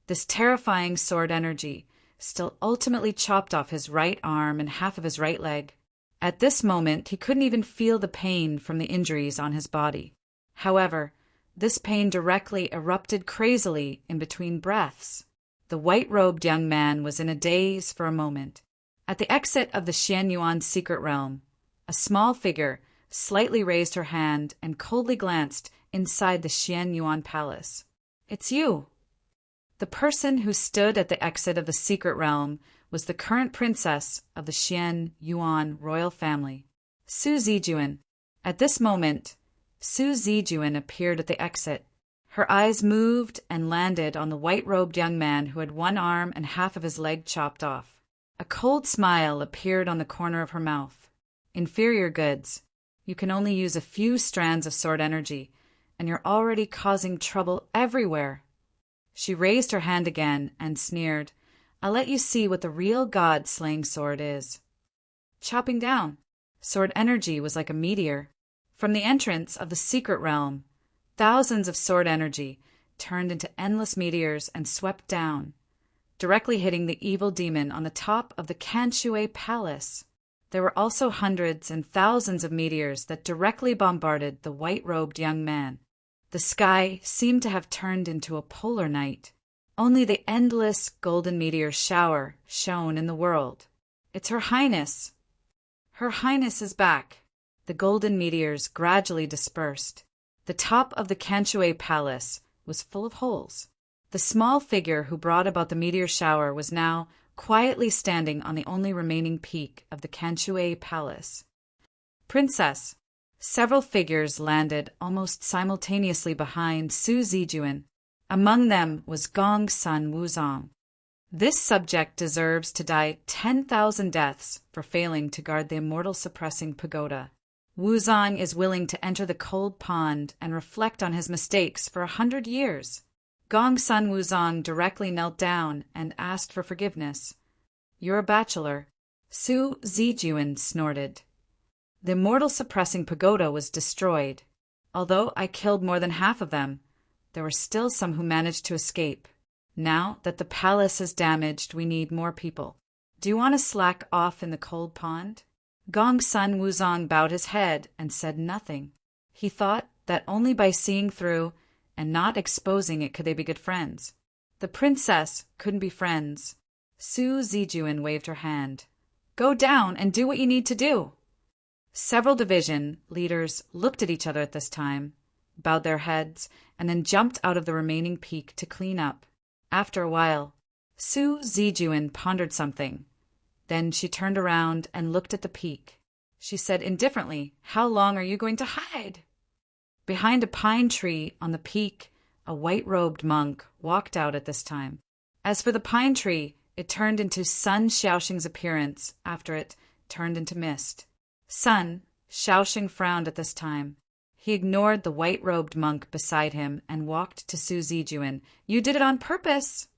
Speaker 1: this terrifying sword energy still ultimately chopped off his right arm and half of his right leg. At this moment, he couldn't even feel the pain from the injuries on his body. However, this pain directly erupted crazily in between breaths. The white-robed young man was in a daze for a moment. At the exit of the Xian Yuan's secret realm, a small figure slightly raised her hand and coldly glanced inside the Xian Yuan palace. It's you. The person who stood at the exit of the secret realm was the current princess of the Xian Yuan royal family, Su Zijuan. At this moment, Su Zijuan appeared at the exit. Her eyes moved and landed on the white-robed young man who had one arm and half of his leg chopped off. A cold smile appeared on the corner of her mouth. Inferior goods. You can only use a few strands of sword energy, and you're already causing trouble everywhere. She raised her hand again and sneered, I'll let you see what the real god-slaying sword is. Chopping down. Sword energy was like a meteor. From the entrance of the secret realm, thousands of sword energy turned into endless meteors and swept down, directly hitting the evil demon on the top of the Kanshui Palace. There were also hundreds and thousands of meteors that directly bombarded the white-robed young man. The sky seemed to have turned into a polar night. Only the endless golden meteor shower shone in the world. It's Her Highness. Her Highness is back. The golden meteors gradually dispersed. The top of the Kanshui Palace was full of holes. The small figure who brought about the meteor shower was now quietly standing on the only remaining peak of the Kanshui Palace. Princess. Several figures landed almost simultaneously behind Su Zijuan. Among them was Gongsun Wuzong. This subject deserves to die 10,000 deaths for failing to guard the immortal suppressing pagoda. Wuzong is willing to enter the cold pond and reflect on his mistakes for 100 years. Gongsun Wuzong directly knelt down and asked for forgiveness. You're a bachelor. Su Zijuan snorted. The immortal suppressing pagoda was destroyed. Although I killed more than half of them, there were still some who managed to escape. Now that the palace is damaged, we need more people. Do you want to slack off in the cold pond? Gongsun Wuzong bowed his head and said nothing. He thought that only by seeing through and not exposing it could they be good friends. The princess couldn't be friends. Su Zijuan waved her hand. Go down and do what you need to do. Several division leaders looked at each other at this time, bowed their heads, and then jumped out of the remaining peak to clean up. After a while, Su Zijuan pondered something. Then she turned around and looked at the peak. she said indifferently. How long are you going to hide? Behind a pine tree on the peak, a white-robed monk walked out at this time. As for the pine tree, it turned into Sun Xiaoxing's appearance after it turned into mist. Sun Xiaoxing frowned at this time. He ignored the white-robed monk beside him and walked to Su Zijuan. You did it on purpose.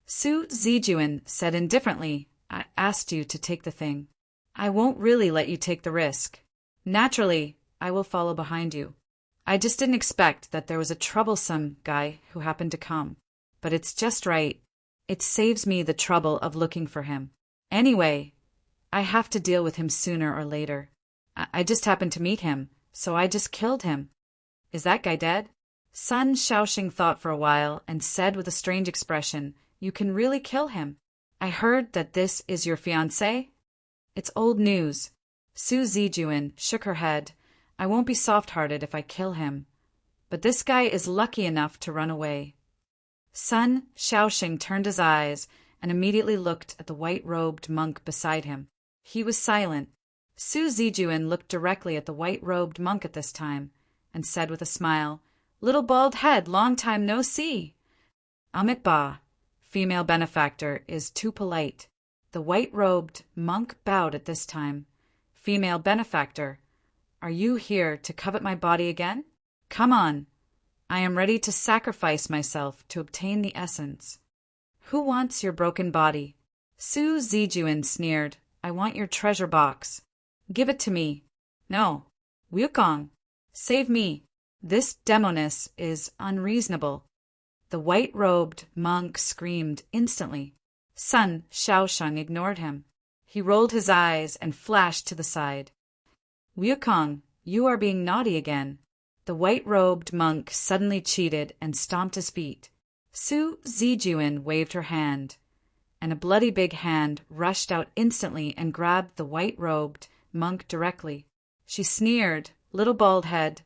Speaker 1: Su Zijuan said indifferently, I asked you to take the thing. I won't really let you take the risk. Naturally, I will follow behind you. I just didn't expect that there was a troublesome guy who happened to come. But it's just right. It saves me the trouble of looking for him. Anyway, I have to deal with him sooner or later. I just happened to meet him, so I just killed him. Is that guy dead? Sun Xiaoxing thought for a while and said with a strange expression, You can really kill him. I heard that this is your fiancé? It's old news. Su Zijuan shook her head. I won't be soft-hearted if I kill him. But this guy is lucky enough to run away. Sun Xiaoxing turned his eyes and immediately looked at the white-robed monk beside him. He was silent. Su Zijuan looked directly at the white-robed monk at this time and said with a smile, Little bald head, long time no see. Amit Ba, female benefactor, is too polite. The white-robed monk bowed at this time. Female benefactor, are you here to covet my body again? Come on. I am ready to sacrifice myself to obtain the essence. Who wants your broken body? Su Zijuan sneered. I want your treasure box. Give it to me. No. Wukong. Save me. This demoness is unreasonable. The white-robed monk screamed instantly. Sun Xiaoxing ignored him. He rolled his eyes and flashed to the side. Wukong, you are being naughty again. The white-robed monk suddenly cheated and stomped his feet. Su Zijuan waved her hand, and a bloody big hand rushed out instantly and grabbed the white-robed monk directly. She sneered, Little bald head,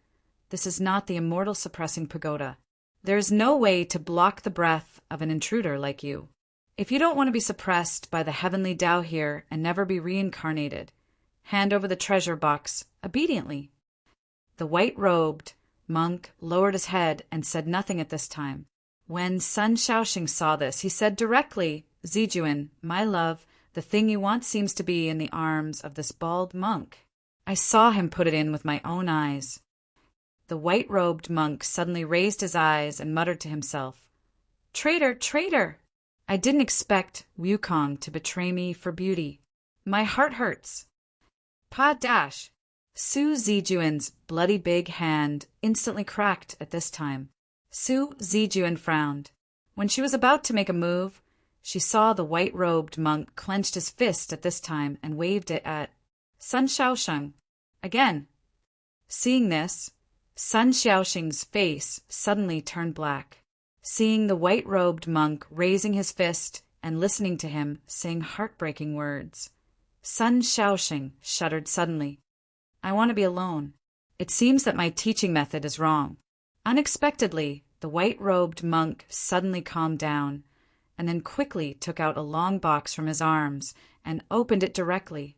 Speaker 1: this is not the immortal suppressing pagoda. There is no way to block the breath of an intruder like you. If you don't want to be suppressed by the heavenly Tao here and never be reincarnated, hand over the treasure box obediently. The white-robed monk lowered his head and said nothing at this time. When Sun Xiaoxing saw this, he said directly, Zijuan, my love, the thing you want seems to be in the arms of this bald monk. I saw him put it in with my own eyes. The white-robed monk suddenly raised his eyes and muttered to himself, Traitor, traitor! I didn't expect Wukong to betray me for beauty. My heart hurts. Pa dash! Su Zijuan's bloody big hand instantly cracked at this time. Su Zijuan frowned. When she was about to make a move, she saw the white-robed monk clenched his fist at this time and waved it at Sun Xiaoxing. Again. Seeing this, Sun Xiaoxing's face suddenly turned black. Seeing the white-robed monk raising his fist and listening to him saying heartbreaking words, Sun Xiaoxing shuddered suddenly. I want to be alone. It seems that my teaching method is wrong. Unexpectedly, the white-robed monk suddenly calmed down, and then quickly took out a long box from his arms and opened it directly.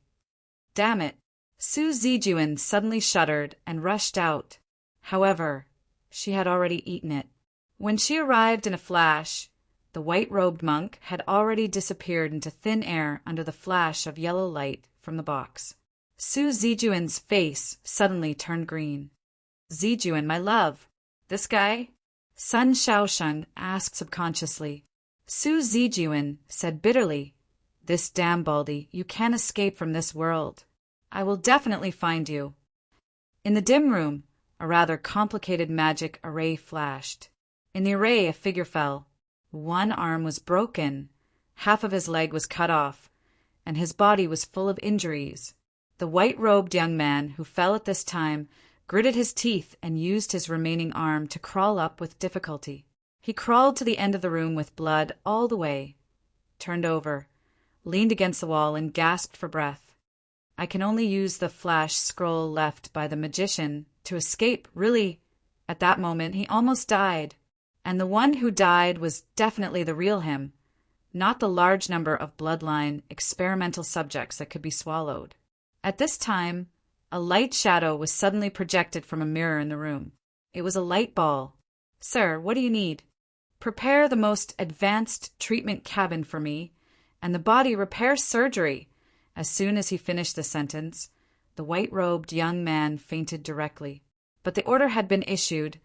Speaker 1: Damn it! Su Zijuan suddenly shuddered and rushed out. However, she had already eaten it. When she arrived in a flash, the white-robed monk had already disappeared into thin air under the flash of yellow light from the box. Su Zijuan's face suddenly turned green. Zijuan, my love, this guy? Sun Xiaoxing asked subconsciously. Su Zijuan said bitterly, This damn baldy, you can't escape from this world. I will definitely find you. In the dim room, a rather complicated magic array flashed. In the array, a figure fell. One arm was broken, half of his leg was cut off, and his body was full of injuries. The white-robed young man who fell at this time gritted his teeth and used his remaining arm to crawl up with difficulty. He crawled to the end of the room with blood all the way, turned over, leaned against the wall, and gasped for breath. I can only use the flash scroll left by the magician to escape. Really, at that moment, he almost died. And the one who died was definitely the real him, not the large number of bloodline experimental subjects that could be swallowed. At this time, a light shadow was suddenly projected from a mirror in the room. It was a light ball. "Sir, what do you need?" "Prepare the most advanced treatment cabin for me, and the body repair surgery." As soon as he finished the sentence, the white-robed young man fainted directly. But the order had been issued,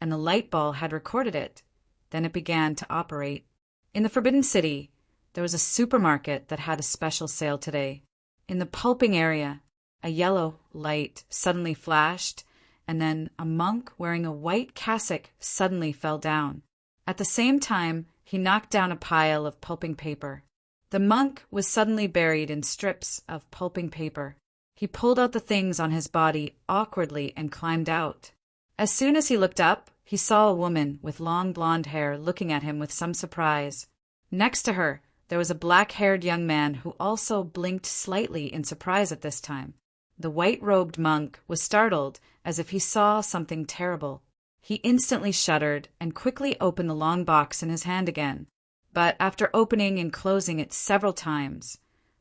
Speaker 1: and the light ball had recorded it. Then it began to operate. In the Forbidden City, there was a supermarket that had a special sale today. In the pulping area, a yellow light suddenly flashed, and then a monk wearing a white cassock suddenly fell down. At the same time, he knocked down a pile of pulping paper. The monk was suddenly buried in strips of pulping paper. He pulled out the things on his body awkwardly and climbed out. As soon as he looked up, he saw a woman with long blonde hair looking at him with some surprise. Next to her, there was a black-haired young man who also blinked slightly in surprise at this time. The white-robed monk was startled as if he saw something terrible. He instantly shuddered and quickly opened the long box in his hand again. But after opening and closing it several times,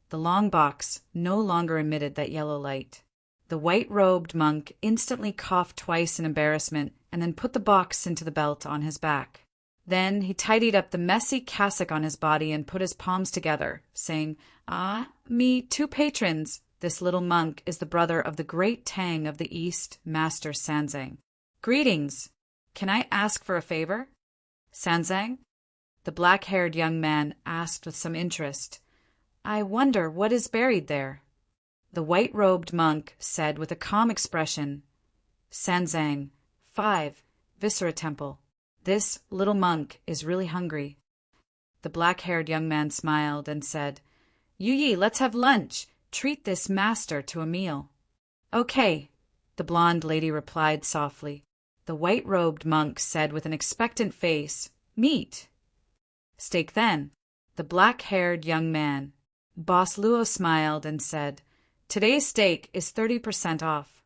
Speaker 1: the long box no longer emitted that yellow light. The white-robed monk instantly coughed twice in embarrassment and then put the box into the belt on his back. Then he tidied up the messy cassock on his body and put his palms together, saying, "Ah, me 2 patrons. This little monk is the brother of the great Tang of the East, Master Sanzang. Greetings. Can I ask for a favor?" "Sanzang?" The black-haired young man asked with some interest. "I wonder what is buried there." The white-robed monk said with a calm expression, "Sanzang, 5, Viscera Temple. This little monk is really hungry." The black-haired young man smiled and said, "Yi, let's have lunch. Treat this master to a meal." "Okay," the blonde lady replied softly. The white-robed monk said with an expectant face, "Meat." "Steak then." The black-haired young man. Boss Luo smiled and said, "Today's steak is 30% off."